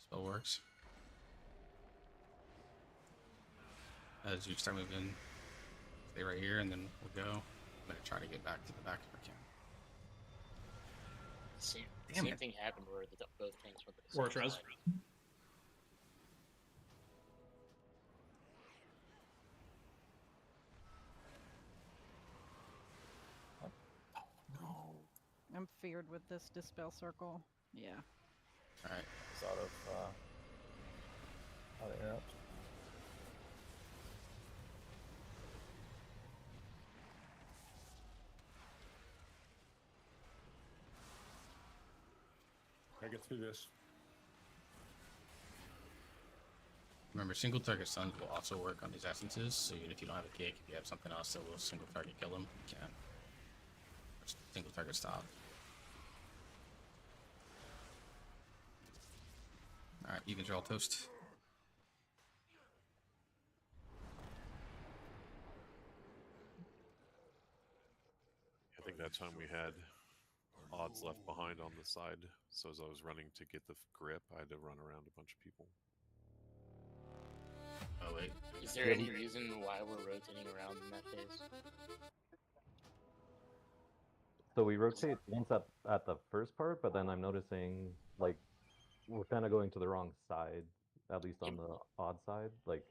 Spell works. As you start moving, stay right here, and then we'll go. I'm gonna try to get back to the back if I can. Same, Damn same it. thing happened where both tanks went to the Or same Trez. side. I'm feared with this dispel circle. Yeah. All right. It's out of interrupt. I get through this. Remember, single target stuns will also work on these essences. So even if you don't have a kick, if you have something else that will single target kill them, you can. Or single target stop. All right, evens are all toast. I think that time we had odds left behind on the side, so as I was running to get the grip, I had to run around a bunch of people. Oh wait. Is there any reason why we're rotating around in that phase? So we rotate once at the first part, but then I'm noticing like we're kind of going to the wrong side, at least on the odd side. Like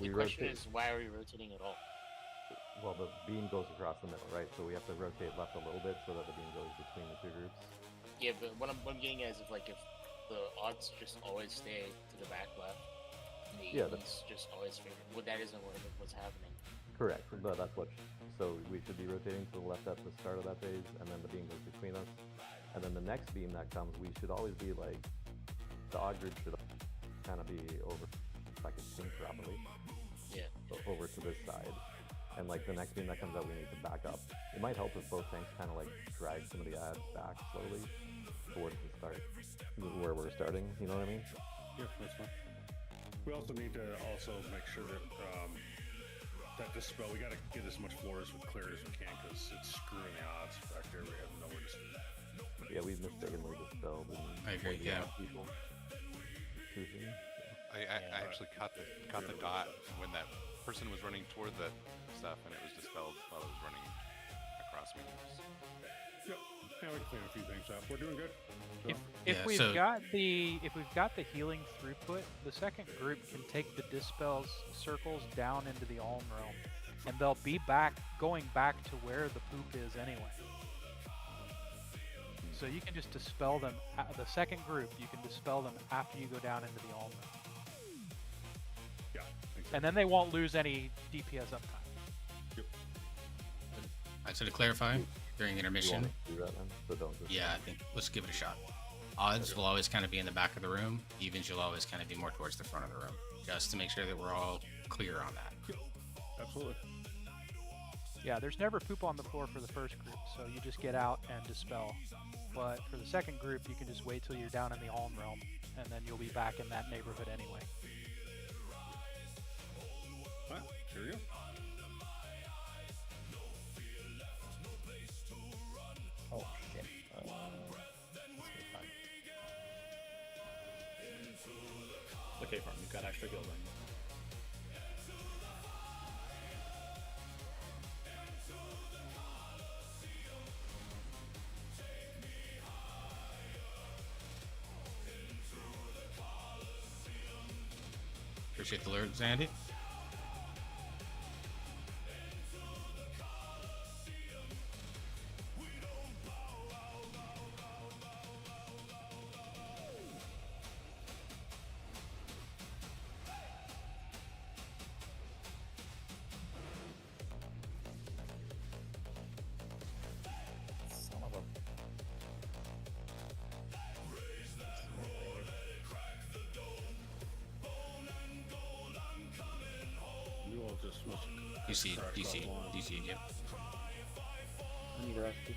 The question is, why are we rotating at all? Well, the beam goes across the middle, right? So we have to rotate left a little bit so that the beam goes between the two groups. Yeah, but what I'm getting at is if the odds just always stay to the back left, and the evens just always favor. Well, that isn't what's happening. Correct, but that's what. So we should be rotating to the left at the start of that phase, and then the beam goes between us. And then the next beam that comes, we should always be like, the odd group should kind of be over, if I can think properly. Yeah. Over to this side. And like the next beam that comes out, we need to back up. It might help if both tanks kind of like drag some of the ads back slowly towards the start, where we're starting. You know what I mean? Yeah, that's fine. We also need to make sure that that dispel. We got to get as much floor as we clear as we can because it's screwing the odds back there. We have nowhere to see. Yeah, we've mistakenly dispelled. I agree. Yeah. People. I actually caught the dot when that person was running toward the stuff, and it was dispelled while it was running across me. Yep. Now we can clean a few things up. We're doing good. If we've got the healing throughput, the second group can take the dispels circles down into the Alm Realm, and they'll be going back to where the poop is anyway. So you can just dispel them. The second group, you can dispel them after you go down into the Alm Realm. Yeah. Exactly. And then they won't lose any DPS uptime. Yep. So to clarify, during intermission, do that then? So don't yeah, I think let's give it a shot. Odds will always kind of be in the back of the room. Evens you'll always kind of be more towards the front of the room, just to make sure that we're all clear on that. Yep. Absolutely. Yeah, there's never poop on the floor for the first group, so you just get out and dispel. But for the second group, you can just wait till you're down in the Alm Realm, and then you'll be back in that neighborhood anyway. All right, here we go. Oh shit. Okay, farm, you've got extra gilding. Appreciate the alerts, Andy. Son of a. You all just must. DC, yep. I need rescue.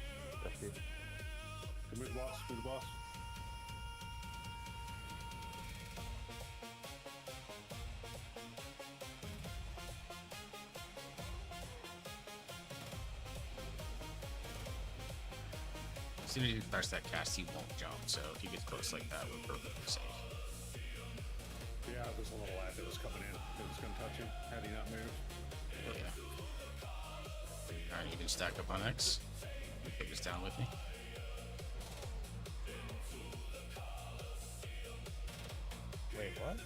Move the boss. Move the boss. As soon as he starts that cast, he won't jump. So if he gets close like that, we're perfectly safe. Yeah, there's a little lad that was coming in. That was going to touch him. Had he not moved. Yeah. Alright, you can stack up on X. Take this down with me. What?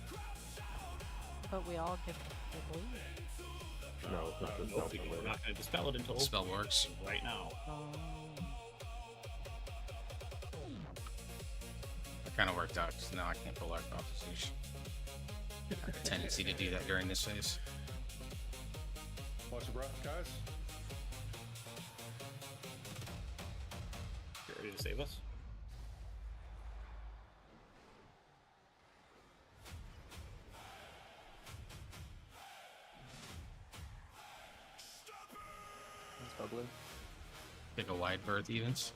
But we all get the bleed. No, it's just the Nope, spell we're later. not going to dispel it until Spell works. right now. It kind of worked out because now I can't pull Arc off the Zeus. I have a tendency to do that during this phase. Watch your breath, guys. You ready to save us? It's bubbling. Pick a wide berth, evens.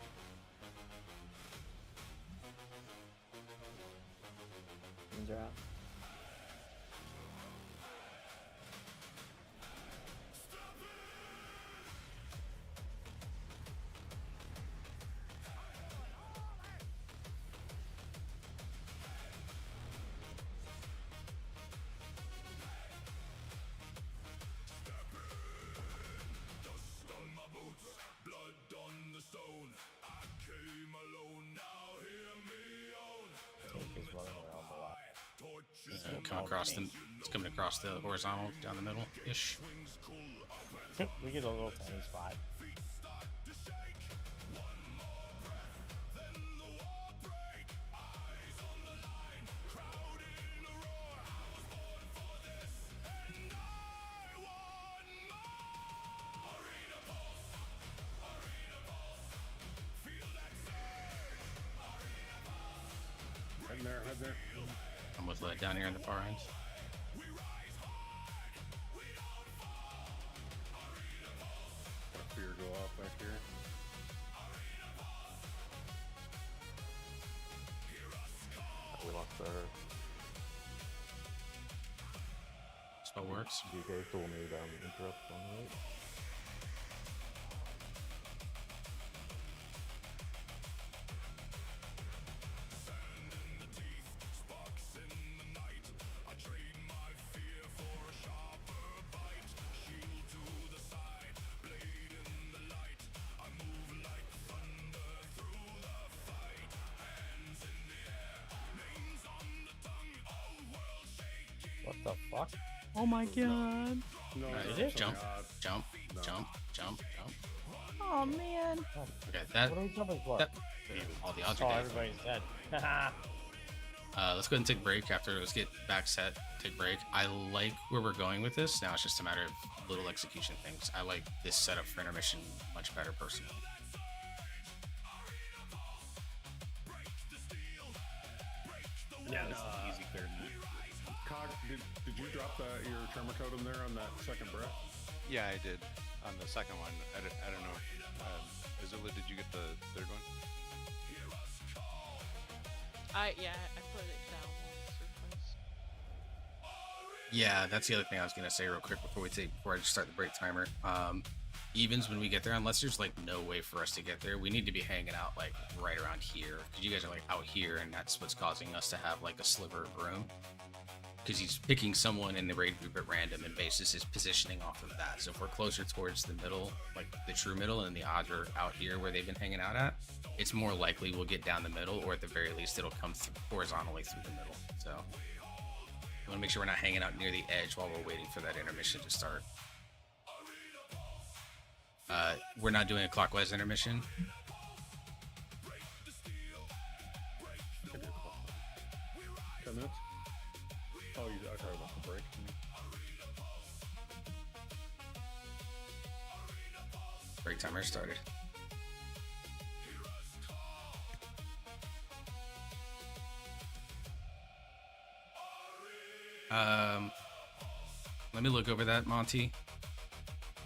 Things are out. Come across the. It's coming across the horizontal down the middle ish. We get a little tiny spot. Head there. I'm with Led down here in the far end. Got fear go off back here. We lost our Spell works. DK, so we'll need interrupt on the right. What the fuck? Oh my god. No, Alright, that's jump, not- jump, No. jump, jump, jump. Oh man. Okay, that. What are we jumping for? that all the odds Oh, are dead. everybody's dead. Let's go ahead and take a break after. Let's get back set. Take a break. I like where we're going with this. Now it's just a matter of little execution things. I like this setup for intermission much better personally. Yeah, this is an easy clear tonight. Cog, did you drop your tremor totem there on that second breath? Yeah, I did. On the second one, I don't know. Azula, did you get the third one? I put it down on surface. Yeah, that's the other thing I was gonna say real quick before I just start the break timer. Evens when we get there, unless there's like no way for us to get there, we need to be hanging out like right around here because you guys are like out here, and that's what's causing us to have like a sliver of room. Because he's picking someone in the raid group at random and bases his positioning off of that. So if we're closer towards the middle, like the true middle, and the odds are out here where they've been hanging out at, it's more likely we'll get down the middle, or at the very least it'll come horizontally through the middle. So we want to make sure we're not hanging out near the edge while we're waiting for that intermission to start. We're not doing a clockwise intermission. 10 minutes? Oh, I tried about the break. Break timer started. Let me look over that, Monty.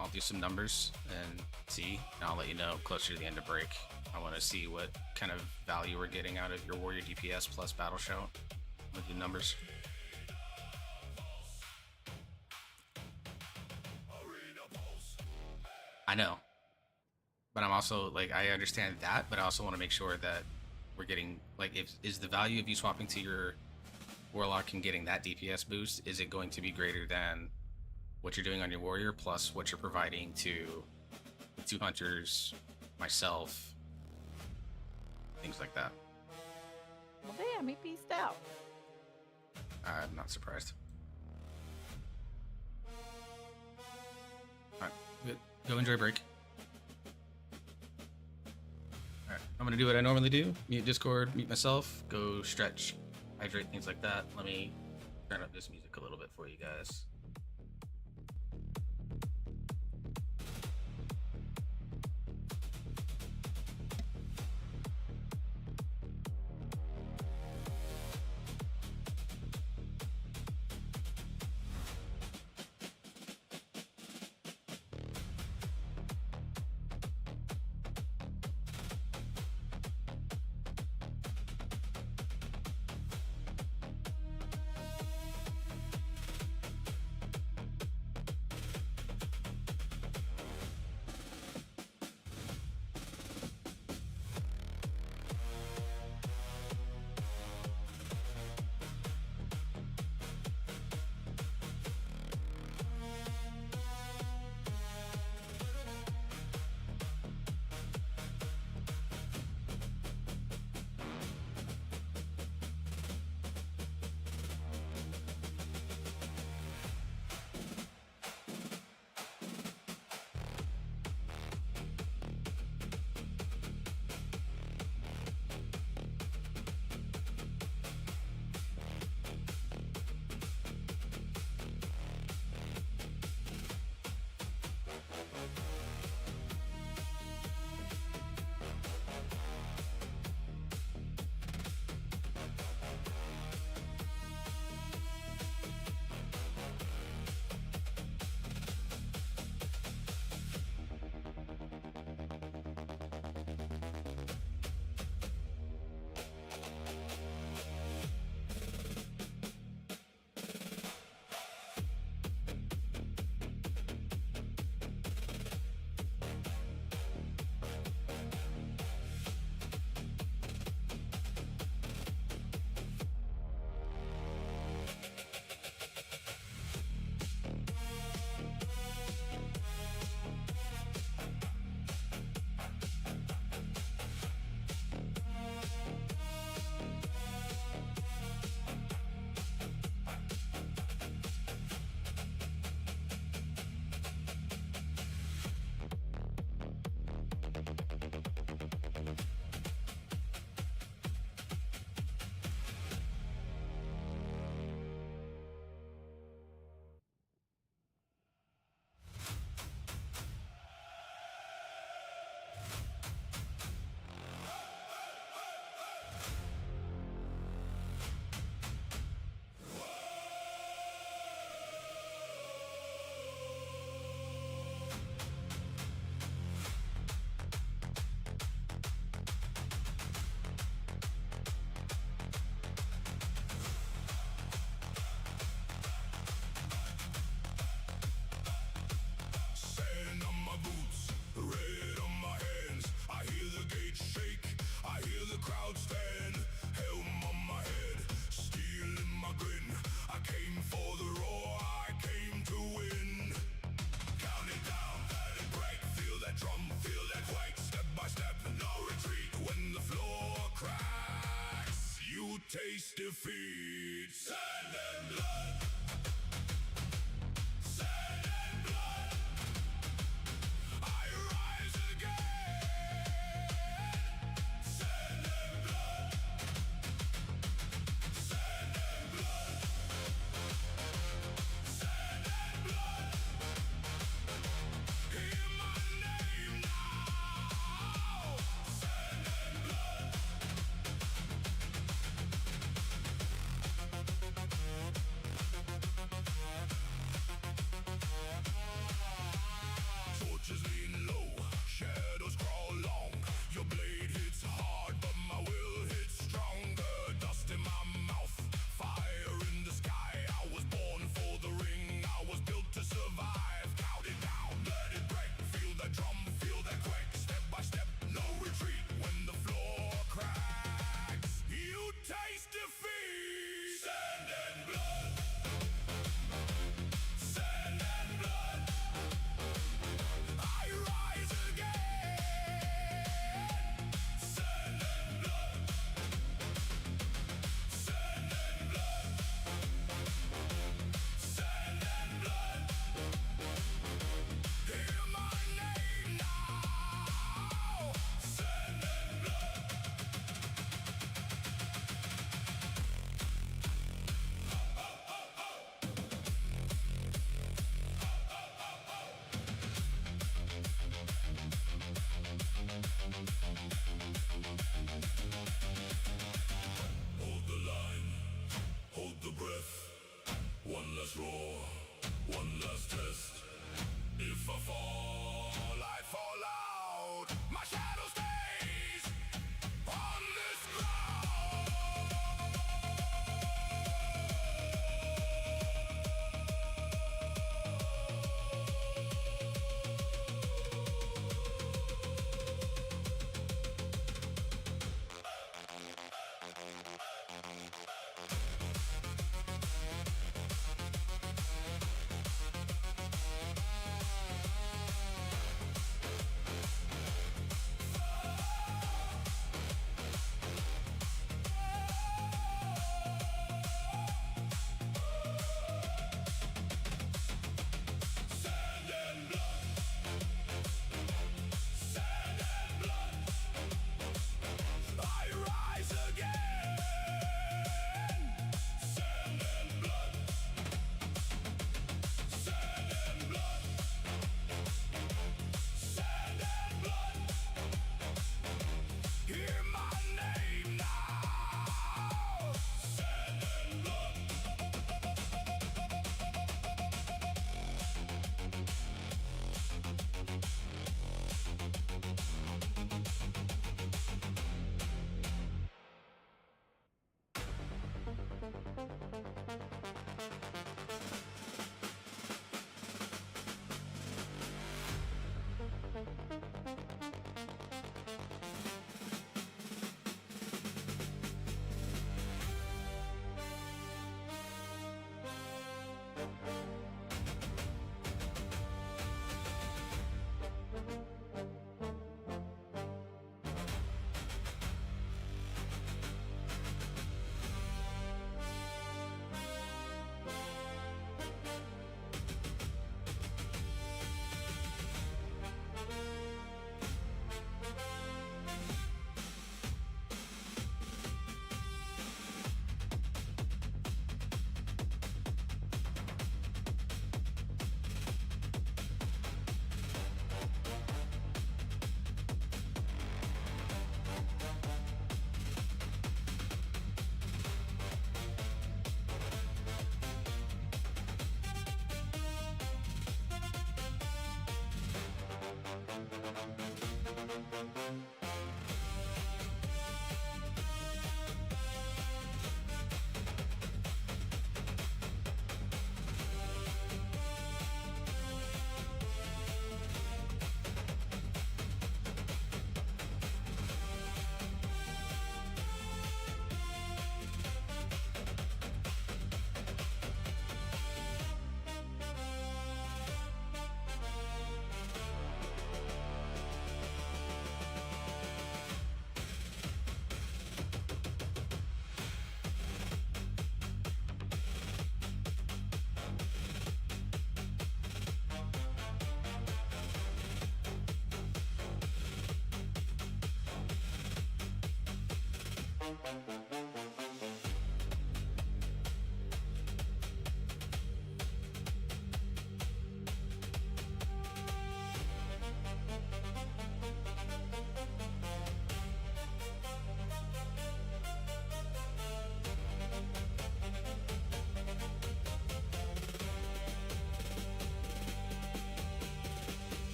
I'll do some numbers and see, and I'll let you know closer to the end of break. I want to see what kind of value we're getting out of your warrior DPS plus battle shout. I'll do numbers. I know, but I'm also like, I understand that, but I also want to make sure that we're getting like, is the value of you swapping to your warlock and getting that DPS boost, is it going to be greater than what you're doing on your warrior plus what you're providing to the 2 hunters, myself, things like that? Well, damn, he pieced out. I'm not surprised. Alright, good. Go enjoy break. Alright, I'm gonna do what I normally do. Mute Discord, mute myself, go stretch, hydrate, things like that. Let me turn up this music a little bit for you guys. Sand on my boots, red on my hands. I hear the gate shake, I hear the crowd stand. Helm on my head, steel in my grin. I came for the roar, I came to win. Count it down, let it break. Feel that drum, feel that quake. Step by step, no retreat. When the floor cracks, you taste defeat. Sand and blood. Sand and blood. I rise again. Sand and blood. Sand and blood. Sand and blood. Hear my name now. Sand and blood.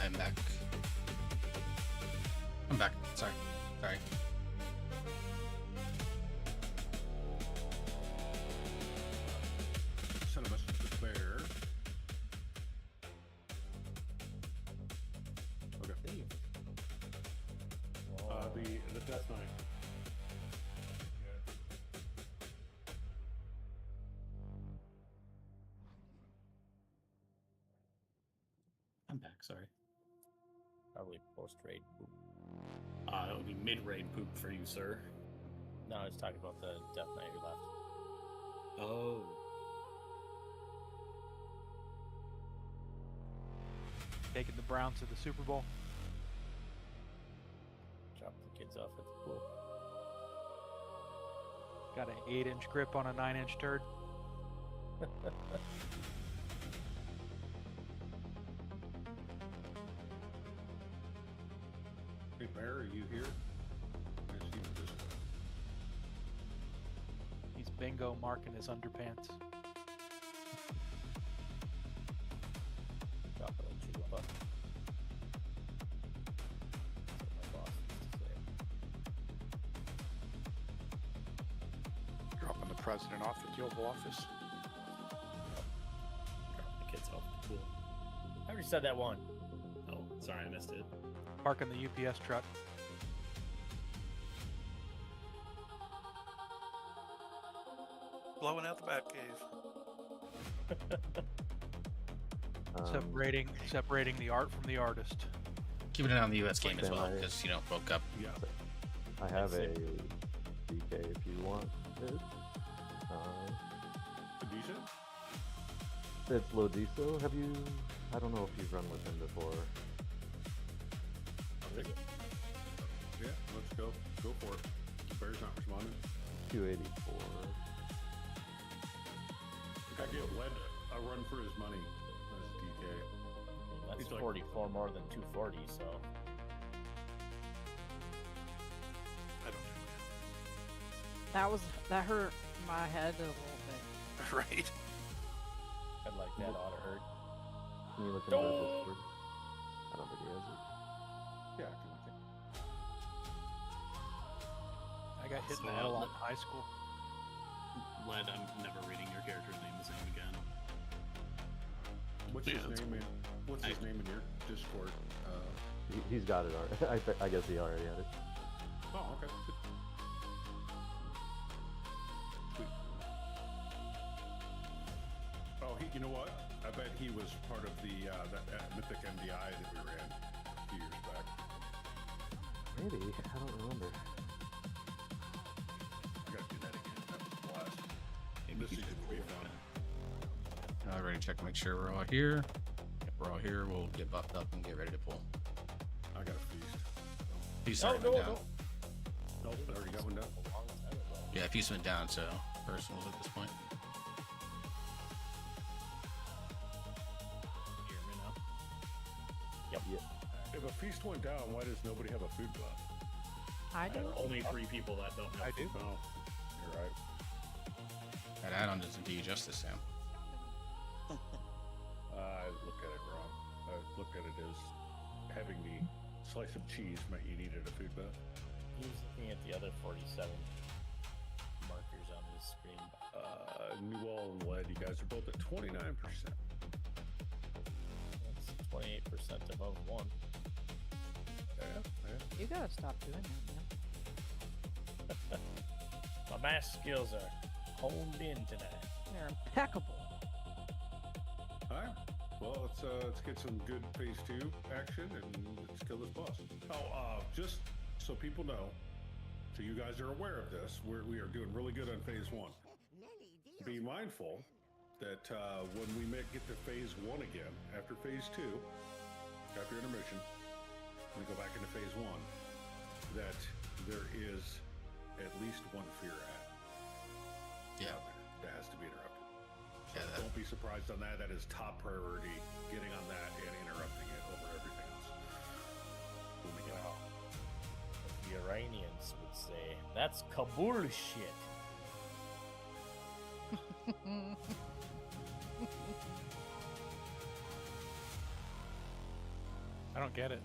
I'm back. I'm back. Sorry. Sorry. Send a message to Bear. Okay. The Death Knight. I'm back, sorry. Probably post-raid poop. It would be mid-raid poop for you, sir. No, I was talking about the Death Knight who left. Oh. Taking the Browns to the Super Bowl. Drop the kids off at the pool. Got an 8-inch grip on a 9-inch turd. Hey, Bear, are you here? I see you just... He's bingo marking his underpants. Drop it on Chihuahua. That's what my boss used to say. Dropping the president off at the Oval Office. Drop the kids off the pool. I already said that one. Oh, sorry, I missed it. Parking the UPS truck. Blowing out the Batcave. Separating the art from the artist. Keeping it on the US game as well, Then because, you know, woke up. Yeah. I have a DK if you want it. Decent? It's Lodiso. Have you? I don't know if you've run with him before. Yeah, let's go. Go for it. Bear's not responding. 284. I give Led a run for his money as DK. That's He's like- 44 more than 240, so. I don't That hurt my head a little bit. know. Right. I'd like that ought to hurt. Can you look into the Discord? I don't think he has it. Yeah, I can look at I got hit in the head a lot in high school. Led, I'm never reading your character's name the same again. What's his name in your Discord? He's got it already. I guess he already had it. Oh, okay. Sweet. Oh, you know what? I bet he was part of the that Mythic MDI that we ran a few years back. Maybe. I don't remember. I gotta do that again. That was a blast. This is gonna be fun. I already checked to make sure we're all here. If we're all here, we'll get buffed up and get ready to pull. I got a feast. Feast already went down. Nope, I already got one down. Yeah, feast went down, so personals at this point. You hear me now? Yep. If a feast went down, why does nobody have a food buff? I do. There are only 3 people that don't have I do. Oh, you're right. That add-on doesn't do you justice, Sam. I looked at it wrong. I looked at it as having the slice of cheese meant you needed a food buff. He was looking at the other 47 markers on the screen. New Wall and Lead, you guys are both at 29%. That's 28% above 1. Yeah. You gotta stop doing that, man. My math skills are honed in tonight. They're impeccable. All right. Well, let's get some good phase 2 action and let's kill this boss. Oh, just so people know, so you guys are aware of this, we are doing really good on phase 1. Be mindful that when we get to phase 1 again, after phase 2, after intermission, we go back into phase 1, that there is at least one fear ad. Yeah. That has to be interrupted. Yeah, So don't be surprised on that. That is top priority, getting on that and interrupting it over everything else. When we get out. The Iranians would say, that's Kabul shit. I don't get it.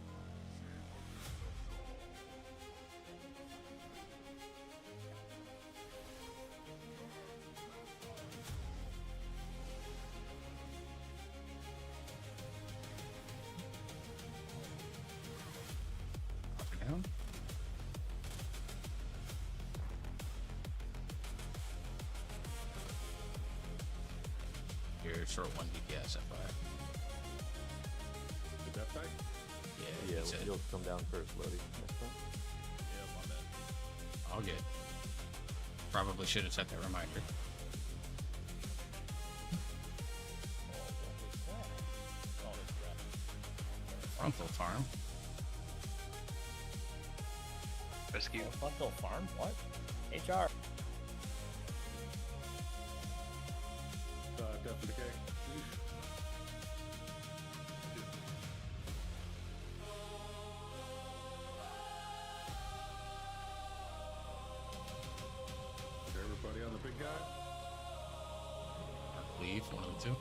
Down. You're short 1 DPS, FYI. Did that fight? Yeah, Yeah, he said. you'll come down first, Lodi. Next time. Yeah, my bad. All good. Probably should have set that reminder. Oh, it's crap. Frontal farm. Rescue. Frontal farm? What? HR. Death and Decay. Everybody on the big guy? Or leave, one of the two.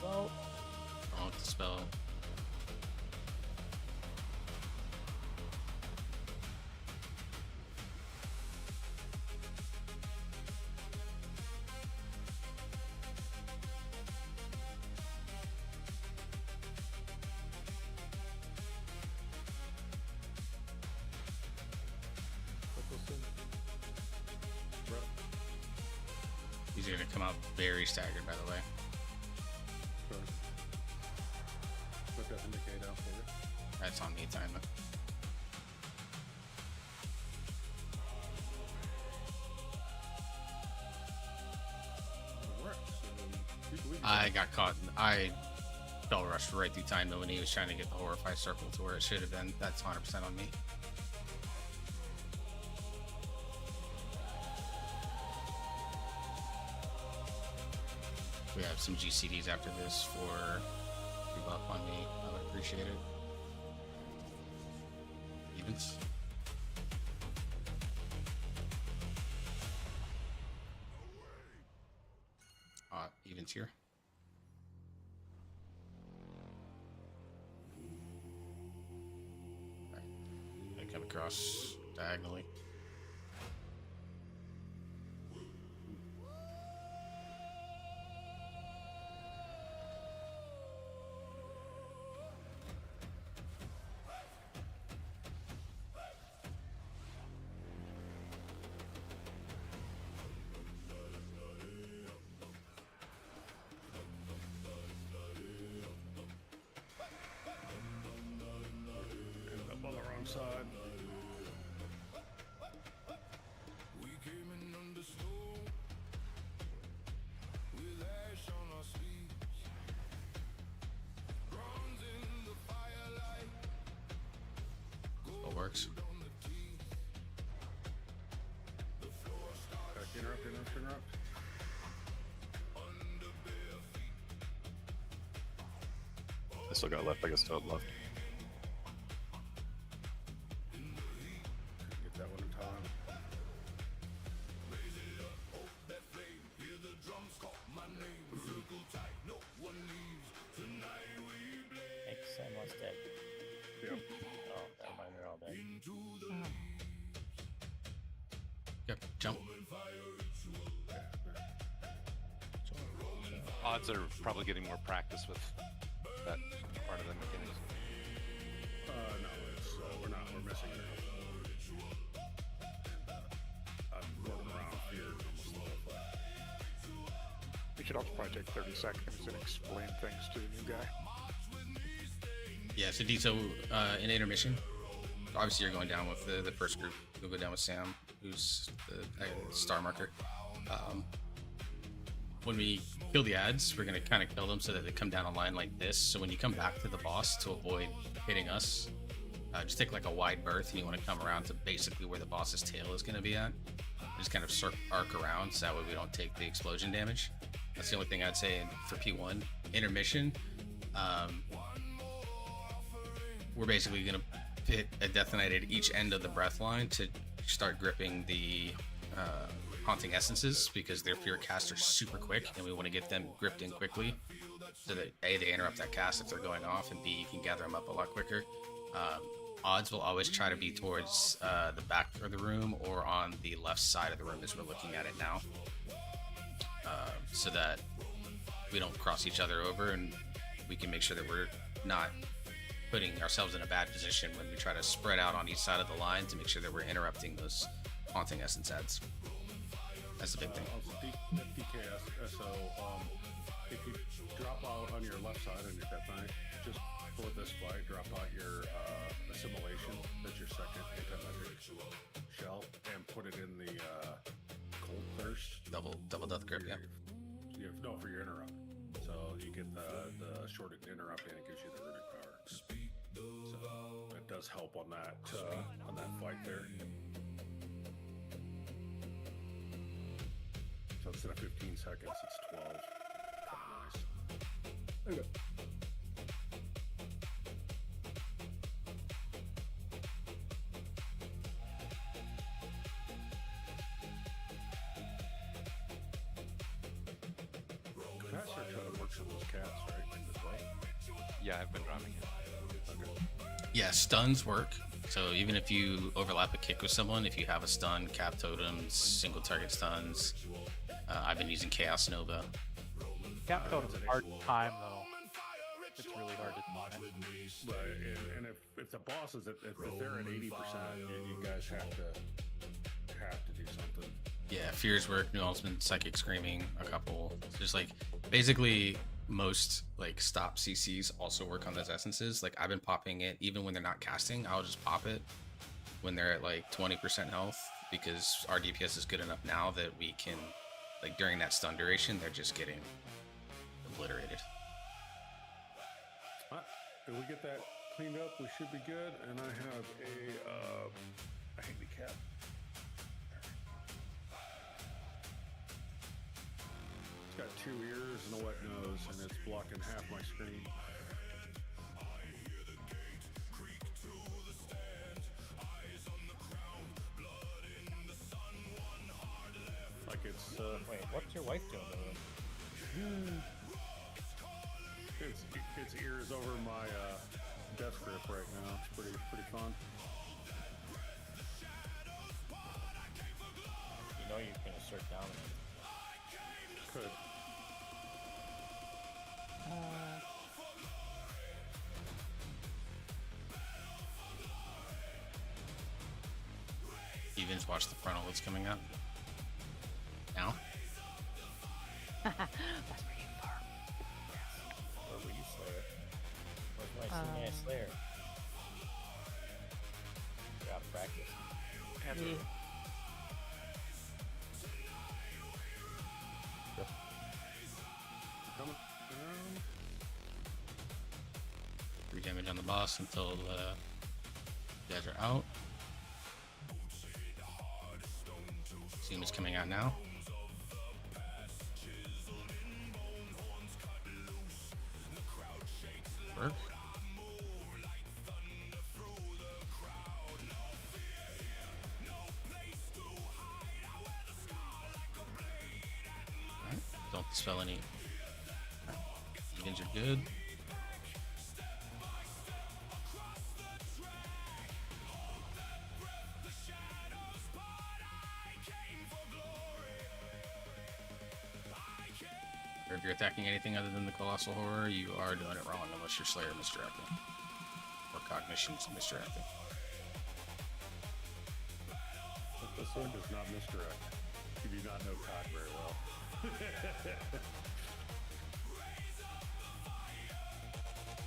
Well, Oh, the spell. These are going to come out very staggered, by the way. Sure. Put Death and Decay down for you. That's on the assignment. Alright, so people leave. I got caught. I spell rushed right through time when he was trying to get the horrify circle to where it should have been. That's 100% on me. We have some GCDs after this for rebuff on me. I would appreciate it. Evens. Evens here. Alright. I come across diagonally. End up on the wrong side. We came in under snow with ash on our sleeves, bronze in the firelight. Still works. Interrupt. I still got left. I guess still left. Get that one in time. XM was dead. Yep. Oh, never mind, they're all dead. Yep, jump. Odds are probably getting more practice with that part of the mechanics. No, it's we're missing it. I'm going around here almost the whole fight. We should also probably take 30 seconds and explain things to the new guy. Yeah, so Dito, in intermission, obviously you're going down with the first group. You'll go down with Sam, who's the star marker. When we kill the ads, we're going to kind of kill them so that they come down a line like this. So when you come back to the boss to avoid hitting us, just take like a wide berth, and you want to come around to basically where the boss's tail is going to be at. Just kind of arc around so that way we don't take the explosion damage. That's the only thing I'd say for P1. Intermission, we're basically going to hit a Death Knight at each end of the breath line to start gripping the Haunting Essences, because their Fear Cast are super quick, and we want to get them gripped in quickly so that A, they interrupt that cast if they're going off, and B, you can gather them up a lot quicker. Odds will always try to be towards the back of the room or on the left side of the room as we're looking at it now, so that we don't cross each other over, and we can make sure that we're not putting ourselves in a bad position when we try to spread out on each side of the line to make sure that we're interrupting those Haunting Essence ads. That's the big thing. DKS, so if you drop out on your left side on your Death Knight, just for this fight, drop out your Assimilation, that's your second anti-magic shell, and put it in the Cold Thirst. Double Death Grip, yeah. No, for your interrupt. So you get the shorted interrupt, and it gives you the runic power. So it does help on that fight there. So instead of 15 seconds, it's 12. Kind of nice. Okay. Cats are trying to work some of those cats, right? As well. Yeah, I've been dropping it. Okay. Yeah, stuns work. So even if you overlap a kick with someone, if you have a stun, cap totems, single target stuns, I've been using Chaos Nova. Cap totem's a hard time though. It's really hard to find. Right, and if the bosses, if they're at 80%, you guys have to do something. Yeah, Fears work, New Ultimate, Psychic Screaming, a couple. Just like basically most like stop CCs also work on those essences. Like I've been popping it even when they're not casting. I'll just pop it when they're at like 20% health, because our DPS is good enough now that we can, like during that stun duration, they're just getting obliterated. If we get that cleaned up, we should be good. And I have a handicap. It's got 2 ears and a wet nose, and it's blocking half my screen. Like it's Wait, what's your wife doing? its ears over my death grip right now. It's pretty fun. You know you can assert dominance. Could. Evens, watch the frontal that's coming up. Now. That's pretty far. Where were you, Slayer? Where's my senior Slayer? You're out of practice. Yeah. Coming down. 3 damage on the boss until you guys are out. Seam is coming out now. Work. Alright, don't dispel any. Evens are good. if you're attacking anything other than the Colossal Horror, you are doing it wrong unless your Slayer misdirecting. Or Cognition's misdirecting. But the sword does not misdirect. You do not know Cog very well.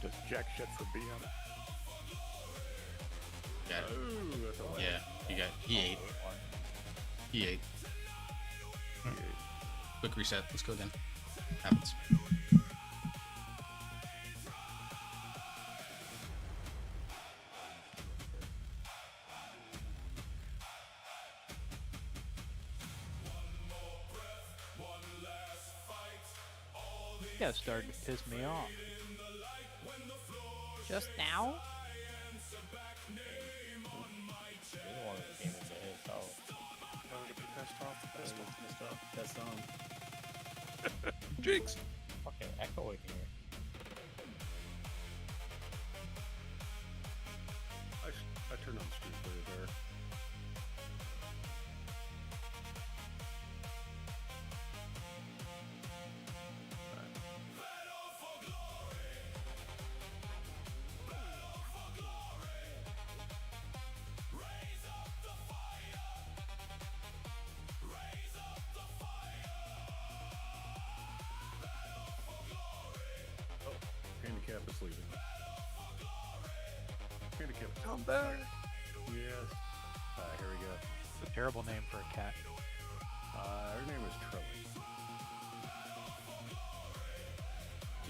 Does jack shit for B on it? Got it. Ooh, that's a lot. Yeah, he ate. He ate. Quick reset. Let's go again. Happens. You guys started to piss me off. Just now? You're the one that came into his house. Never to be pissed off the pistol. That's Jinx! Fucking echoing here. I turned on the screen for you there. Handicap is leaving. Handicap is Come back. Yes. Here we go. It's a terrible name for a cat. Her name is Trilly.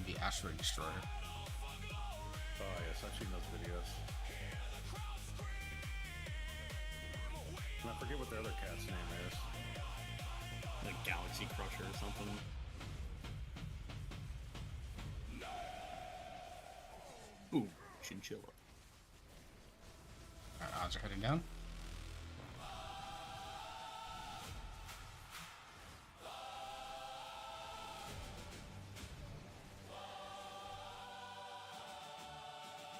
The Asteroid Destroyer. Oh yes, I've seen those videos. And I forget what the other cat's name is. like Galaxy Crusher or something. Ooh, chinchilla. Alright, odds are heading down.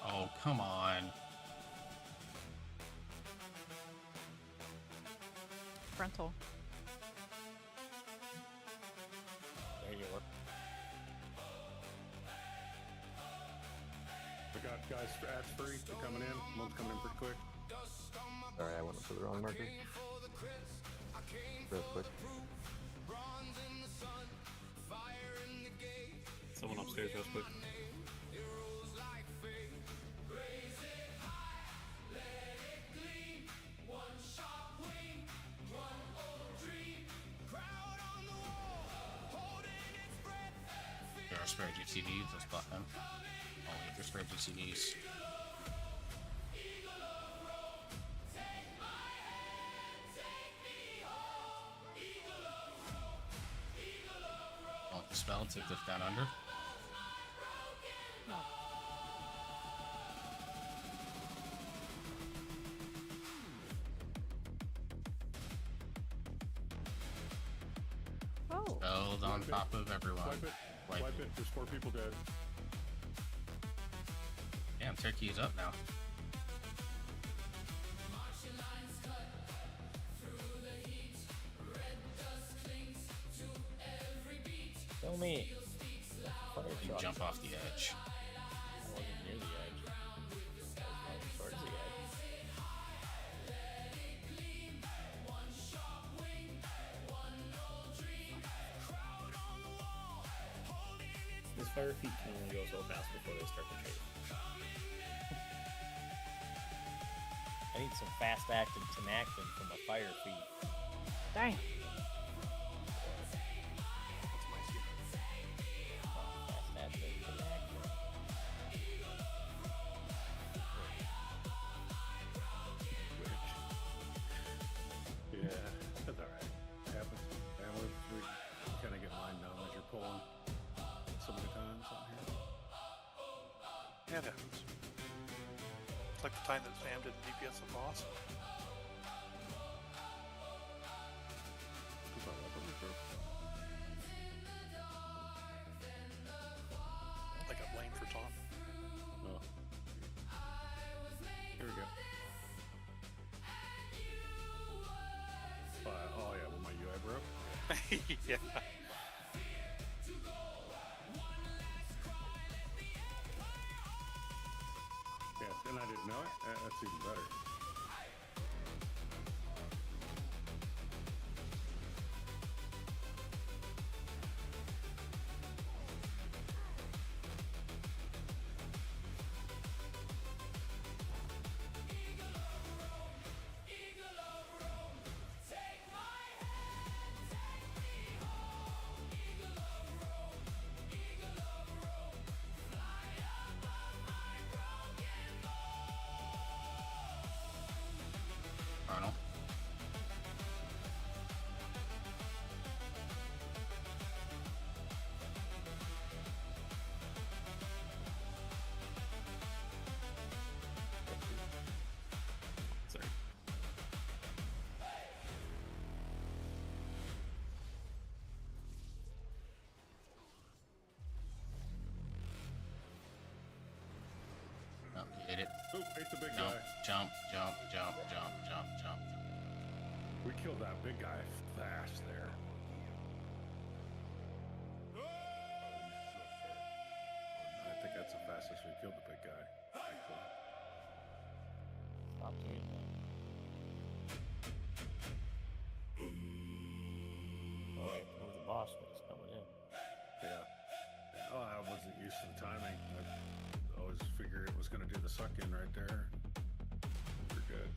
Oh, come on. Frontal. There you are. We got guys ads free. They're coming in. One's coming in pretty quick. Sorry, I went up to the wrong marker. Real quick. Someone upstairs real quick. There are spare GCDs, let's block them. Oh, wait, there's spare GCDs. Want the spell, take this down under. No. Oh. Spelled on top of everyone. Wipe it. Wipe it. There's 4 people dead. Damn, Turkey is up now. Kill me. Fire You shot. jump off the edge. I wasn't near the edge. I was towards the edge. This fire feet can only go so fast before they start to chase. I need some fast acting tenactin from a fire feet. Dang. Fast acting tenactin. Yeah, that's alright. Happens. And we kind of get lined down as you're pulling so many times on here. Yeah, it happens. It's like the time that Sam did DPS the boss. I got blamed for Tom. Oh. Here we go. Oh yeah, well my UI broke. Yeah. what? That's even better. Arnold. Sorry. Oh, you hit it. Oh, ate the big Jump, guy. jump, jump, jump, jump, jump, jump. We killed that big guy fast there. I think that's the fastest we killed the big guy. Actually. Stop doing that. Oh, wait, that was the boss when it's coming in. Yeah. Oh, I wasn't used to the timing. I always figured it was going to do the suck in right there. We're good.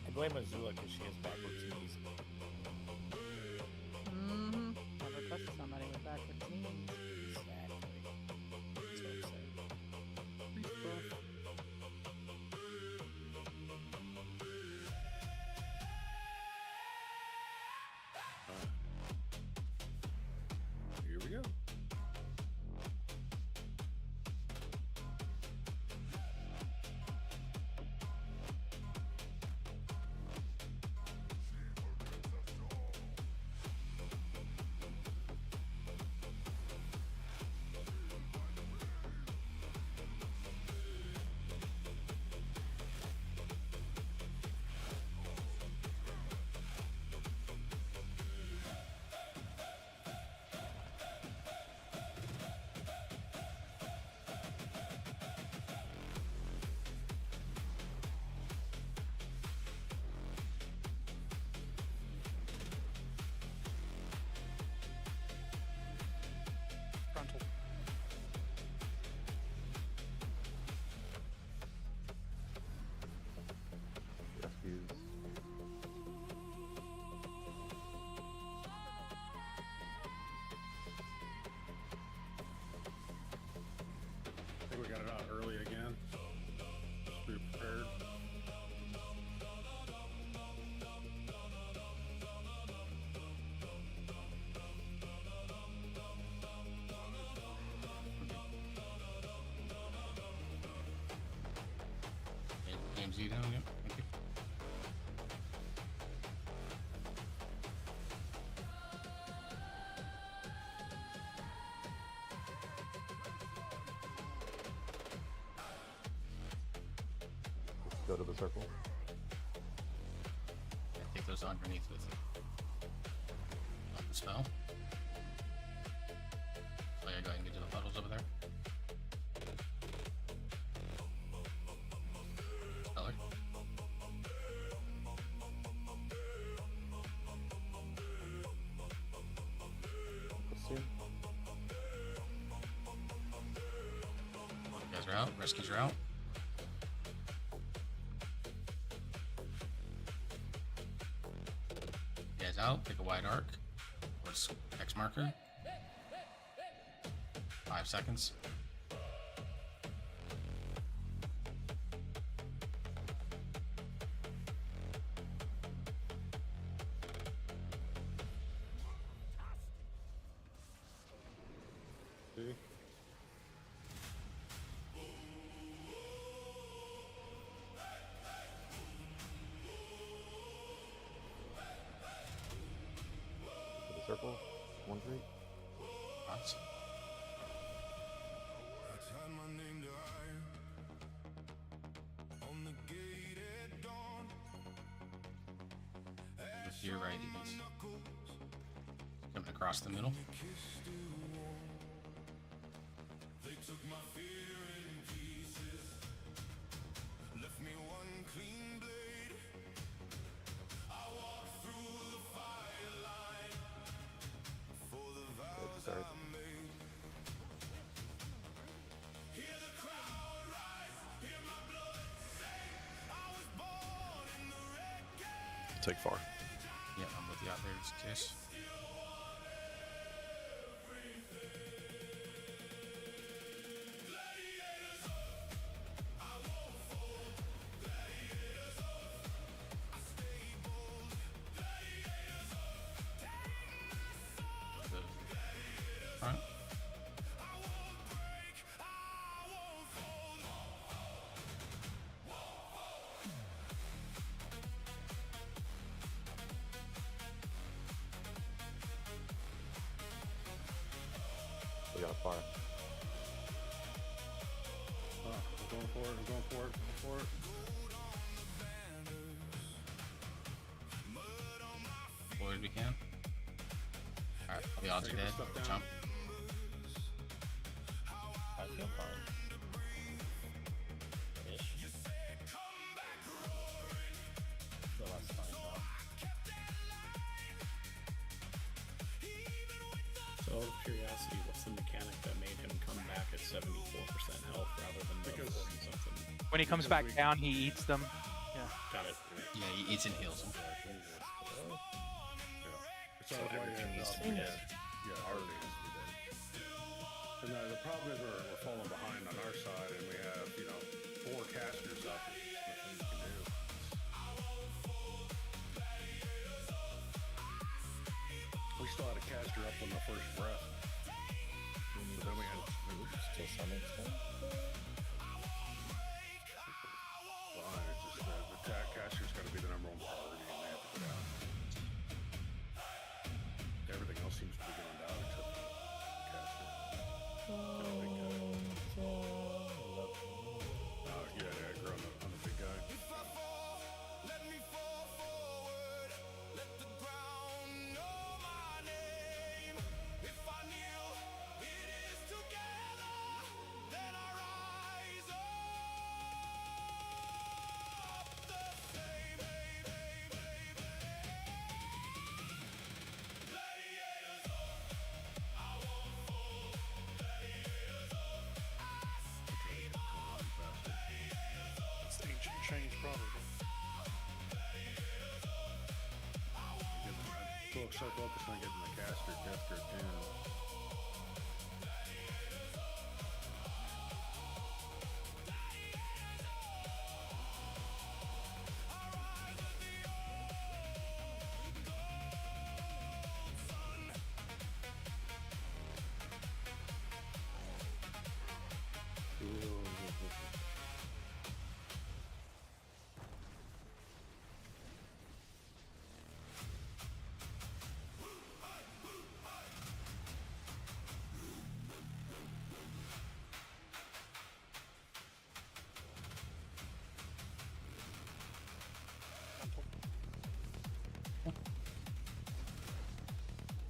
I blame Azula because she has backwards knees. Mm-hmm. Never trust somebody with backwards knees. Exactly. That's what I'm saying. Here we go. Frontal. Rescues. I think we got it out early again. Just be prepared. James, you down? Yep. Thank you. Let's go to the circle. Yeah, take those underneath with you. On the spell. So yeah, go ahead and get to the puddles over there. Speller. Let's see. You guys are out. Rescues are out. You guys out. Pick a wide arc. What's X marker? 5 seconds. See? To the circle. 1-3. Dots. You're right, it is. Coming across the middle. Good start. Take far. Yeah, I'm with you out there, just Kiss. Front. We got a far. I'm going for it. I'm going for it. Going for it. Forward we can. Alright, the odds are Taking dead. stuff down. Jump. I feel fine. Ish. Feel less fine though. So, out of curiosity, what's the mechanic that made him come back at 74% health rather than Because- 40 something? When he comes back down, he eats them. Yeah. Got it. Yeah, he eats and heals him. It's all the way everything in, needs to be dead. Yeah, everything has to be dead. And the problem is we're falling behind on our side, and we have, 4 casters up. There's nothing you can do. We still had a caster up on the first breath. So then we had To some extent. fine. It's just the caster's got to be the number 1 priority, and they have to go down. Everything else seems to be going down except the caster. Yeah, aggro on the big guy. It's the ancient change, probably. So focused on getting the caster death grip down.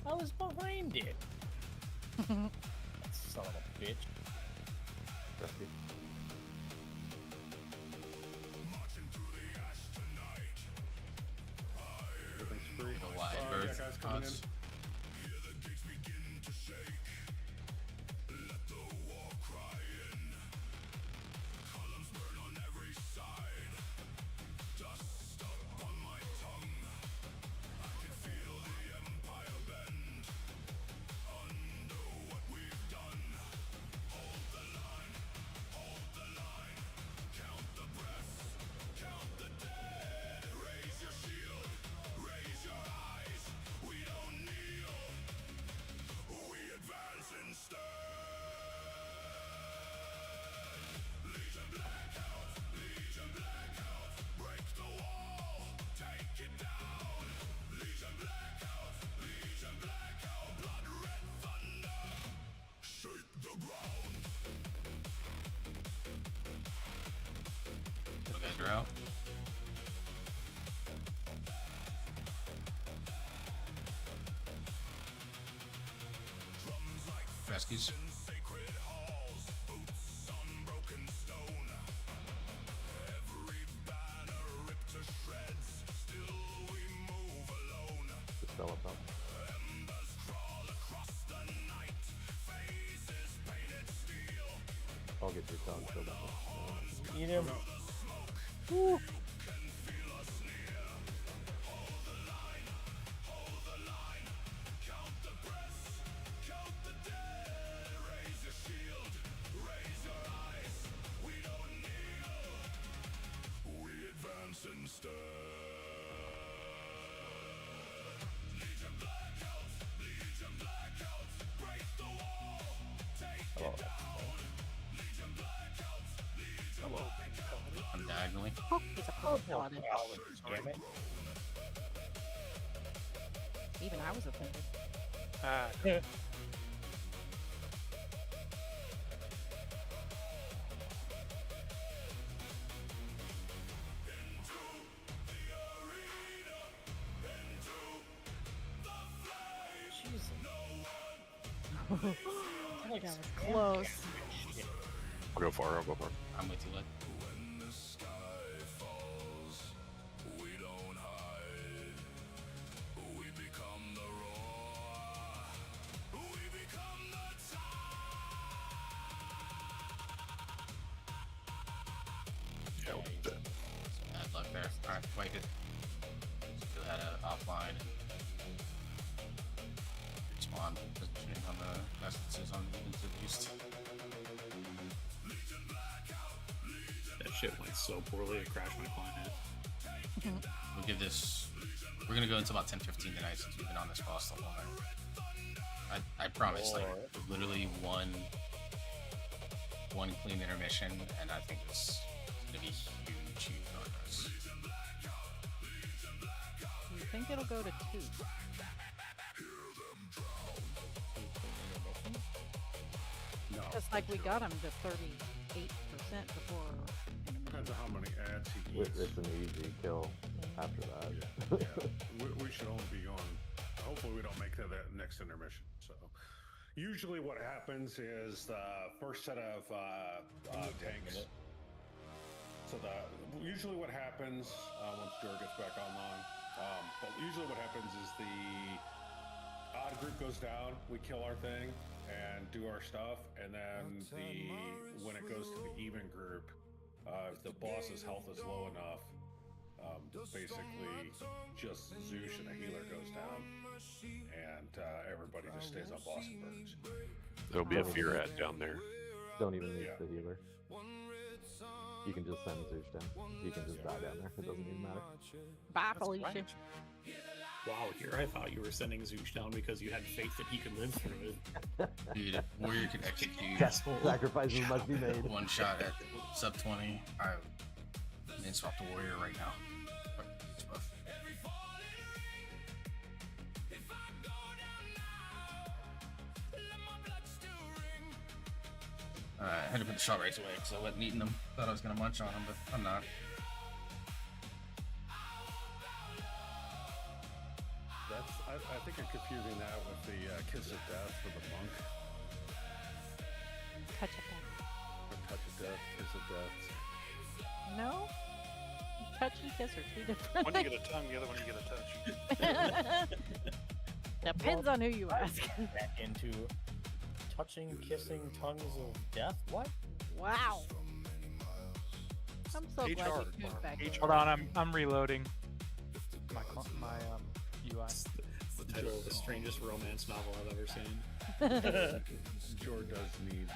I was behind it. Son of a bitch. Rusty. Everything's free. The wide Yeah, berth guys coming in. odds. Look at Drow. rescues. Just fell up. I'll get your dog killed up. Eat him. Woo. Hello, Pink Paladin. I'm diagonally. Oh, he's a purple paladin. Damn it. Even I was offended. Ah, That was close. I'll go far. I'll go far. I'm with you, Lud. Yeah, we'll do that. Bad luck there. Alright, wipe it. Still had a offline. Respawn positioning on the messages on the events of used. That shit went so poorly it crashed my client. We'll give this. We're gonna go into about 10:15 tonight since we've been on this boss the whole night. I promise, like literally one clean intermission, and I think it's gonna be huge progress. You think it'll go to 2? No. Just like we got him to 38% before. Depends on how many ads he eats. It's an easy kill after that. Yeah. We should only be going. Hopefully, we don't make that next intermission. So, usually, what happens is the first set of tanks. So usually what happens once Jor gets back online. But usually what happens is the odd group goes down. We kill our thing and do our stuff, and then when it goes to the even group, if the boss's health is low enough, basically just Zeus and a healer goes down, and everybody just stays on boss and burns. There'll be a fear ad down there. Don't even need the healer. You can just send Zeus down. You can just die down there. It doesn't even matter. Bye, Felicia. Wow, here I thought you were sending Zeus down because you had faith that he could live through it. Dude, Warrior can execute. Sacrifices must be made. One shot at sub 20. I main swap to Warrior right now. It's rough. Alright, I had to put the shot rates away because I wasn't eating them. Thought I was going to munch on them, but I'm not. I think you're confusing that with the kiss of death for the monk. Touch of death. Or touch of death, kiss of death. No? Touch and kiss are two different one you get a tongue, the other one you get a touch. Depends on who you ask. Back into touching, kissing tongues of death? What? Wow. I'm so glad you tuned back in. Hold on, I'm reloading my UI. It's the title of the strangest romance novel I've ever seen. Jor does need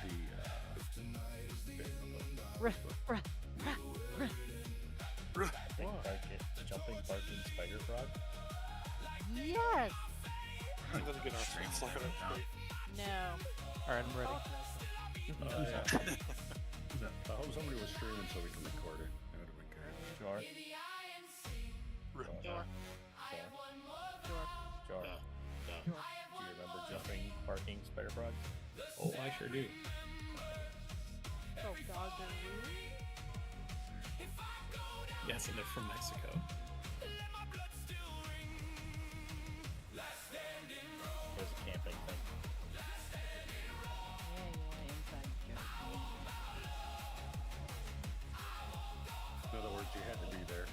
Jumping, barking spider frog? Yes! It doesn't get our strength like No. Alright, I'm ready. I hope somebody was streaming so we can record it. That would have been good. Jor. Jor. Jor. Do you remember jumping, barking spider frog? Oh, I sure do. Oh, dog. Yes, and they're from Mexico. There's a camping thing. You had to be there.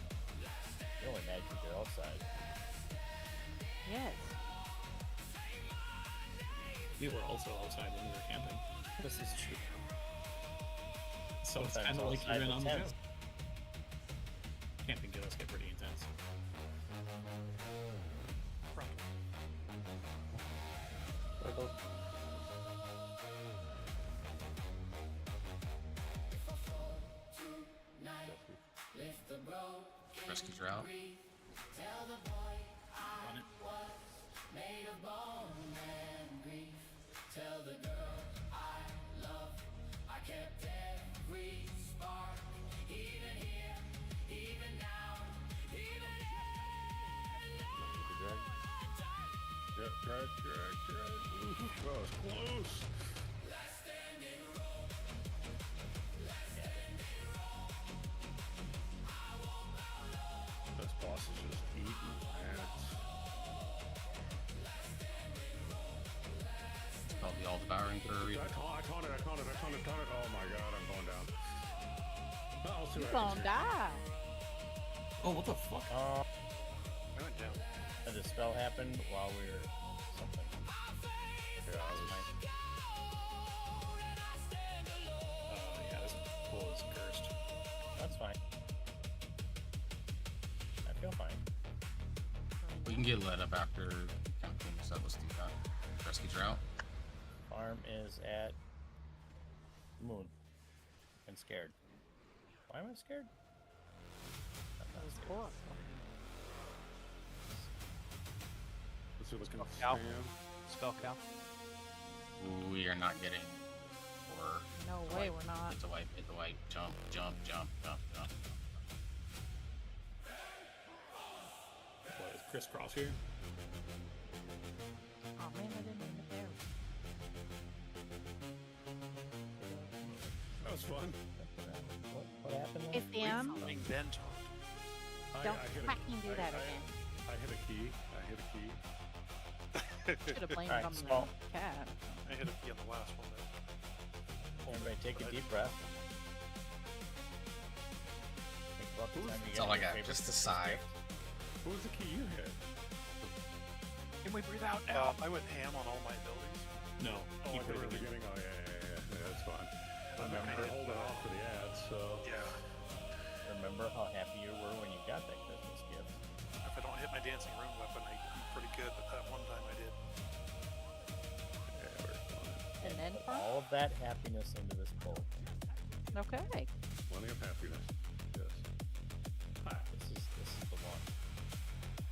You're only mad because you're outside. Yes. We were also outside when we were camping. This is true. So it's Sometimes kind of like outside you're in the on the tents. show. Camping gills get pretty intense. Rescues are out. On it. Drag. Ooh, that was close. This boss is just eating ass. It's called the All-Devouring for a reason. I caught it. Oh my god, I'm going down. I'll see You're what happens gonna here. die. Oh, what the fuck? Oh, I went down. and the spell happened while we were something. Yeah, I was Yeah, this pool is cursed. That's fine. I feel fine. We can get let up after camping, so let's do that. Rescues are out. Farm is at Moon. I'm scared. Why am I scared? That was cool. Let's see what's gonna Cow. spam. Spell cow. We are not getting. Or No way, we're not. hit the wipe. Jump. What, is crisscross here? Oh man, I didn't even there. That was fun. What happened? Hey Sam, Being bent on. don't I hit a- fucking do that again. I hit a key. Should have blamed Alright, it on small. the cat. I hit a key on the last one there. Everybody take a deep breath. Think about the time you That's get all I your got, favorite just a Christmas sigh. gift. What was the key you hit? Can we breathe out now? I went ham on all my abilities. No. Oh, keep at the very breathing. beginning. Oh yeah, that's fine. I'm Remember- holding off for the ads, so. Yeah. Remember how happy you were when you got that Christmas gift? If I don't hit my dancing rune weapon, I'm pretty good, but that one time I did. Yeah, we're fine. And then farm? All of that happiness into this bowl. Okay. Plenty of happiness. Yes. Hi. This is the one.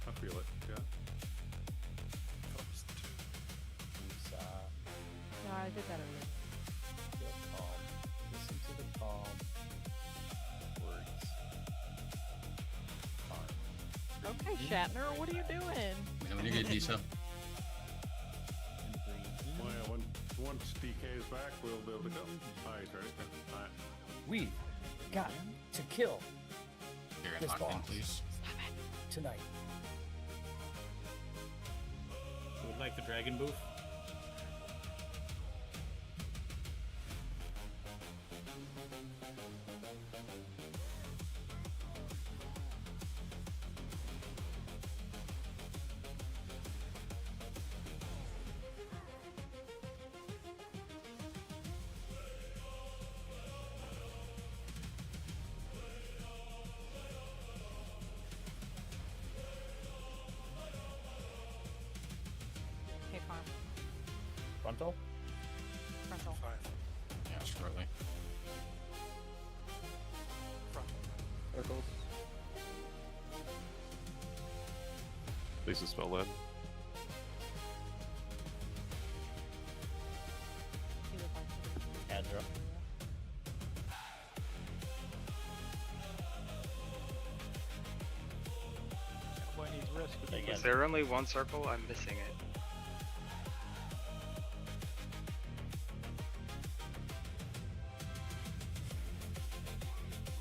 I feel it. Yeah. Who's, No, I did that already. feel calm. Listen to the calm words. Calm. Okay, Shatner, what are you doing? When you're good, Disa. And breathe. Well, yeah, once DK is back, we'll be able to go. Alright, right. Alright. We got to kill You're This locked in, boss. please. tonight. Would like the dragon booth? Okay, farm. Frontal? Frontal. 5. Yeah, shortly. Front. Circles. Please spell that. See if I can- Adra. Boy needs rescue. Again. Is there only one circle? I'm missing it.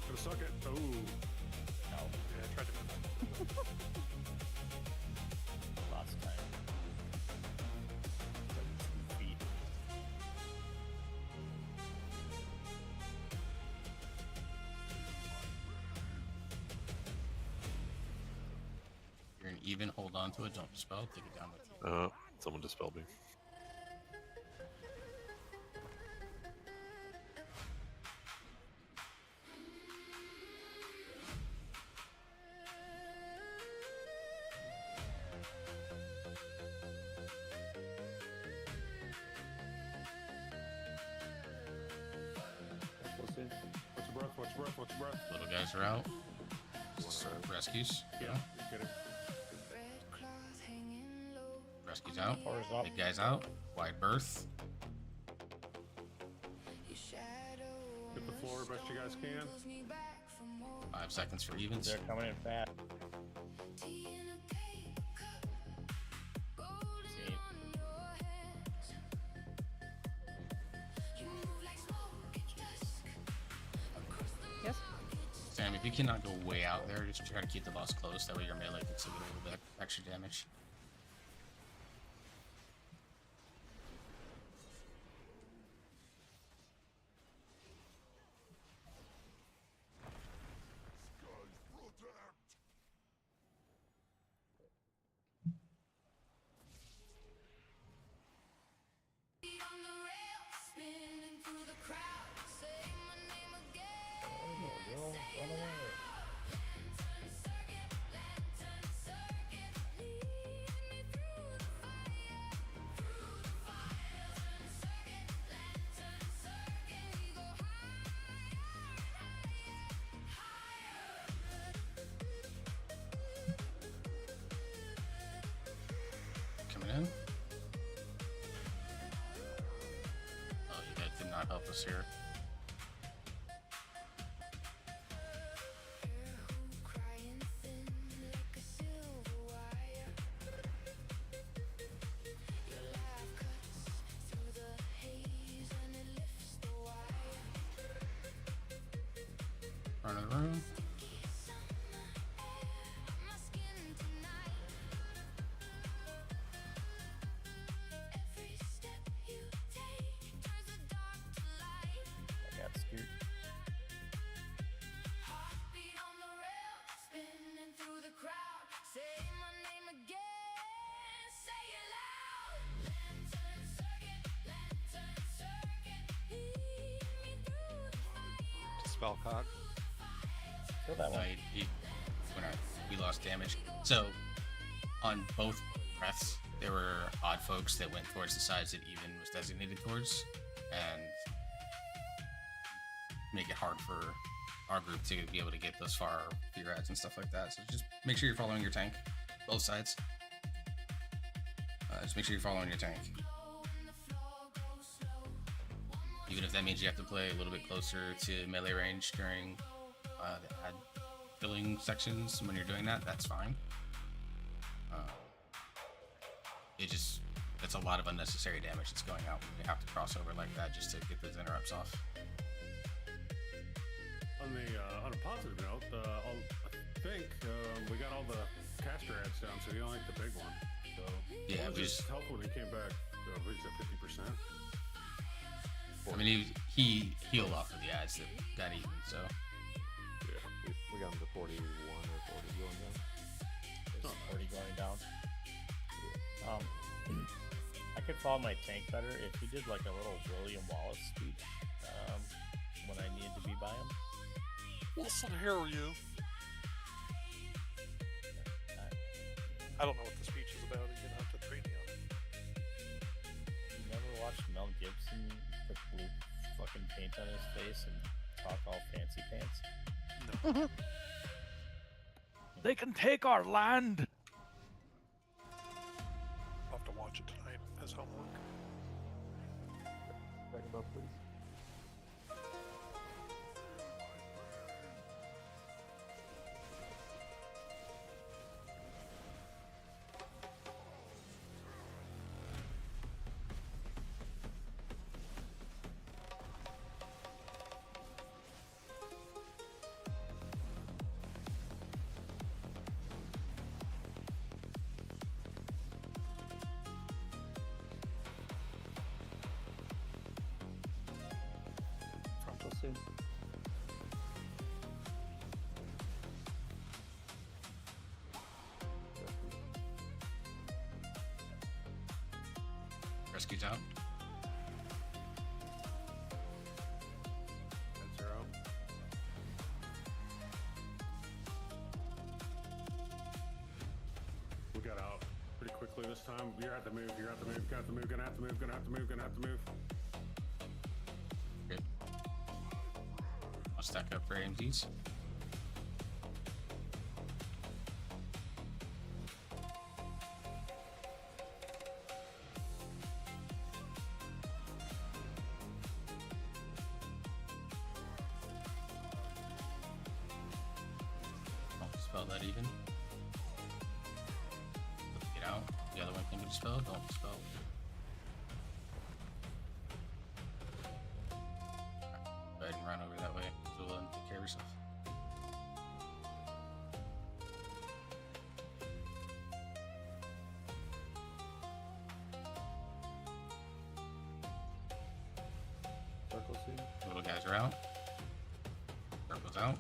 Gonna suck it. Oh. No. Yeah, I tried to move. Lots of time. Like 2 feet. even, hold on to it, don't dispel, take it down with you. Someone dispelled me. What's your breath? What's your breath? What's your breath? Little guys are out. Rescues. Yeah, get it. Rescues out. Power's up. Big guys out. Wide berth. Get the floor best you guys can. 5 seconds for evens. They're coming in fast. Yes. Sam, if you cannot go way out there, just try to keep the boss close. That way your melee can still get a little bit extra damage. Run away. Coming in. Oh, you guys did not help us here. Front of the room. I got scoot. Spell cog. Kill that one. We lost damage. So, on both breaths, there were odd folks that went towards the sides that even was designated towards, and make it hard for our group to be able to get those far with your ads and stuff like that. So just make sure you're following your tank, both sides. Just make sure you're following your tank. Even if that means you have to play a little bit closer to melee range during the ad filling sections when you're doing that, that's fine. It's a lot of unnecessary damage that's going out when you have to cross over like that just to get those interrupts off. On a positive note, I think we got all the caster ads down, so you don't like the big one. So yeah, we just helped when he came back. What is that, 50%? I mean, he healed off of the ads that got even, so. Yeah, we got him to 41 or 40 going down. There's 40 going down. I could follow my tank better if he did like a little William Wallace speech when I needed to be by him. Listen here, you. I don't know what the speech is about. You're gonna have to train me on it. You never watched Mel Gibson put blue fucking paint on his face and talk all fancy pants? No. They can take our land. I'll have to watch it tonight as homework. Second buff, please. Rescue's out. That's 0. We got out pretty quickly this time. You're at the move. You're at the move. Got the move. Gonna have to move. Gonna have to move. Gonna have to move. Good. I'll stack up for AMDs. Don't spell that even. Get out. The other one can be dispelled. Don't dispel. Go ahead and run over that way. You'll take care of yourself. Circle soon. Little guys are out. Purple's out.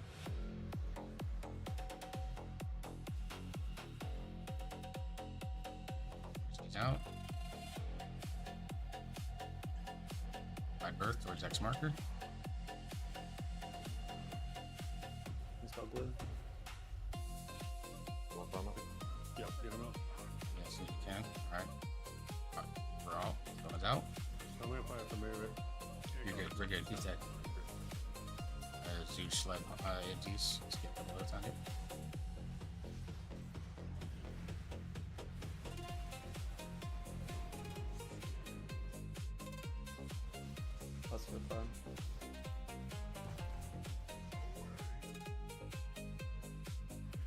He's out. By birth towards X marker. He's not blue. You want farm up? Yep, get him out. Yes, you can. Alright. We're all. Someone's out. I'm gonna probably have to move it. You're good. We're good. He's dead. Zeus led AMDs. Let's get them both on it. Plus for fun.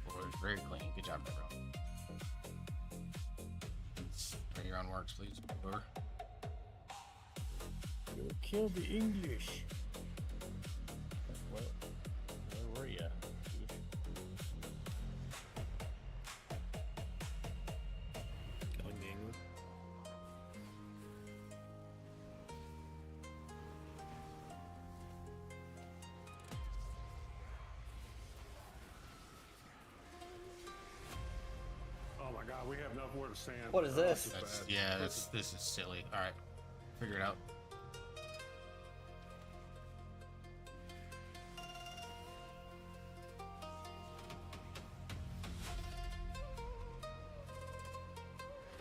Boy, very clean. Good job, everyone. Ready round works, please. Over. You killed the English. Where were you? Killing the English. Oh my god, we have nowhere to stand. What is this? That's, yeah, this is silly. All right, figure it out.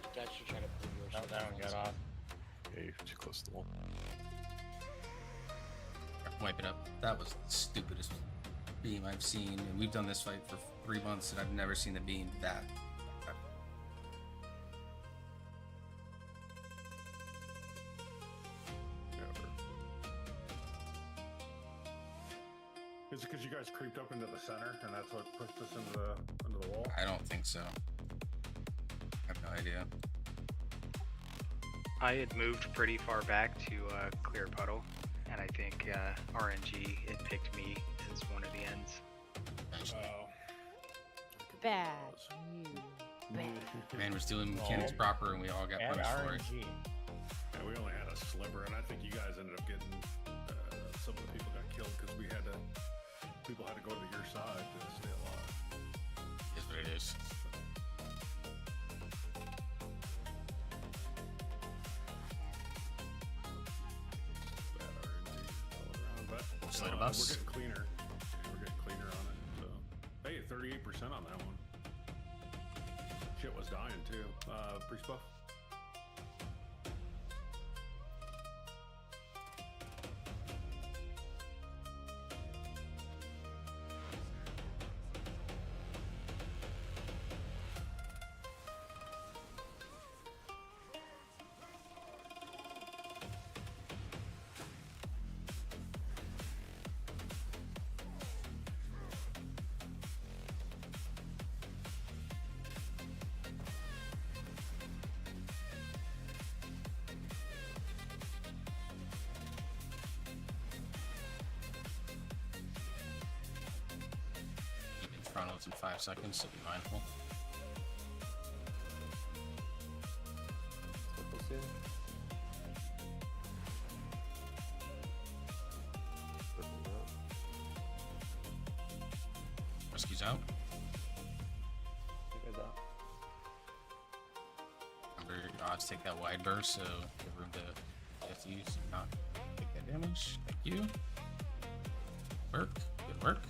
You guys should try to pull yours. That one got off. Yeah, you're too close to the wall. Wipe it up. That was the stupidest beam I've seen, and we've done this fight for 3 months, and I've never seen a beam that. Is it because you guys creeped up into the center and that's what pushed us into the wall? I don't think so. I have no idea. I had moved pretty far back to clear puddle, and I think RNG it picked me as one of the ends. Bad news. Bad. Man was doing mechanics proper, and we all got punished for it. Yeah, we only had a sliver, and I think you guys ended up getting some of the people got killed because people had to go to your side to stay alive. Is what it is. Bad RNG all around, but Slate of we're us. getting cleaner. Yeah, we're getting cleaner on it. So, hey, 38% on that one. Shit was dying too. Priest buff. Chronos in 5 seconds, so be mindful. Circle soon. Circle's out. Rescue's out. You guys out. Remember, Odds take that wide burst, so give room to use and not take that damage. Thank you. Work. Good work.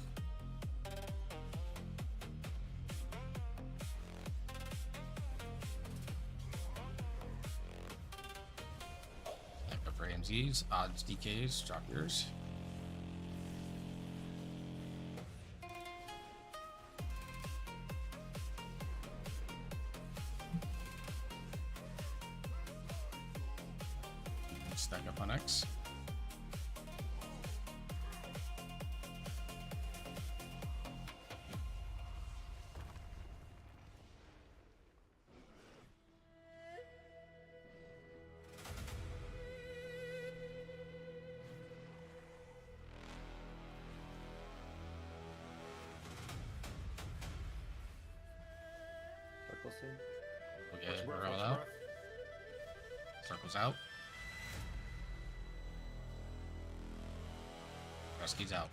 Back up for AMZs. Odds DKs. Drop yours. Stack up on X. Circle soon. We'll get it roll out. Circles out. Rescue's out.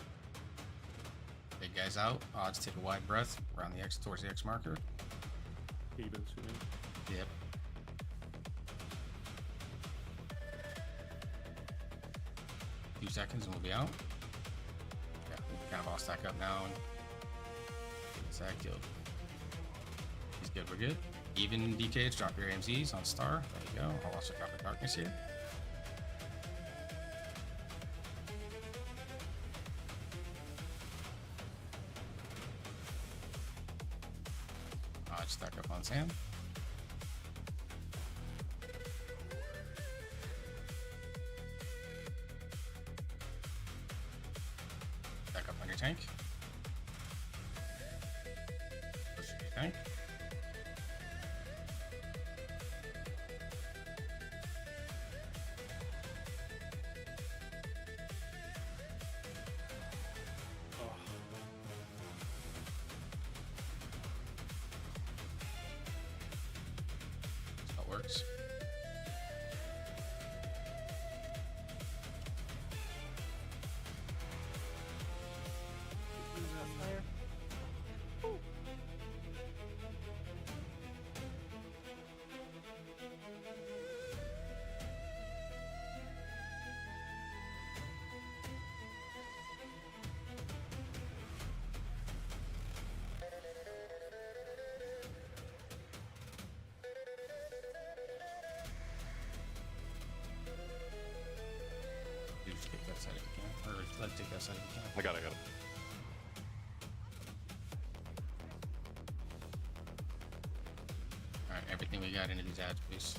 Big guy's out. Odds take a wide breath around the X towards the X marker. Evens, you mean? Yep. Few seconds and we'll be out. Yeah, we can kind of all stack up now and get that killed. He's good, we're good. Even DKs, drop your AMZs on star. There you go. I'll also cover darkness here. Stack up on Sam. Stack up on your tank. Push your tank. Works. Take that side if you can, or let's take that side if you can. I got it. Alright, everything we got into these ads, please.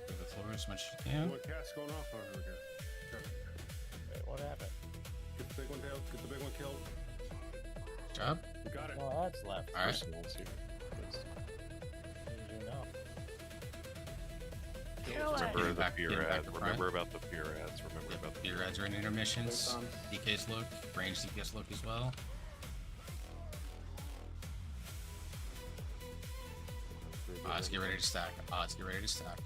Give the floor as much as you can. What cat's going off over here? Wait, what happened? Get the big one killed. Get the big one killed. Good job. Got it. Well, that's left. Alright. What did you know? Remember the back- fear get back ads. to front. Remember about the fear ads. Remember about the Your ads are in intermissions. DKs look. Range DKs look as well. Odds get ready to stack. Odds get ready to stack.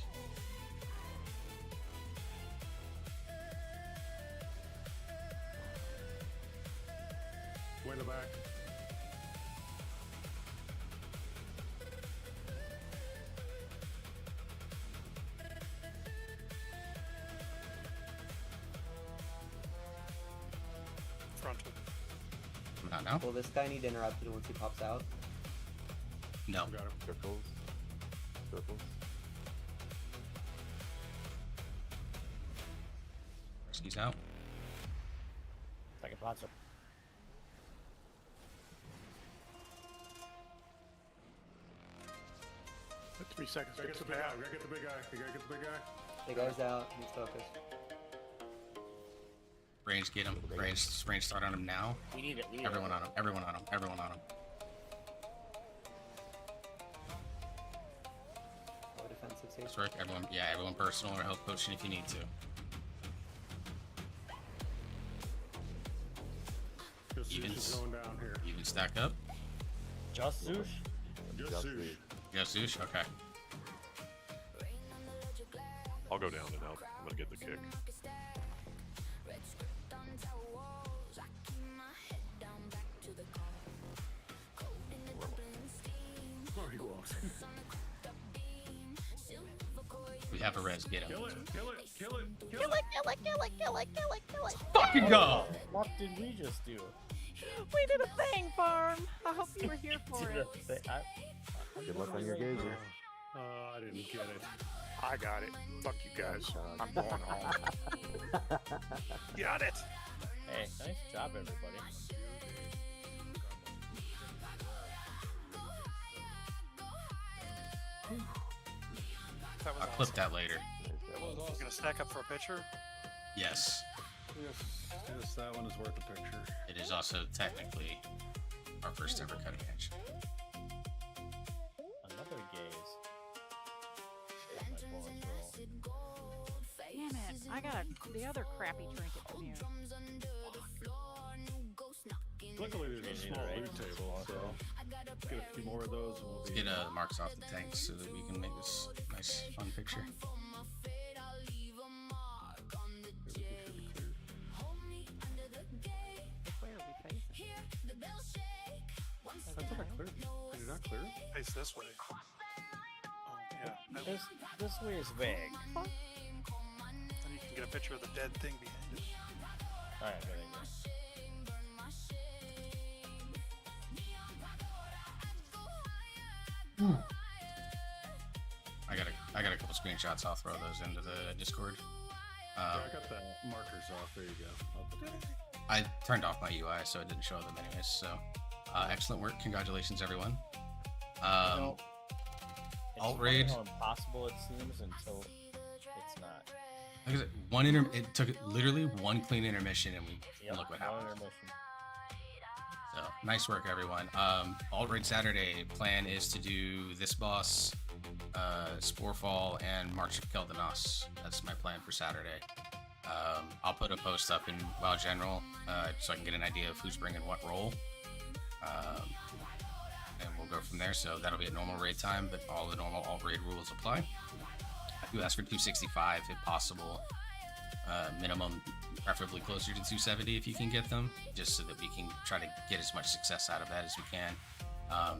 Way in the back. Frontal. Not now. Will this guy need interrupted once he pops out? No. Got him. Circles. Circles. Rescue's out. Second sponsor. At 3 seconds. Gotta get the big guy. We gotta get the big guy. We gotta get the big guy. Big guy's out. He's focused. Range get him. Range start on him now. We need it. Everyone on him. Everyone on him. Everyone on him. Low defensive save. That's right. Everyone. Yeah, everyone personal or health potion if you need to. Just Evens. going down here. Even stack up. Just Zoosh? Just Zeus. Yes, Zoosh. Okay. I'll go down and out. I'm gonna get the kick. he won't. We have a res. Get him. Kill it! Kill it! Kill it! Kill Kill it! it, kill it, kill it, kill it, kill it, kill it. Fucking go! What did we just do? We did a thing, farm. I hope you were here for it. Good luck on your gazer. I didn't get it. I got it. Fuck you guys. I'm going home. Got it. Hey, nice job, everybody. That was I'll clip that later. You gonna stack up for a picture? Yes. Yes, that one is worth a picture. It is also technically our first ever cutting edge. Another gaze. My bonus roll. Damn it! I got the other crappy trinket from you. Luckily, there's a small loot table, so get a few more of those. And we'll Let's be get marks off the tanks so that we can make this nice, fun picture. Which way are we facing? I thought I cleared. Did it not clear? Face this way. Oh, yeah. This way is vague. And you can get a picture of the dead thing behind it. Alright, good idea. I got a couple screenshots. I'll throw those into the Discord. Yeah, I got the markers off. There you go. I turned off my UI, so it didn't show them anyways. So, excellent work. Congratulations, everyone. Alt raid. How impossible it seems until it's not. Like I said, it took literally one clean intermission, and look what happened. So nice work, everyone. Alt raid Saturday plan is to do this boss, Sporefall, and March of Keldanos. That's my plan for Saturday. I'll put a post up in WoW General so I can get an idea of who's bringing what role. And we'll go from there. So that'll be at normal raid time, but all the normal alt raid rules apply. I do ask for 265 if possible. Minimum, preferably closer to 270 if you can get them, just so that we can try to get as much success out of that as we can.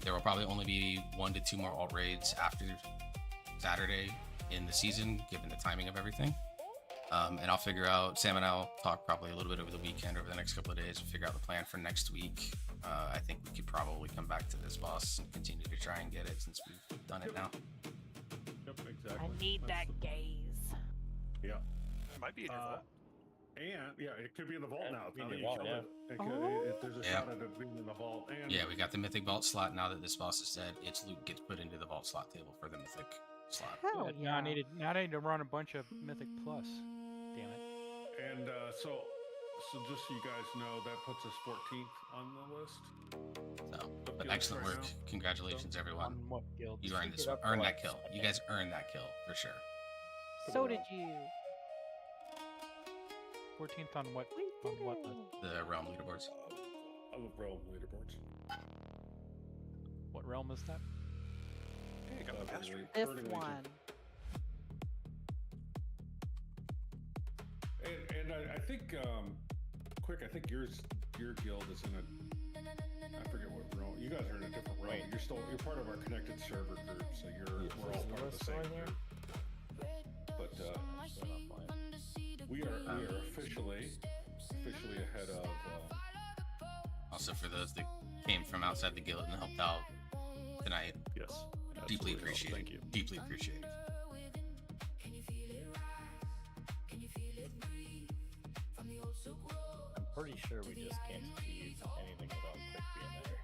There will probably only be 1 to 2 more alt raids after Saturday in the season, given the timing of everything. And I'll figure out, Sam and I'll talk probably a little bit over the weekend, over the next couple of days, and figure out the plan for next week. I think we could probably come back to this boss and continue to try and get it since we've done it now. Yep, exactly. I need that gaze. Yeah. It might be in your vault. And yeah, it could be in the vault now. Be in Now that the you vault, killed yeah. it, if there's a Yeah. shot at it being in the vault. And Yeah, we got the Mythic Vault slot. Now that this boss is dead, its loot gets put into the Vault slot table for the Mythic slot. Hell Now yeah. I need to run a bunch of Mythic Plus. Damn it. And so just so you guys know, that puts us 14th on the list. So, but guilds excellent right work. now. Congratulations, everyone. On what guild? You earned Pick this it one. up for Earned like that kill. second. You guys earned that kill for sure. So did you. 14th on what? On what? The realm leaderboards. I love realm leaderboards. What realm is that? Hey, you got my mastery. This Burning Legion. one. And I think, Quick, I think your guild is in I forget what realm. You guys are in a different realm. You're part of our connected server group, so we're all part of the same group. But we are officially ahead of. Also, for those that came from outside the guild and helped out tonight, Yes. deeply absolutely. appreciated. Thank you. Deeply appreciated. I'm pretty sure we just can't achieve anything without Quick being there.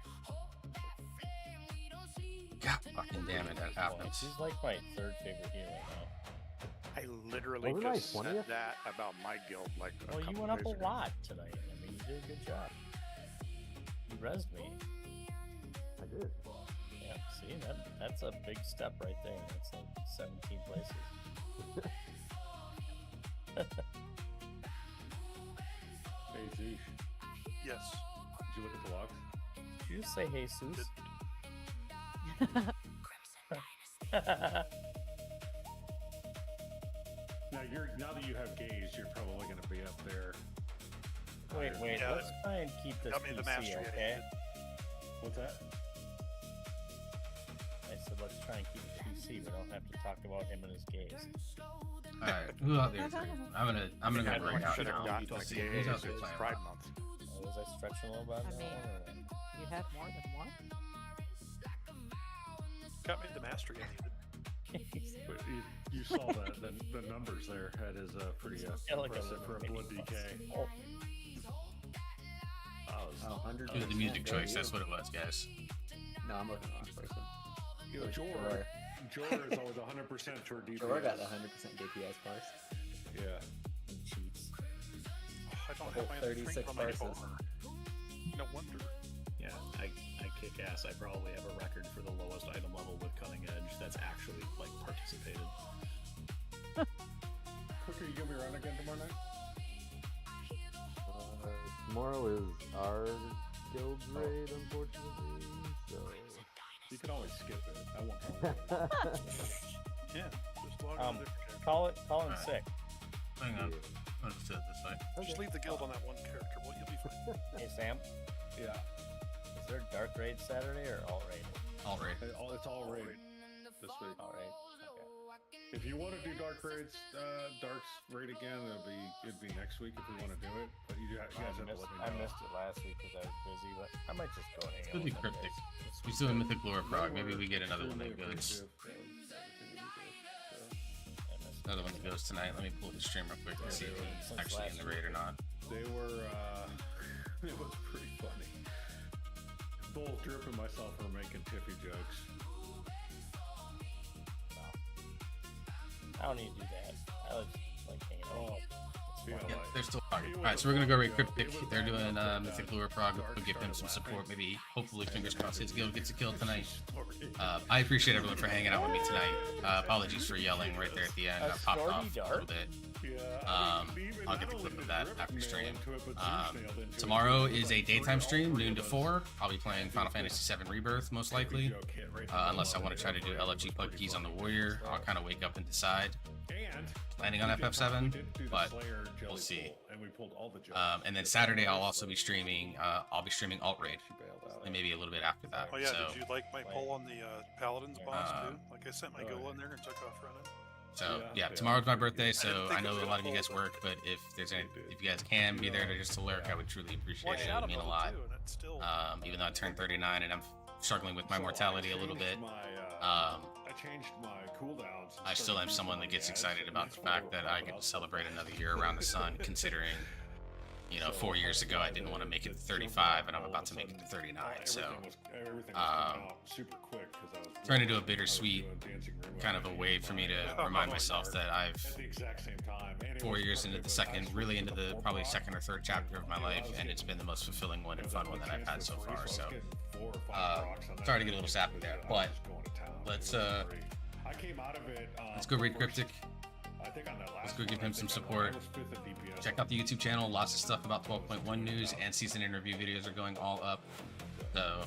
God fucking damn it, that happens. She's like my third favorite hero now. I literally Wasn't I just said 20th? that about my guild like a Well, you couple went up days a ago. lot tonight. I mean, you did a good job. You rezzed me. I did. Yeah, see, that's a big step right there. That's like 17 places. Hey, Zeesh, Yes. did you look at the logs? Did you just say Jesus? Now that you have gaze, you're probably going to be up there. Wait, Yeah, let's try and keep this got me the PC, mastery. okay? What's that? I try and keep it PC. We don't have to talk about him and his gays. All right, who out there? I'm gonna go break out should have now. gotten Don't the see gays. who's out It's there playing. Pride Month. Was I stretching a little bit? I mean, you had more than one? Got me the master again. But you saw the numbers there. That is pretty impressive for a blood DK. Oh. Oh, 100%. It was the music choice. That's what it was, guys. No, I'm looking at the wrong person. Jor is always 100% for DPS. Jor got the 100% DPS parse. Yeah. He cheats. I don't Whole have my 36 on my parses. phone. No wonder. Yeah, I kick ass. I probably have a record for the lowest item level with Cutting Edge that's actually like participated. Quicker, you give me a run again tomorrow night? Tomorrow is our guild's raid, unfortunately. So you can always skip it. I won't count it. Yeah, just log on. Call in sick. Hang on. I'll just do it this way. Just leave the guild on that one character. Well, you'll be fine. Hey Sam, Yeah. is there Dark Raid Saturday or Alt Raid? All right. It's all raid this week. Alt Raid. Okay. If you want to do dark raids, dark's raid again, it'd be next week if we want to do it. But you guys have to let me know. I missed it last week because I was busy, but I might just go hang out. Could be with them cryptic. guys. We still have Mythic Lore Prog. Maybe we get another one that goes. Another one that goes tonight. Let me pull the stream real quick and see if it's actually in the raid or not. They were, it was pretty funny. Both Drip and myself were making tippy jokes. I don't need to do that. I was like hanging out. Yeah, they're still talking. Alright, so we're gonna go raid Cryptic. They're doing Mythic Lure Prog. We'll give him some support. Maybe, hopefully, fingers crossed, his guild gets a kill tonight. I appreciate everyone for hanging out with me tonight. Apologies for yelling right there at the end. I popped off a little bit. I'll get the clip of that after stream. Tomorrow is a daytime stream, noon to 4. I'll be playing Final Fantasy VII Rebirth, most likely. Unless I want to try to do LFG Plug Keys on the Warrior. I'll kind of wake up and decide. Planning on FF7, but we'll see. And then Saturday I'll also be streaming. I'll be streaming Alt Raid, and maybe a little bit after that. Oh yeah, So, did you like my poll on the Paladins boss too? Like I sent my goal in there and took off running. so yeah, tomorrow's my birthday, so I know a lot of you guys work, but if you guys can be there to just to lurk, I would truly appreciate it. It would mean a lot. Even though I turned 39 and I'm struggling with my mortality a little bit. I changed my cooldowns. I still am someone that gets excited about the fact that I get to celebrate another year around the sun, considering, 4 years ago I didn't want to make it to 35, and I'm about to make it to 39. So, trying to do a bittersweet kind of a way for me to remind myself that I've 4 years into probably second or third chapter of my life, and it's been the most fulfilling one and fun one that I've had so far. So, sorry to get a little sappy there, but let's go read Cryptic. Let's go give him some support. Check out the YouTube channel. Lots of stuff about 12.1 news and season interview videos are going all up. So,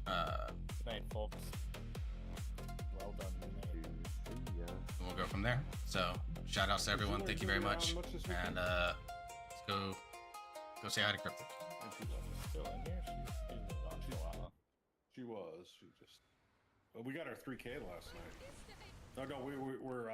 Good night, folks. Well done tonight. and we'll go from there. So, shout outs to everyone. Thank you very much. And let's go say hi to Cryptic. Still in here? She's been gone for a while. She was. We got our 3K last night. No, we're